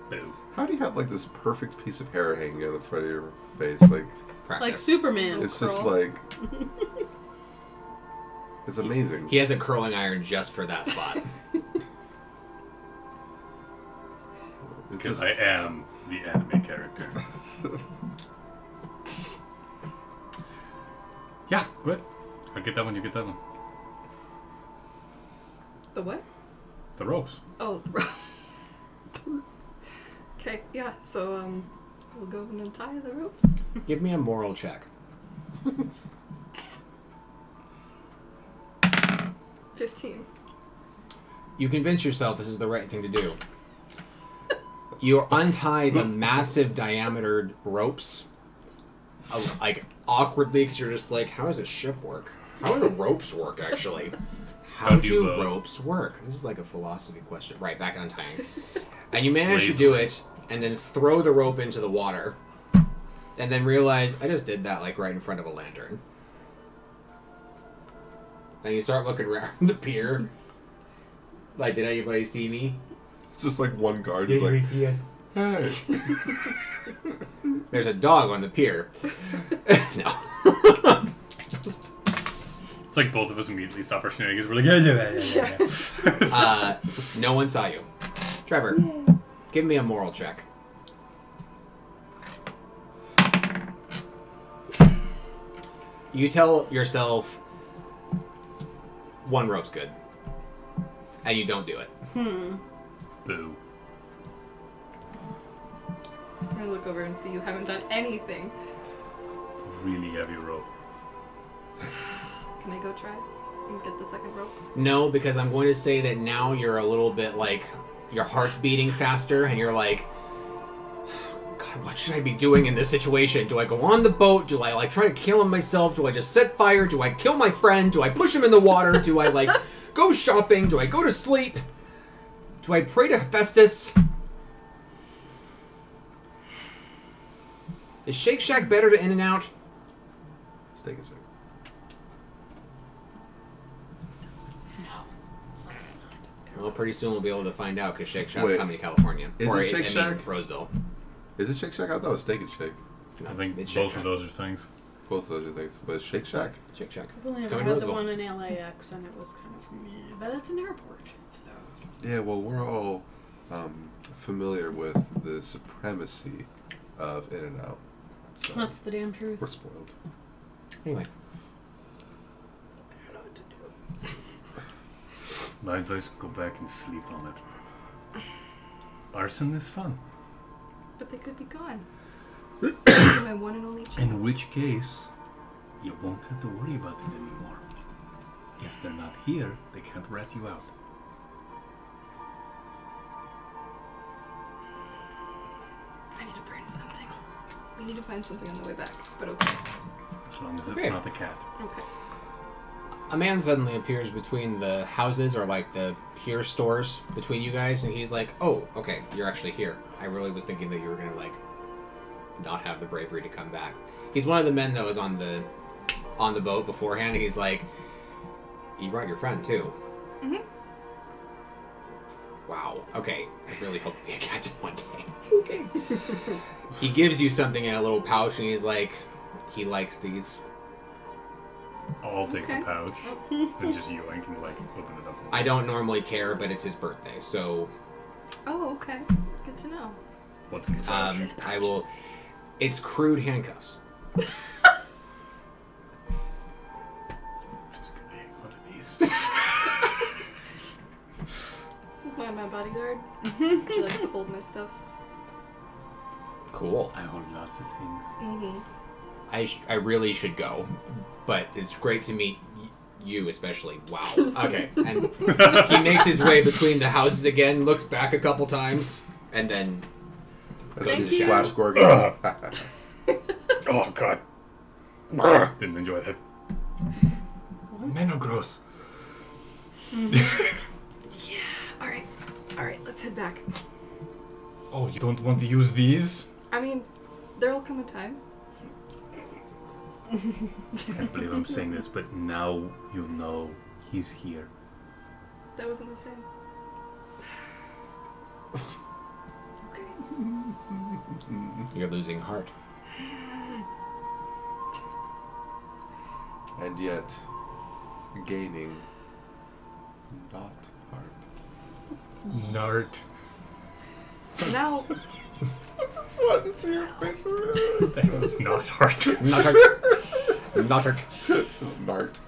Boo. How do you have like this perfect piece of hair hanging in the front of your face? Like Practice. Like Superman. it's just curl. like it's amazing. He has a curling iron just for that spot. It's Because just- I am the anime character. Yeah, good. I get that one, you get that one. The what? The ropes. Oh. Okay, yeah, so, we'll go and untie the ropes. Give me a moral check. 15. You convince yourself this is the right thing to do. You untie the massive diameter ropes, like awkwardly, because you're just like, how does a ship work? How do ropes work, actually? How do both. ropes work? This is like a philosophy question. Right, back on untying. And you manage to do it, and then throw the rope into the water, and then realize, I just did that, like, right in front of a lantern. And you start looking around the pier. Like, did anybody see me? It's just like one guard who's like, see us? hey. There's a dog on the pier. No. It's like both of us immediately stop our shenanigans. We're like, yeah. No one saw you. Trevor, give me a moral check. You tell yourself one rope's good. And you don't do it. Boo. I look over and see you haven't done anything. It's a really heavy rope. Can I go try and get the second rope? No, because I'm going to say that now you're a little bit like, your heart's beating faster, and you're like, God, what should I be doing in this situation? Do I go on the boat? Do I, like, try to kill him myself? Do I just set fire? Do I kill my friend? Do I push him in the water? Do I, like, go shopping? Do I go to sleep? Do I pray to Hephaestus? Is Shake Shack better to In-N-Out? Steak and Shake. Well, pretty soon we'll be able to find out, because Shake Shack's Wait, coming to California. is it Shake Shack? Roseville. Is it Shake Shack? I thought it was Steak and Shake. I think It's Shake both Shack. of those are things. Both of those are things. But it's Shake Shack? Shake Shack. I've only ever Coming to had the Roseville. one in LAX, and it was kind of meh, but that's an airport, so. Yeah, well, we're all familiar with the supremacy of In-N-Out. So That's the damn truth. we're spoiled. Anyway. I don't know what to do. My advice, go back and sleep on it. Arson is fun. But they could be gone. This is my one and only chance. In which case, you won't have to worry about it anymore. If they're not here, they can't rat you out. I need to burn something. We need to find something on the way back, but okay. As long as it's Okay. not the cat. Okay. A man suddenly appears between the houses, or like the pier stores between you guys, and he's like, "Oh, okay, you're actually here. I really was thinking that you were gonna like not have the bravery to come back." He's one of the men that was on the boat beforehand. And he's like, "You brought your friend too." Mhm. Wow. Okay. I really hope to be a captain one day. Okay. He gives you something in a little pouch, and he's like, he likes these. I'll take Okay. the pouch and just yoink and like open it up. I don't normally care, but it's his birthday, so Oh, okay. Good to know. What's inside? I will. It's crude handcuffs. Just gonna hang one of these. This is my bodyguard. She likes to hold my stuff. Cool. I hold lots of things. Mm-hmm. I really should go, but it's great to meet you especially. Wow. Okay. And he makes his way between the houses again, looks back a couple times, and then That's Thank just you. Flash Gorgon. Oh god. Didn't enjoy that. Men are gross. Alright, let's head back. Oh, you don't want to use these? I mean, there'll come a time. I can't believe I'm saying this, but now you know he's here. That wasn't the same. Okay. you're losing heart. And yet, gaining not heart. Nart. So now, I just wanted to see your face for it. That was not hard. Not hurt. Nart.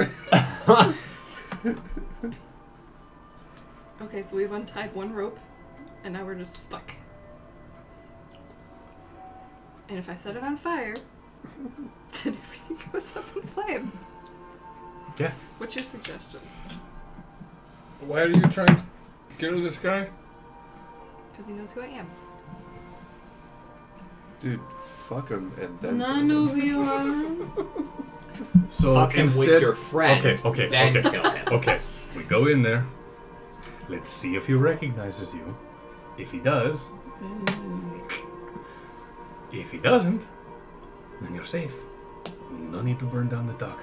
okay, so we've untied one rope, and now we're just stuck. And if I set it on fire, then everything goes up in flame. Yeah. What's your suggestion? Why are you trying to kill this guy? Because he knows who I am. Dude, fuck him and then. None of you are. So Fuck him with your friend. Okay, then okay. kill him. Okay, we go in there. Let's see if he recognizes you. If he does, if he doesn't, then you're safe. No need to burn down the dock.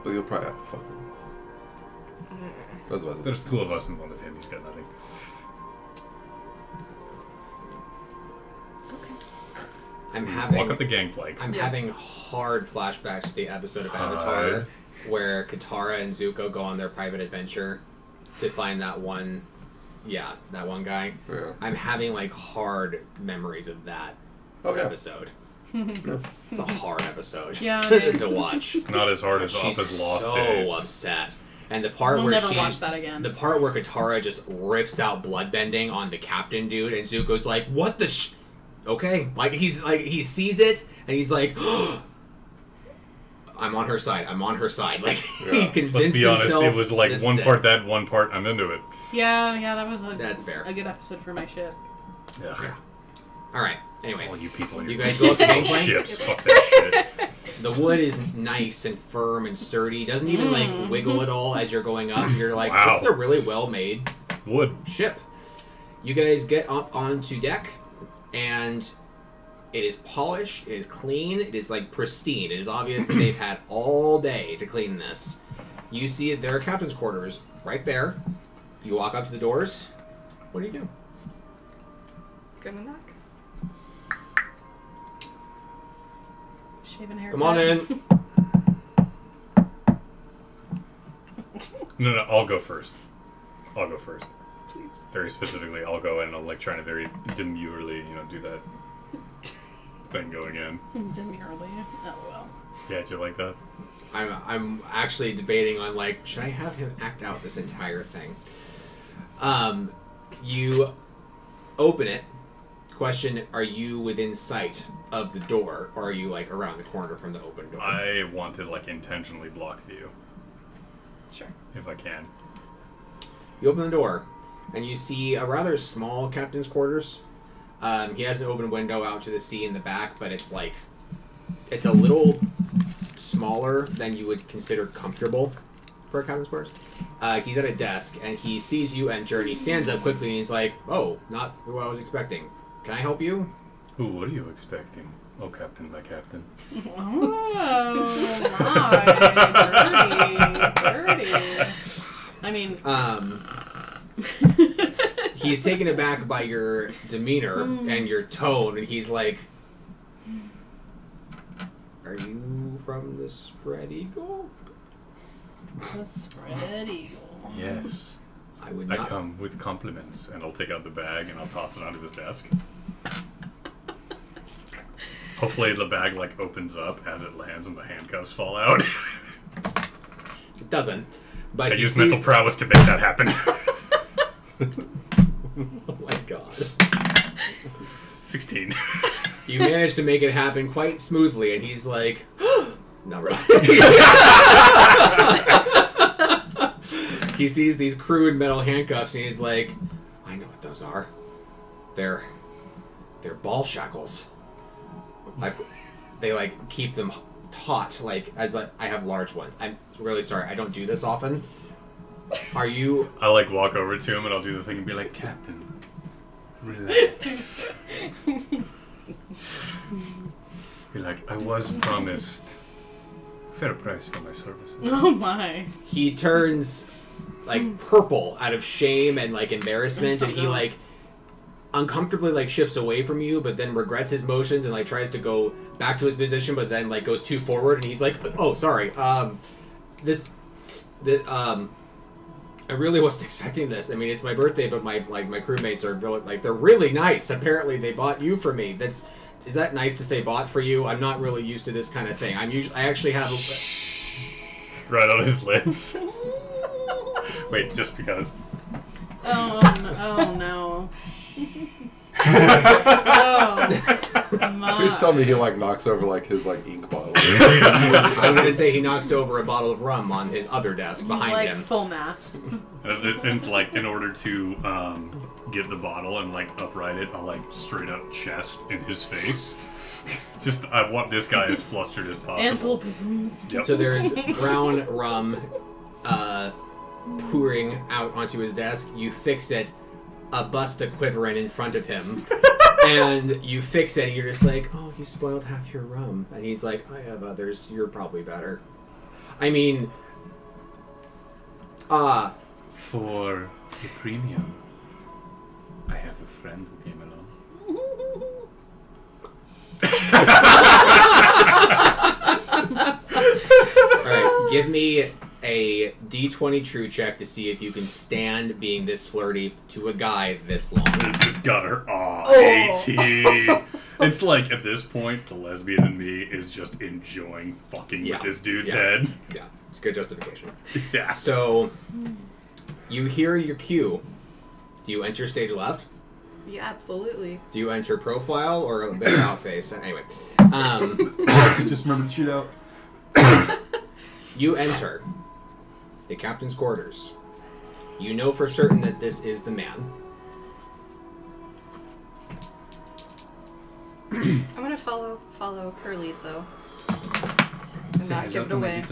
But you'll probably have to fuck him. That's what I was There's two of us and one of him. He's got nothing. Okay. I'm having. Walk up the gangplank. I'm Yeah. having hard flashbacks to the episode of Hard. Avatar where Katara and Zuko go on their private adventure to find that one guy. Yeah. I'm having like hard memories of that Oh, yeah. episode. It's a hard episode Yeah, it is. to watch. Not as hard as She's Up as Lost so Days. upset. And the part We'll where never watch that again. The part where Katara just rips out bloodbending on the captain dude, and Zuko's like, "What the Okay, he sees it, and he's like, "I'm on her side. I'm on her side." Like he Yeah. convinced Let's be honest, himself. it was like this one is it. part that, one part I'm into it. Yeah, that was That's fair. a good episode for my ship. Ugh. All right. Anyway, All you people in you your guys go up the fucking gangplank. ships. Fuck that shit. The wood is nice and firm and sturdy. Doesn't even like wiggle at all as you're going up. You're like, Wow. this is a really well made Wood. ship. You guys get up onto deck, and it is polished, it is clean, it is like pristine. It is obvious that they've had all day to clean this. You see there are captain's quarters right there. You walk up to the doors. What do you do? Gonna knock. Shaven haircut. Come on in. No, I'll go first. I'll go first. Please. Very specifically, I'll go in and I'll like try to very demurely, do that thing going in. Demurely. Oh well. Yeah, do you like that? I'm actually debating on like, should I have him act out this entire thing? You open it. Question, are you within sight of the door, or are you like around the corner from the open door? I want to like intentionally block view Sure. if I can. You open the door, and you see a rather small captain's quarters. He has an open window out to the sea in the back, but it's like, it's a little smaller than you would consider comfortable for a captain's quarters. He's at a desk, and he sees you enter, and he stands up quickly, and he's like, "Oh, not who I was expecting. Can I help you?" Ooh, what are you expecting? Oh, Captain, my captain. Oh my, dirty. I mean, he's taken aback by your demeanor and your tone, and he's like, "Are you from the Spread Eagle?" the Spread Eagle. Yes. I would I not. come with compliments, and I'll take out the bag and I'll toss it onto his desk. Hopefully the bag like opens up as it lands and the handcuffs fall out. It doesn't. But I he use sees... mental prowess to make that happen. Oh my god. 16. You managed to make it happen quite smoothly, and he's like, not really. He sees these crude metal handcuffs, and he's like, I know what those are. They're ball shackles. Like, they like keep them taut, like, as like, I have large ones. I'm really sorry, I don't do this often. Are you... I like walk over to him and I'll do the thing and be like, Captain, relax. Be like, I was promised fair price for my services. Oh my. He turns like purple out of shame and like embarrassment, and he like uncomfortably like shifts away from you, but then regrets his motions and like tries to go back to his position, but then like goes too forward, and he's like, oh sorry, I really wasn't expecting this. I mean, it's my birthday, but my crewmates are really, like, they're really nice. Apparently they bought you for me. Is that nice to say bought for you? I'm not really used to this kind of thing. I actually have Right on his lips. Wait, just because. Oh no. Oh my. Please tell me he like knocks over like his like ink bottle. I'm gonna say he knocks over a bottle of rum on his other desk behind like him. Full mask. And like, in order to get the bottle and like upright it, I'll like straight up chest in his face. Just, I want this guy as flustered as possible. And pulpisms. Yep. So there's brown rum pouring out onto his desk. You fix it, a bust a quivering in front of him. And you fix it, and you're just like, oh, you spoiled half your rum. And he's like, I have others. You're probably better. I mean, For a premium, I have a friend who came along. Alright, give me a D20 true check to see if you can stand being this flirty to a guy this long. It's got her. Aw, 18. It's like, at this point, the lesbian in me is just enjoying fucking with this dude's head. Yeah, it's a good justification. Yeah. So, you hear your cue. Do you enter stage left? Yeah, absolutely. Do you enter profile or a bit out face? Anyway. Just remember to cheat out. You enter the captain's quarters. You know for certain that this is the man. I'm gonna follow her lead though. And not give it away.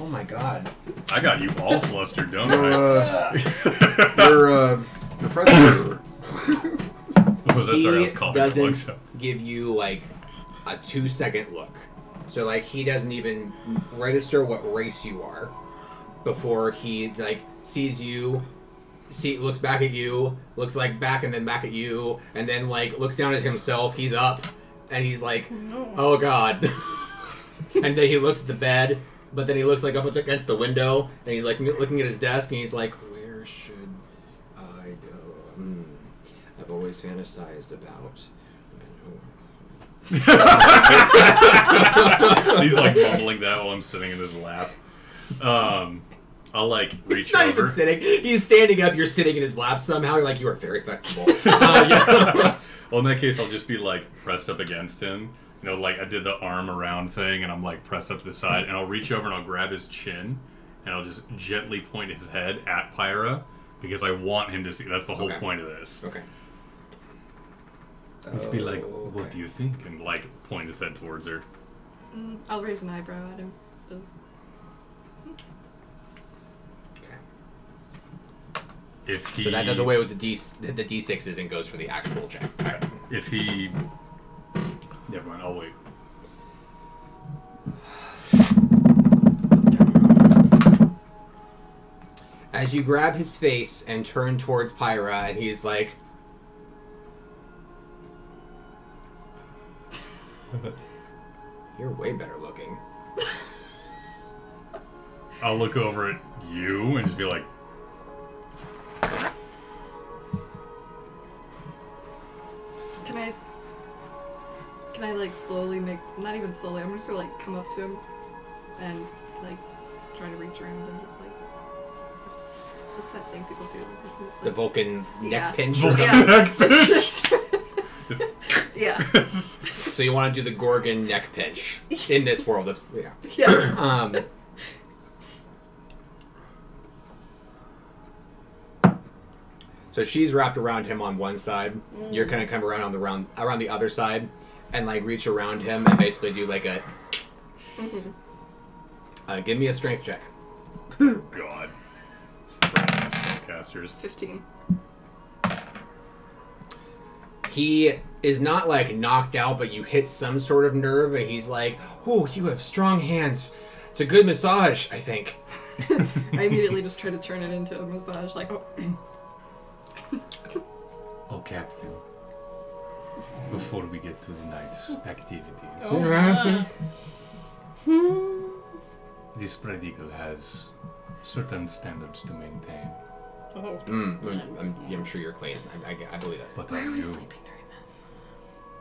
Oh my god. I got you all flustered, don't Your I? friends are What was that? Sorry, I was He coughing. doesn't give you like a 2-second look. So like he doesn't even register what race you are before he like sees you, looks back at you, looks like back and then back at you, and then like looks down at himself. He's up and he's like, oh god. And then he looks at the bed, but then he looks like up against the window, and he's like looking at his desk, and he's like, where should I go? I've always fantasized about. He's like mumbling that while I'm sitting in his lap. I'll like reach He's not over. even sitting. He's standing up. You're sitting in his lap somehow. You're like, you are very flexible. Yeah. Well, in that case, I'll just be like pressed up against him. You know, like I did the arm around thing, and I'm like pressed up to the side, and I'll reach over and I'll grab his chin, and I'll just gently point his head at Pyra because I want him to see. That's the whole point of this. Okay. Just be like, what do you think? And like point his head towards her. I'll raise an eyebrow at him. If he, So that does away with the D6s and goes for the actual check. If he... Never mind, I'll wait. As you grab his face and turn towards Pyra, and he's like... You're way better looking. I'll look over at you and just be like... Can I like slowly make, not even slowly, I'm just gonna like come up to him and like try to reach around and just like, what's that thing people do? Just, like, The Vulcan Yeah. neck pinch. Yeah. Neck pinch. It's just- yeah. So you want to do the Gorgon neck pinch in this world. That's yeah. Yeah. So she's wrapped around him on one side. You're gonna come around on the around the other side, and like reach around him and basically do like a. Give me a strength check. God. Friggin' spellcasters. 15. He is not like knocked out, but you hit some sort of nerve, and he's like, "Oh, you have strong hands. It's a good massage, I think." I immediately just try to turn it into a massage, like, oh. Oh, Captain. Before we get to the night's activities, this spread eagle has certain standards to maintain. Oh. I'm sure you're clean. I believe that. But Where are we you, sleeping during this?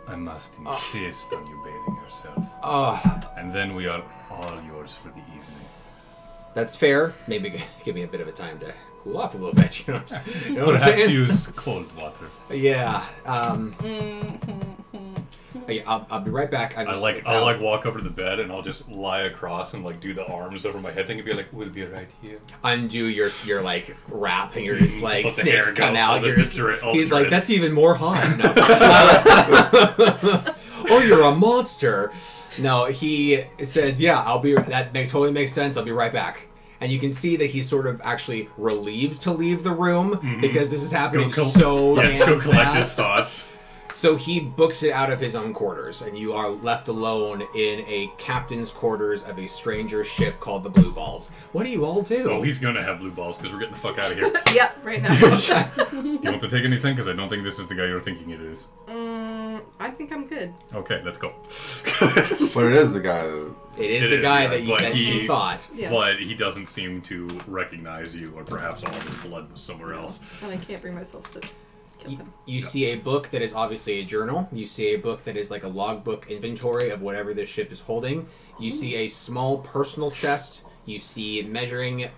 I must insist on you bathing yourself. Oh, And then we are all yours for the evening. that's fair. Maybe give me a bit of a time to cool off a little bit. You know what I'm, you know what I'm Perhaps saying? use cold water. Yeah. Okay, I'll be right back. I'll like walk over to the bed and I'll just lie across and like do the arms over my head thing and be like, we'll be right here. undo your like wrap, and you're just like let the hair snakes go, come out. all the You're just, drip, all he's the like, drip. that's even more hot. No. Oh, you're a monster. No, he says, yeah, totally makes sense. I'll be right back. And you can see that he's sort of actually relieved to leave the room because this is happening so Let's damn go collect his fast. thoughts. So he books it out of his own quarters, and you are left alone in a captain's quarters of a stranger ship called the Blue Balls. What do you all do? Oh, he's gonna have blue balls because we're getting the fuck out of here. Yeah, right now. Do you want to take anything? Because I don't think this is the guy you're thinking it is. I think I'm good. Okay, let's go. But it is the guy that... It is It the is, guy yeah, that but she he- thought. Yeah. But he doesn't seem to recognize you, or perhaps all of his blood was somewhere else. And I can't bring myself to kill him. You see a book that is obviously a journal. You see a book that is like a logbook inventory of whatever this ship is holding. You see a small personal chest. You see measuring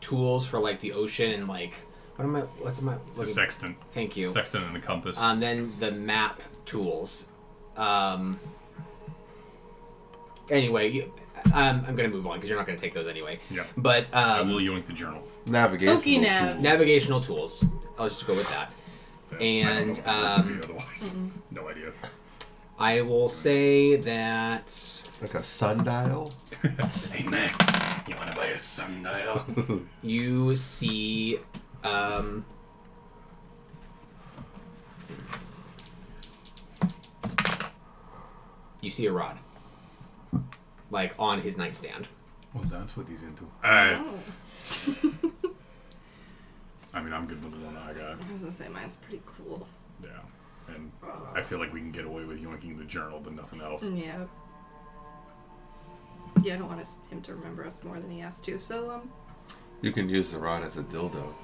tools for like the ocean and like what's my It's a sextant. Thank you. Sextant and a compass. Then the map tools. Anyway, I'm gonna move on because you're not gonna take those anyway. Yeah. But I will yoink the journal. Navigational Pokey-nav. tool. navigational tools. I'll just go with that. And I don't know what it would be otherwise. No idea. I will say that Like a sundial? Hey man, you wanna buy a sundial? you see you see a rod. Like on his nightstand. Oh, that's what he's into. I mean, I'm good with the one I got. I was gonna say mine's pretty cool. Yeah. And I feel like we can get away with yoinking the journal, but nothing else. Yeah. Yeah, I don't want him to remember us more than he has to. So, You can use the rod as a dildo.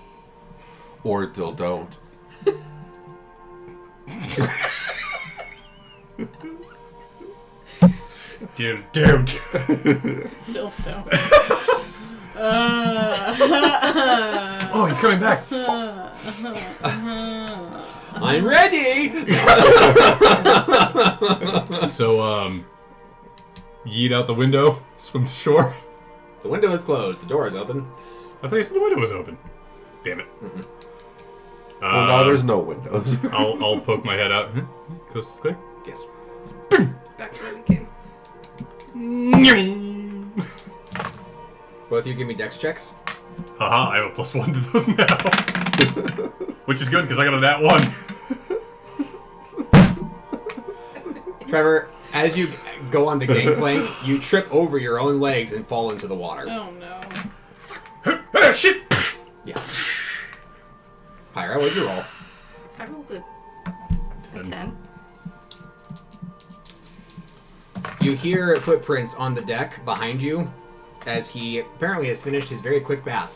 Or dildon't. Dear, damn. Dildo. Oh, he's coming back. I'm ready. So, yeet out the window, swim to shore. The window is closed. The door is open. I thought you said the window was open. Damn it. Well, now there's no windows. I'll poke my head out. Coast is clear. Yes. back to where we came. Both of you give me dex checks. Haha, I have a +1 to those now. Which is good, because I got a nat 1. Trevor, as you go on the gangplank, you trip over your own legs and fall into the water. Oh no. Ah, shit! Yeah. Hyra, what'd you roll? I rolled a 10. You hear footprints on the deck behind you as he apparently has finished his very quick bath.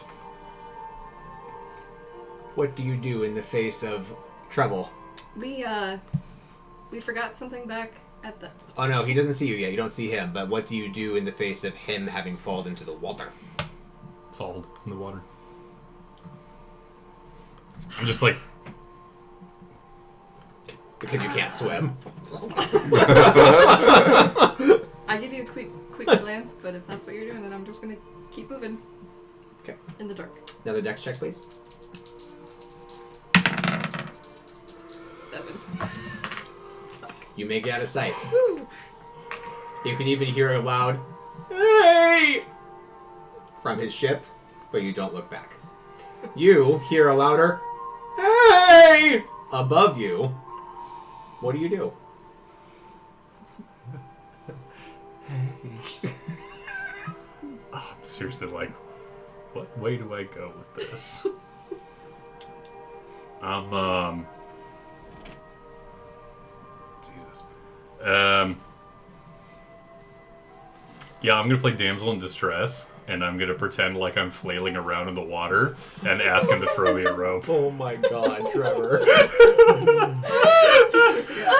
What do you do in the face of trouble? We forgot something back at the... Oh no, he doesn't see you yet. You don't see him. But what do you do in the face of him having fallen into the water? Falled in the water. I'm just like... Because you can't swim. I give you a quick glance, but if that's what you're doing, then I'm just gonna keep moving. Okay. In the dark. Another dex check, please. 7. You make it out of sight. Woo! You can even hear a loud, "Hey!" from his ship, but you don't look back. You hear a louder, "Hey!" above you. What do you do? I'm seriously like, what way do I go with this? Jesus. Yeah, I'm gonna play Damsel in Distress, and I'm gonna pretend like I'm flailing around in the water and ask him to throw me a rope. Oh my god, Trevor.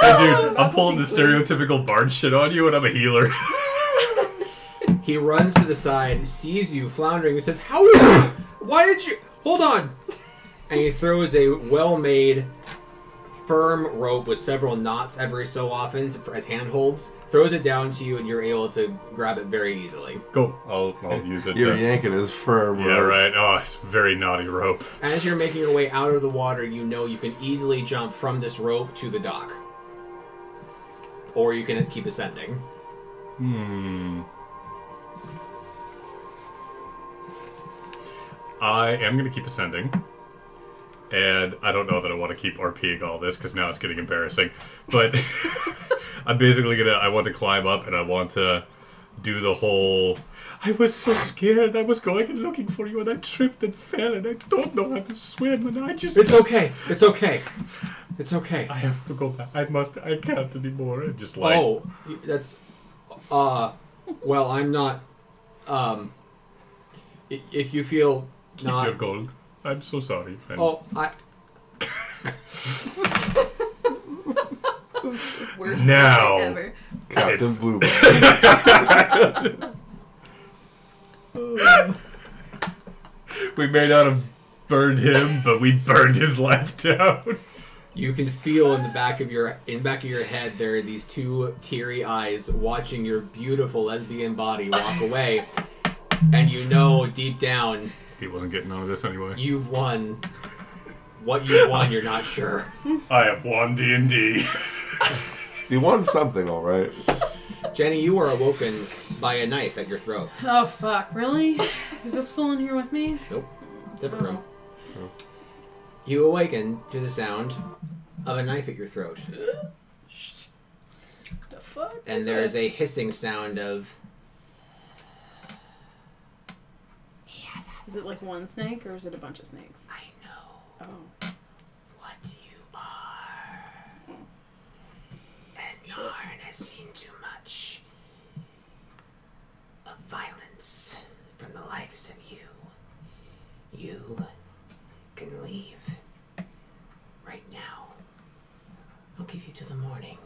Hey dude, I'm pulling the stereotypical bard shit on you, and I'm a healer. He runs to the side, sees you floundering, and says, "How are you? Why did you... Hold on!" And he throws a well-made, firm rope with several knots every so often as handholds, throws it down to you, and you're able to grab it very easily. Go. I'll use it. You're yanking his firm. Yeah, rope. right. Oh, it's very naughty rope. As you're making your way out of the water, you know you can easily jump from this rope to the dock. Or you can keep ascending. I am going to keep ascending. And I don't know that I want to keep RPing all this, because now it's getting embarrassing. But I'm basically going to... I want to climb up, and I want to do the whole... I was so scared. I was going and looking for you, and I tripped and fell, and I don't know how to swim, and I just... It's okay. It's okay. It's okay. I have to go back. I can't anymore. And just like... Oh, that's... well, I'm not... if you feel Keep not... your gold. I'm so sorry. Oh, I... Worst Now. thing ever. Captain It's- Bluebird. We may not have burned him, but we burned his life down. You can feel in the back of your head there are these two teary eyes watching your beautiful lesbian body walk away, and you know deep down He wasn't getting none of this anyway. you've won. What you've won, you're not sure. I have won D&D. You won something, all right. Jenny, you are awoken by a knife at your throat. Oh fuck, really? Is this full in here with me? Nope. Different room. Oh. You awaken to the sound of a knife at your throat. The fuck? And there's a hissing sound of... Is it like one snake or is it a bunch of snakes? I know Oh. what you are. And Yarn has seen too much of violence from the likes of you. You can leave right now. I'll give you till the morning.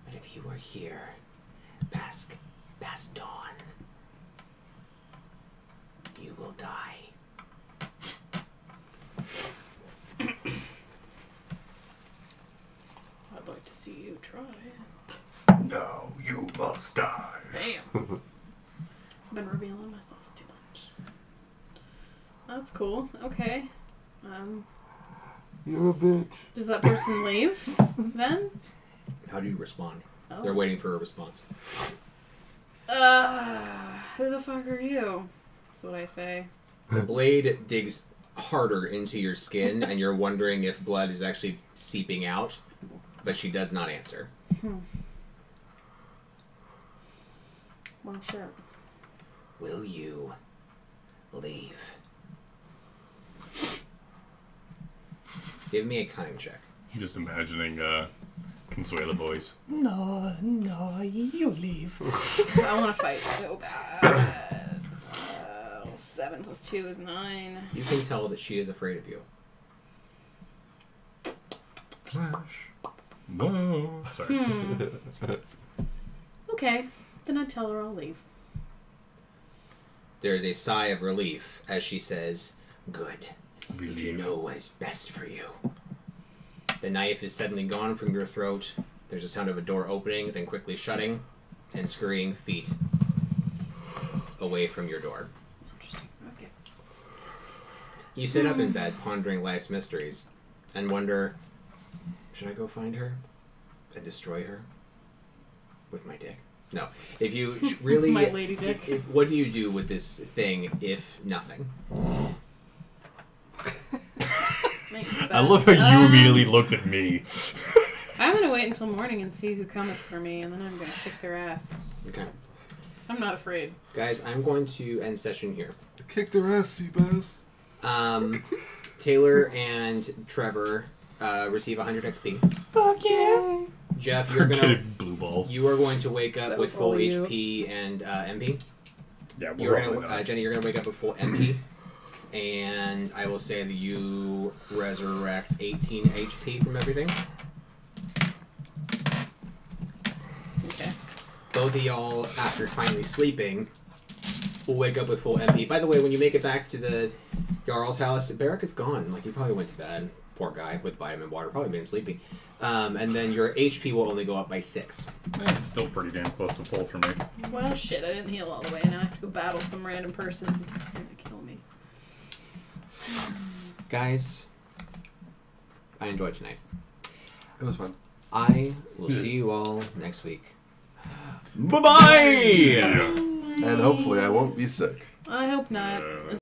But if you are here past dawn, you will die. I'd like to see you try. No, you must die. Damn. I've been revealing myself too much. That's cool. Okay. You're a bitch. Does that person leave then? How do you respond? Oh. They're waiting for a response. Who the fuck are you? That's what I say. The blade digs harder into your skin, and you're wondering if blood is actually seeping out, but she does not answer. Well, sure. Will you leave? Give me a cunning check. I'm just imagining Consuela voice. No, you leave. I want to fight so bad. 7 + 2 is 9. You can tell that she is afraid of you. Flash. Whoa. Sorry. Okay, then I tell her I'll leave. There is a sigh of relief as she says, "Good. We If you leave. know what is best for you." The knife is suddenly gone from your throat. There's a sound of a door opening, then quickly shutting, and scurrying feet away from your door. Interesting. Okay. You sit up in bed, pondering life's mysteries, and wonder, should I go find her and destroy her with my dick? No. If you really... My lady dick. What do you do with this thing, if nothing? I love how you immediately looked at me. I'm gonna wait until morning and see who cometh for me, and then I'm gonna kick their ass. Okay. 'Cause I'm not afraid. Guys, I'm going to end session here. Kick their ass, Seabass. Taylor and Trevor receive 100 XP. Fuck yeah. Jeff, you're gonna... Kidding, blue balls. You are going to wake up That with was full all you. HP and MP. Yeah, You're we're gonna, gonna. Jenny, you're gonna wake up with full MP, and I will say that you resurrect 18 HP from everything. Okay. Both of y'all, after finally sleeping, will wake up with full MP. By the way, when you make it back to the Jarl's house, Barrack is gone. Like, he probably went to bed. Poor guy with vitamin water. Probably made him sleepy. And then your HP will only go up by 6. It's still pretty damn close to full for me. Well, shit, I didn't heal all the way. Now I have to go battle some random person who's gonna kill me. Guys, I enjoyed tonight. It was fun. I will see you all next week. Bye-bye! And hopefully I won't be sick. I hope not. Yeah.